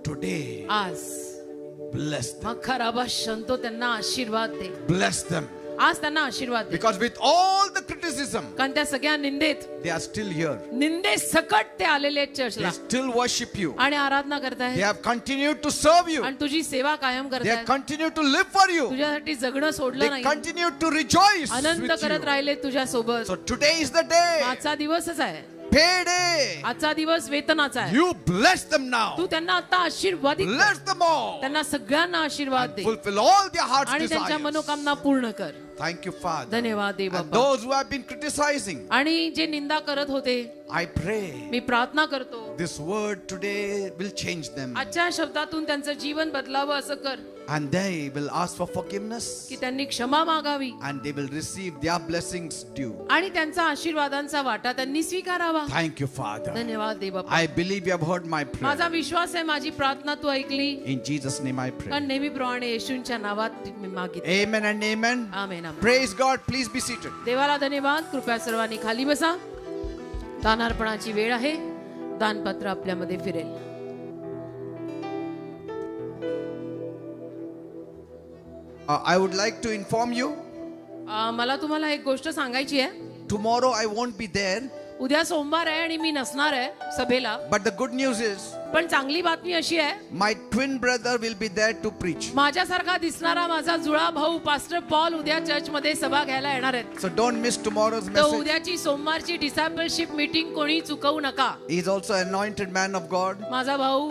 today, आज bless them. मग खराबा शंतो त्यांना आशीर्वाद दे. Bless them. आज त्यांना आशीर्वाद दे. Because with all the criticism, कारण त्या सगळ्या निंदेत, they are still here. निंदे सकट ते आलेले आहेत They चर्चला still worship you. आणि आराधना They करतायत have continued to serve you. आणि तुझी सेवा कायम They have करतायत. continued to live for you. तुझ्यासाठी जगणं सोडलं They नाही. continued to rejoice Anand with करत you. राहिले तुझ्या सोबत. So today is the day. आजचा दिवसच आहे. Payday. आजचा दिवस वेतनाचा आहे. You bless them now. तू त्यांना आता आशीर्वादित कर. Bless them all. त्यांना सगळ्यांना आशीर्वाद दे Fulfill all their heart's आणि त्यांच्या desires. मनोकामना पूर्ण कर. Thank you, Father. धन्यवाद दे And Bappa. those who have been criticizing, आणि जे निंदा करत होते, I pray मी प्रार्थना करतो this word today will change them. आजच्या शब्दातून त्यांचं जीवन बदलावं असं कर And they will ask for forgiveness. की त्यांनी क्षमा मागावी And they will receive their blessings due. आणि त्यांचा आशीर्वादांचा वाटा त्यांनी स्वीकारावा. Thank you, Father. धन्यवाद दे बाप्पा. I believe you have heard my माझा prayer. विश्वास आहे माझी प्रार्थना तू ऐकली. In Jesus' name I pray. कारण नेहमीप्रमाणे येशूंच्या नावात मी मागितलं. Amen and amen. Amen amen. Praise God. Please be seated. देवाला धन्यवाद. कृपया सर्वांनी खाली बसा. दानार्पणाची वेळ आहे. दानपत्र आपल्यामध्ये फिरेल. I would like to inform you, मला तुम्हाला एक गोष्ट सांगायची आहे. tomorrow I won't be there. उद्या सोमवार आहे आणि मी नसणार आहे सभेला. But the good news is, पण चांगली बातमी अशी आहे, my twin brother will be there to preach. माझ्यासारखा दिसणारा माझा जुळा भाऊ पास्टर पॉल उद्या चर्च मध्ये सभा घ्यायला येणार आहेत. So don't miss tomorrow's तर message. उद्याची सोमवारची डिसायपलशिप मीटिंग कोणी चुकवू नका. He is also an anointed man of God. माझा भाऊ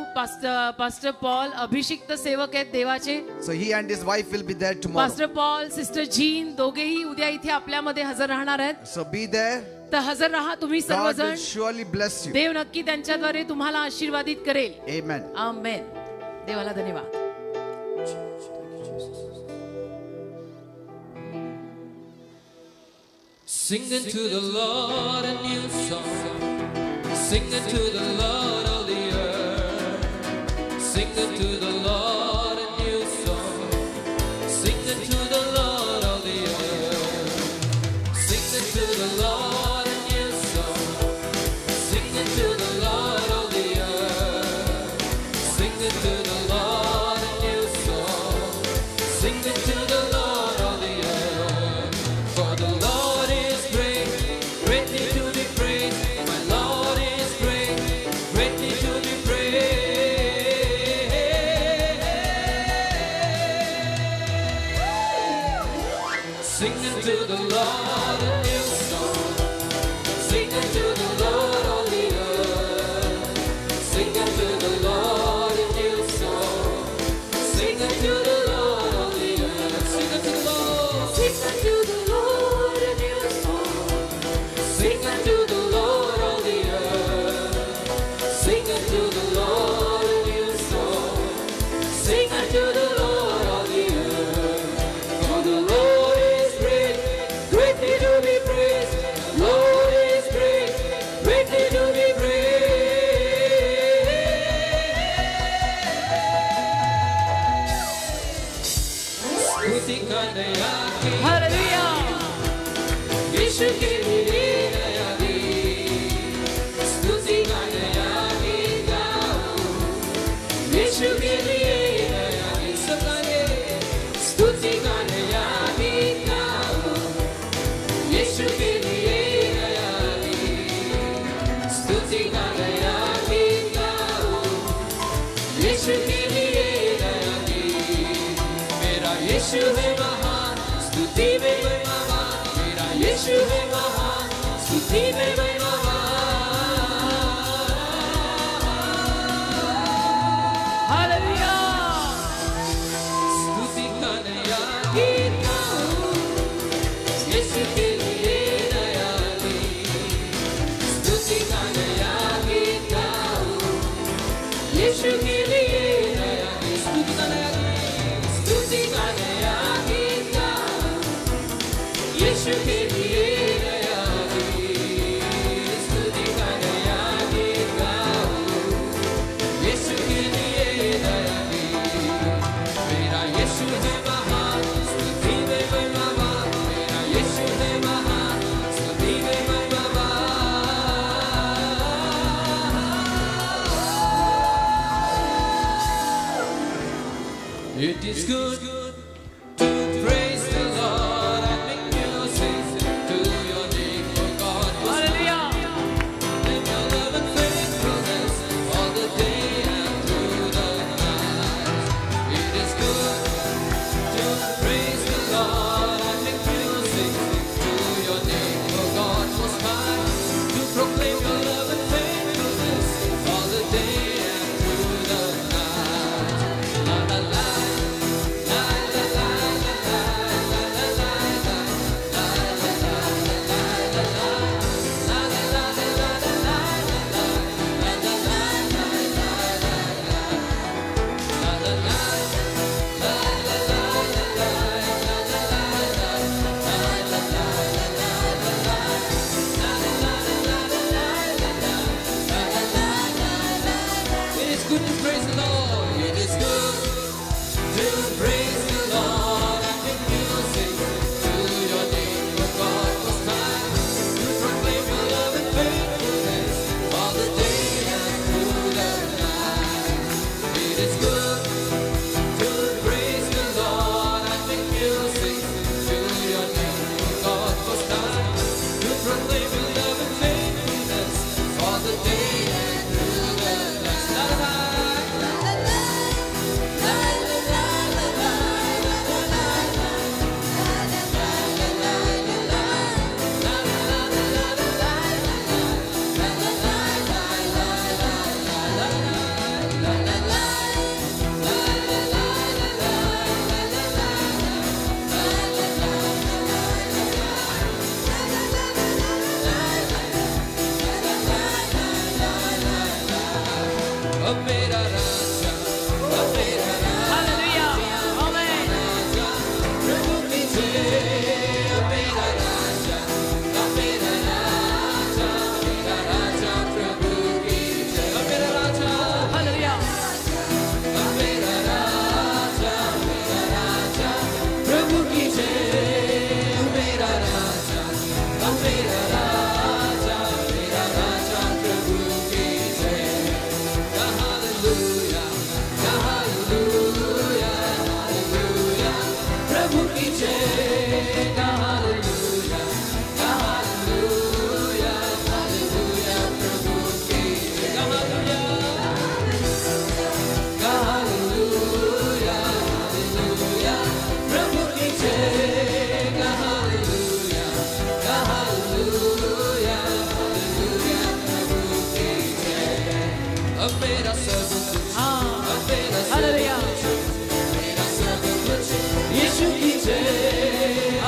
पास्टर पॉल अभिषिक्त सेवक आहेत देवाचे. So he and his wife will be there tomorrow. Pastor Paul sister gene दोघेही उद्या इथे आपल्यामध्ये हजर राहणार आहेत. So be there. तर हजर राहा तुम्ही God will सर्वजण. surely bless you. देव नक्की त्यांच्याद्वारे तुम्हाला आशीर्वादित करेल. Amen. आमेन. देवाला धन्यवाद. Sing unto the Lord a new song. Sing unto the Lord all the earth. Sing unto the Lord a new song. Sing unto the Lord all the earth. Sing unto the Lord a new song. Sing unto the Lord all the earth. Sing unto the Lord a new song. Sing unto the Lord all the earth. For the Lord is great, greatly to be praised. My Lord is great, greatly to be praised. Sing unto the Lord a new song. Sing unto the Lord all the earth. Sing unto the Lord a new song. Sing unto the Lord all the earth. Sing unto the Lord. Sing unto the Lord a new song. Sing unto the Lord all the earth. Sing unto the Lord a new song. Sing unto the Lord all the earth. For the Lord is great, greatly to be praised. Lord is great, greatly to be praised. स्तुति करया की hallelujah. यीशु की लीला दी. स्तुति करया की गाऊं. यीशु की लीला दी. सकाले स्तुति करया की गाऊं. यीशु की लीला दी. स्तुति करया की गाऊं. यीशु की लीला दी. मेरा यीशु है महान, स्तुति में महान. मेरा यीशु यीशु है महान, स्तुति में महिमा। हालेलुया। स्तुति का नया गीत गाऊं, यीशु के लिए नया गीत। स्तुति का नया गीत गाऊं, यीशु के लिए नया गीत। स्तुति का नया गीत, स्तुति का नया गीत गाऊं, यीशु के लिए नया गीत। स्तुति का नया गीत गाऊं, यीशु के लिए नया गीत। मेरा यीशु है महान, स्तुति में महिमा। मेरा यीशु है महान, स्तुति में महिमा। It is good to praise the Lord and make music to your name, for God was hallelujah. in your love and faithfulness all the day and through the night. It is good to praise the Lord and make music to your name, for God was high, to proclaim your love and faithfulness all the day and through the night. La la la. It is good to praise the Lord. It is good to praise the Lord and make music to your name, for God was kind, to proclaim your love and faithfulness all the day and through the night. It is good to praise the Lord and make music to your name, for God was kind, to proclaim your love and faithfulness all the day and through the night. La la la. अब मेरा राजा, अब मेरा hallelujah. आमेन। राजा, प्रभु की जय। अब मेरा राजा, अब मेरा राजा, मेरा राजा, प्रभु की जय। अब मेरा राजा, हालेलुया। अब मेरा राजा, प्रभु की जय। अब मेरा राजा, अब मेरा राजा, प्रभु की जय। Hallelujah, hallelujah, hallelujah, प्रभु की जय। Hallelujah, hallelujah, hallelujah, प्रभु की जय। Hallelujah, hallelujah, hallelujah, प्रभु की जय। Hallelujah, hallelujah, hallelujah, प्रभु की जय। अब मेरा सब कुछ, अब मेरा सब हालेलुया। कुछ, मेरा सब कुछ यीशु की जय।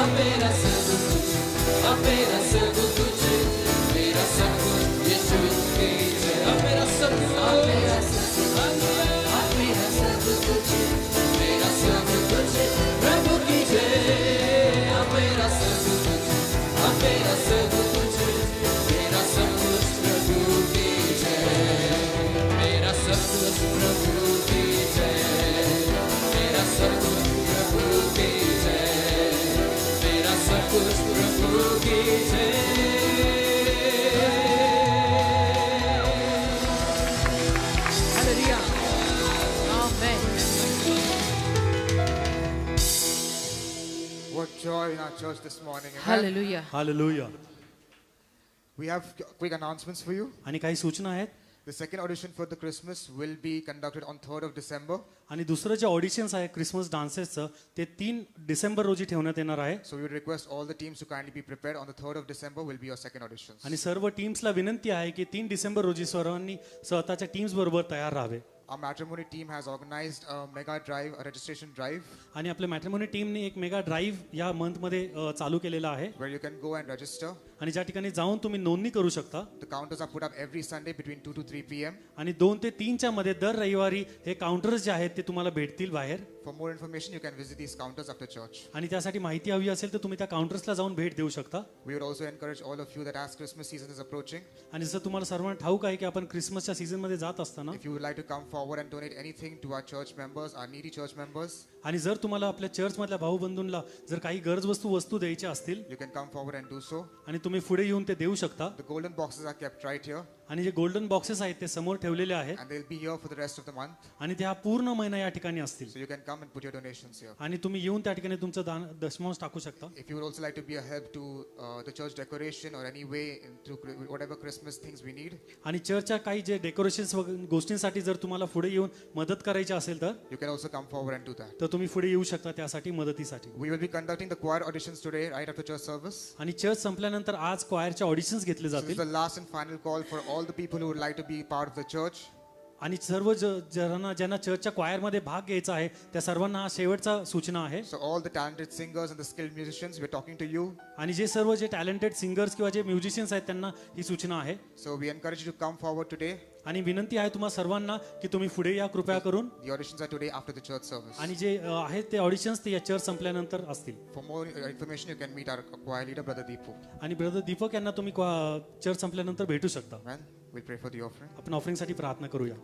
अब मेरा सब कुछ, अब मेरा सब कुछ, मेरा सब कुछ यीशु की जय। अब मेरा सब कुछ, अब मेरा सब कुछ, मेरा सब कुछ प्रभु की जय। अब मेरा सब कुछ, अब मेरा सब कुछ, मेरा सब कुछ प्रभु की जय। मेरा सब कुछ प्रभु की जय। मेरा सब कुछ प्रभु की जय। मेरा सब कुछ प्रभु की जय। Hallelujah. Amen. What joy in our church this morning. Amen. Hallelujah. Hallelujah. We have quick announcements for you. आणि काही सूचना आहेत. The second audition for the Christmas will be conducted on 3rd of December. आणि दुसरं जे auditions आहे Christmas डान्सेसचं ते 3 डिसेंबर रोजी ठेवण्यात येणार आहे. So we would request all the teams to kindly be prepared. On the 3rd of December will be your second auditions. आणि सर्व टीम्सला विनंती आहे की 3 डिसेंबर रोजी सर्वांनी स्वतःच्या टीम्स बरोबर तयार राहावे. Our matrimony team has organized a mega drive, a registration drive, आणि आपल्या मॅट्रिमोनी टीमने एक मेगा ड्राईव्ह या मंथमध्ये चालू केलेला आहे. where you can go and register. आणि ज्या ठिकाणी जाऊन तुम्ही नोंदणी करू शकता. The counters are put up every Sunday between 2 to 3 p.m. आणि 2 ते 3च्या मध्ये दर रविवारी हे काउंटर्स जे आहेत ते तुम्हाला भेटतील बाहेर. For more information, you can visit these counters after church. आणि त्यासाठी माहिती हवी असेल तर तुम्ही त्या काउंटर्सला जाऊन भेट देऊ शकता. We would also encourage all of you that as Christmas season is approaching, आणि जसं तुम्हाला सर्वांना ठाऊक आहे की आपण क्रिसमसच्या सीझनमध्ये जात असताना if you would like to come forward and donate anything to our church members, our needy church members, आणि जर तुम्हाला आपल्या चर्चमधल्या भाऊ बंधूंना जर काही गरज वस्तू द्यायच्या असतील you can come forward and do so. आणि तुम्ही पुढे येऊन ते देऊ शकता. The golden boxes are kept right here, आणि जे गोल्डन बॉक्सेस आहेत ते समोर ठेवलेले आहेत and they'll be here for the rest of the month. आणि ते हा पूर्ण महिना या ठिकाणी असतील. So you can come and put your donations here. आणि तुम्ही येऊन त्या ठिकाणी तुमचं दशमांश टाकू शकता. If you would also like to be a help to the church decoration or any way into whatever Christmas things we need, आणि चर्चच्या काही जे डेकोरेशन्स गोष्टींसाठी जर तुम्हाला पुढे येऊन मदत करायची असेल तर you can also come forward and do that. तुम्ही पुढे येऊ शकता त्यासाठी मदतीसाठी. We will be conducting the choir auditions today right after church service. आणि चर्च संपल्यानंतर आज क्वायरचे ऑडिशन्स घेतले This is जातील. the last and final call for all the people who would like to be part of the church. आणि सर्व ज्यांना चर्चच्या क्वायरमध्ये भाग घ्यायचा आहे त्या सर्वांना हा शेवटचा सूचना आहे. So all the talented singers and the skilled musicians, we're talking to you. आणि जे सर्व जे टॅलेंटेड सिंगर्स किंवा जे म्युझिशियन्स आहेत त्यांना ही सूचना आहे. So we encourage you to come forward today. आणि विनंती आहे तुम्हा सर्वांना की तुम्ही पुढे या कृपया करून. The auditions are today after the church service. आणि जे आहेत ते ऑडिशन्स ते या चर्च संपल्यानंतर असतील. For more information, you can meet our choir leader, Brother Deepu. आणि ब्रदर दीपक यांना तुम्ही चर्च संपल्यानंतर भेटू शकता. Amen. We'll pray for the offering. आपण ऑफरिंगसाठी प्रार्थना करूया.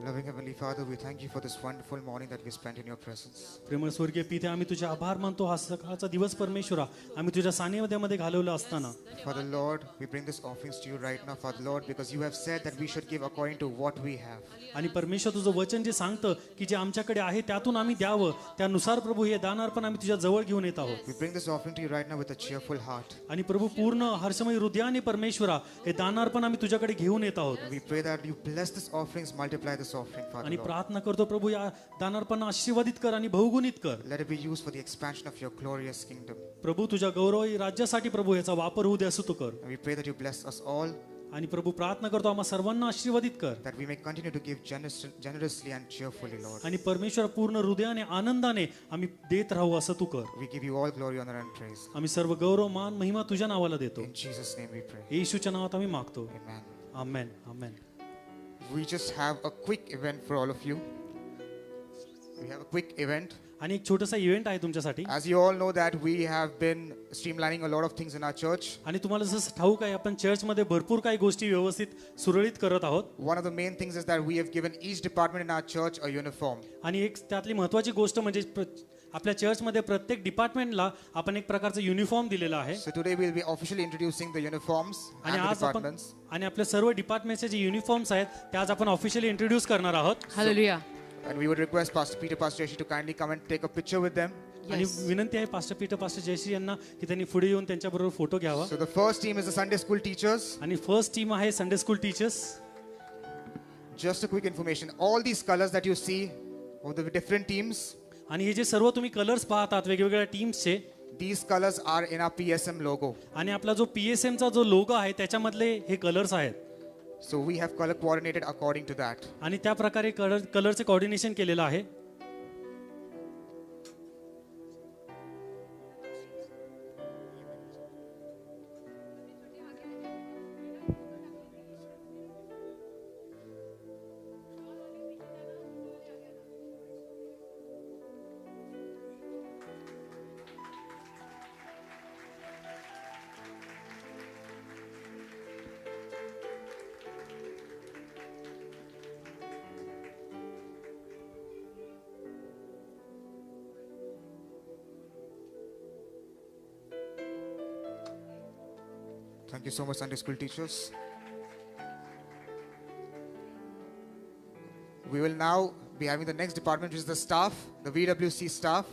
Loving Heavenly Father, we thank you for this wonderful morning that we spent in your presence. प्रेमळ स्वर्गीय पिते आम्ही तुझे आभार मानतो हा सकाळचा दिवस परमेश्वरा आम्ही तुझ्या सानिध्यामध्ये घालवला असताना. Father Lord, we bring this offerings to you right now, Father Lord, because you have said that we should give according to what we have. आणि परमेश्वर तुझं वचन जे सांगतं की जे आमच्याकडे आहे त्यातून आम्ही द्यावं त्यानुसार प्रभू हे दानार्पण आम्ही तुझ्या जवळ घेऊन येत आहोत. We bring this offering to you right now with a cheerful heart. आणि प्रभू पूर्ण हर्षमय हृदयाने परमेश्वरा हे दानार्पण आम्ही तुझ्याकडे घेऊन येत आहोत. We pray that you bless this offerings, multiply this offering, Father आणि Lord. प्रार्थना करतो प्रभू या दानार्पण आशीर्वादित कर आणि बहुगुणित कर. Let it be used for the expansion of your glorious kingdom. प्रभू तुझ्या गौरवी राज्यासाठी प्रभू याचा वापर होऊ दे असं तू कर. And we pray that you bless us all, आणि प्रभू प्रार्थना करतो आम्हा सर्वांना आशीर्वादित कर. that we may continue to give generously and cheerfully, Lord. आणि परमेश्वर पूर्ण हृदयाने आनंदाने आम्ही देत राहू असं तू कर. We give you all glory, honor and praise. आम्ही सर्व गौरव मान महिमा तुझ्या नावाला देतो. In Jesus' name we pray. येशूच्या नावात आम्ही मागतो. Amen. Amen amen. We just have a quick event for all of you. We have a quick event. आणि एक छोटासा इव्हेंट आहे तुमच्यासाठी. As you all know that we have been streamlining a lot of things in our church. आणि तुम्हाला जसं ठाऊक आहे आपण चर्चमध्ये भरपूर काही गोष्टी व्यवस्थित सुरळीत करत आहोत. One of the main things is that we have given each department in our church a uniform. आणि एक त्यातली महत्त्वाची गोष्ट म्हणजे आपल्या चर्चमध्ये प्रत्येक डिपार्टमेंटला आपण एक प्रकारचं युनिफॉर्म दिलेला आहे. So today we'll be officially introducing the uniforms आणि and the आज आपण departments. आणि आपल्या सर्व डिपार्टमेंटचे जे युनिफॉर्म्स आहेत ते आज आपण ऑफिशियली इंट्रोड्यूस करणार आहोत. Hallelujah. And we would request Pastor Peter, Pastor Jesse to kindly come and take a picture with them. आणि विनंती आहे पास्टर पीटर पास्टर जयश्री यांना की त्यांनी पुढे येऊन त्यांच्याबरोबर फोटो घ्यावा. So the first team is the Sunday school teachers. आणि फर्स्ट टीम आहे Sunday school teachers. Just a quick information. All these colors that you see of the different teams, आणि हे जे सर्व तुम्ही कलर्स पाहतात वेगवेगळ्या टीम्सचे these colors are in our PSM logo. आणि आपला जो PSM चा जो लोगो आहे त्याच्यामधले हे कलर्स आहेत. So we have color coordinated according to that. आणि त्या प्रकारे कलरचे कोऑर्डिनेशन केलेलं आहे. Thank you so much, Sunday school teachers. We will now be having the next department, which is the staff, the VWC staff.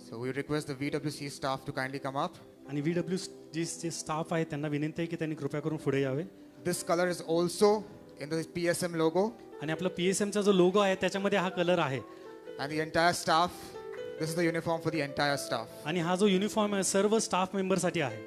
So we request the VWC staff to kindly come up. आणि VW जे staff आहे त्यांना विनंती आहे की त्यांनी कृपया करून पुढे यावे. This color is also in the PSM logo, आणि आपला PSMचा जो लोगो आहे त्याच्यामध्ये हा कलर आहे. and the entire staff. This is the uniform for the entire staff. आणि हा जो युनिफॉर्म आहे सर्व स्टाफ मेंबरसाठी आहे.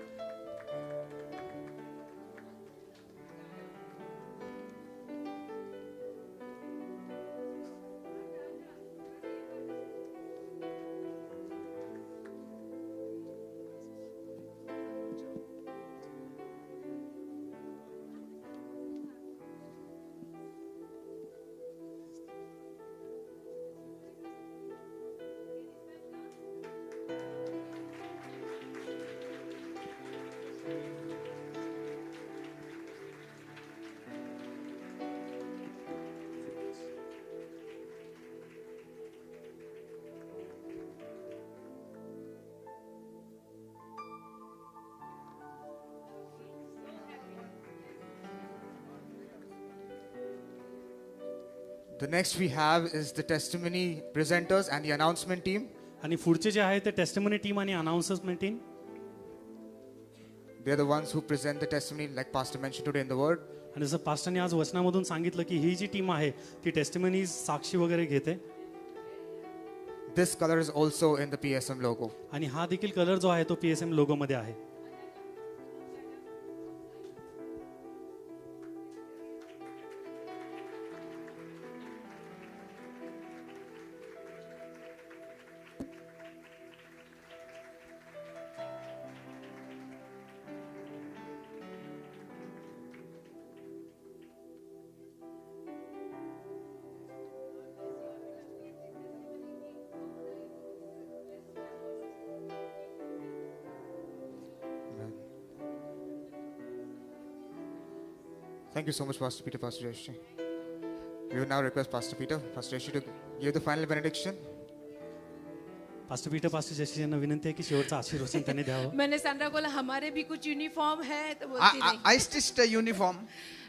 The next we have is the testimony presenters and the announcement team. आणि पुढचे जे आहे ते टेस्टिमनी टीम आणि announcement team. They are the ones who present the testimony, like Pastor mentioned today in the word. आणि जसं पास्टरने आज वचनामधून सांगितलं की ही जी टीम आहे ती टेस्टिमनी साक्षी वगैरे घेते. This color is also in the PSM logo. आणि हा देखील कलर जो आहे तो PSM लोगो मध्ये आहे. Thank you so much, Pastor Peter, Pastor Jashi. We will now request Pastor Peter, Pastor Jashi to give the final benediction. Pastor Peter pastor जशी यांना विनंती आहे की शेवटचा आशीर्वचन त्यांनी द्यावं. मैंने सैंड्रा बोला हमारे भी कुछ यूनिफॉर्म है तो बोलती I, नहीं. I stitched a uniform.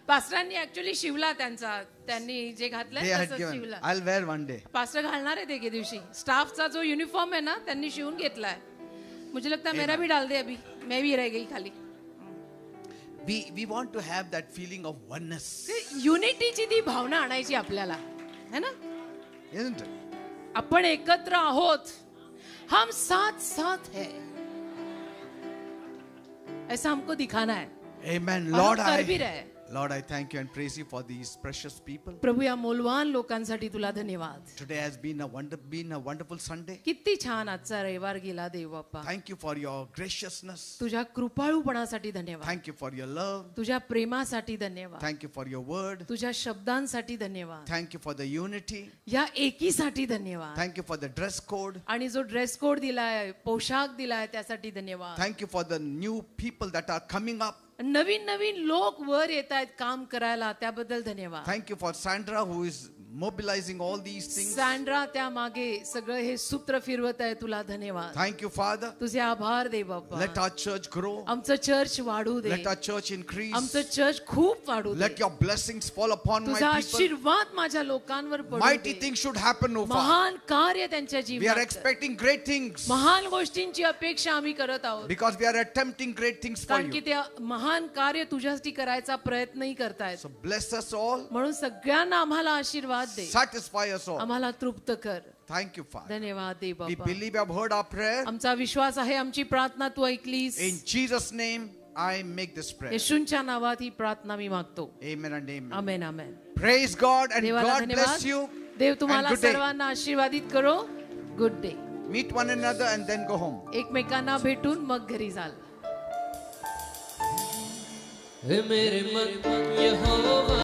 पास्टरांनी ऍक्च्युली शिवला त्यांचा, त्यांनी जे घातलंय They had तसं given. शिवला. I'll wear one day. Pastor घालणार आहे एके दिवशी. स्टाफचा जो युनिफॉर्म है ना त्यांनी शिवून घेतलाय. मुझे लगता है मेरा भी डाल दे अभी, मैं भी रह गई खाली. We want to have that feeling of oneness, युनिटीची ती भावना आणायची आपल्याला, है ना. Isn't it? आपण एकत्र आहोत, हम साथ साथ है, ऐसा हमको दिखाना है. Amen. और Lord, हम कर भी रहे I, हैं. Lord, I thank you and praise you for these precious people. प्रभू या मौलवान लोकांसाठी तुला धन्यवाद. Today has been a wonderful Sunday. किती छान आजचा रविवार गेला देव बाप्पा. Thank you for your graciousness. तुझ्या कृपाळूपणासाठी धन्यवाद. Thank you for your love. तुझ्या प्रेमासाठी धन्यवाद. Thank you for your word. तुझ्या शब्दांसाठी धन्यवाद. Thank you for the unity. या एकीसाठी धन्यवाद. Thank you for the dress code. आणि जो ड्रेस कोड दिलाय, पोशाख दिलाय त्यासाठी धन्यवाद. Thank you for the new people that are coming up. नवीन नवीन लोक वर येत आहेत काम करायला, त्याबद्दल धन्यवाद. Thank you for Sandra who is mobilizing all these things. Sandra त्या मागे सगळं हे सूत्र फिरवत आहे, तुला धन्यवाद. Thank you, Father. तुझे आभार दे बाप्पा. Let our church grow. आमचं चर्च वाढू दे. Let our church increase. आमचं चर्च खूप वाढू दे. Let your blessings fall upon my तुझा people. आशीर्वाद माझ्या लोकांवर पडू Mighty they. things should happen, O Father. महान कार्य त्यांच्या We are जीवनात कर. expecting great things महान गोष्टींची अपेक्षा आम्ही करत आहोत, because we are attempting great things for कारण की you. ते महान कार्य तुझ्यासाठी करायचा प्रयत्नही करतायत. So bless us all. म्हणून सगळ्यांना आम्हाला आशीर्वाद दे, Satisfy us all. आम्हाला तृप्त कर. Thank you, Father. धन्यवाद दे We Bappa. believe you have heard our prayer. आमचा विश्वास आहे, आमची प्रार्थना तू ऐकलीस. In Jesus' name, I make this prayer. येशूंच्या नावात ही प्रार्थना मी मागतो. Amen and amen. Amen amen. Praise God and देवाला God bless you. धन्यवाद. देव तुम्हाला and good day. सर्वांना आशीर्वादित करो. Good day. Meet one another and then go home. एकमेकांना भेटून मग घरी जाल. हे मेरे मन यहोवा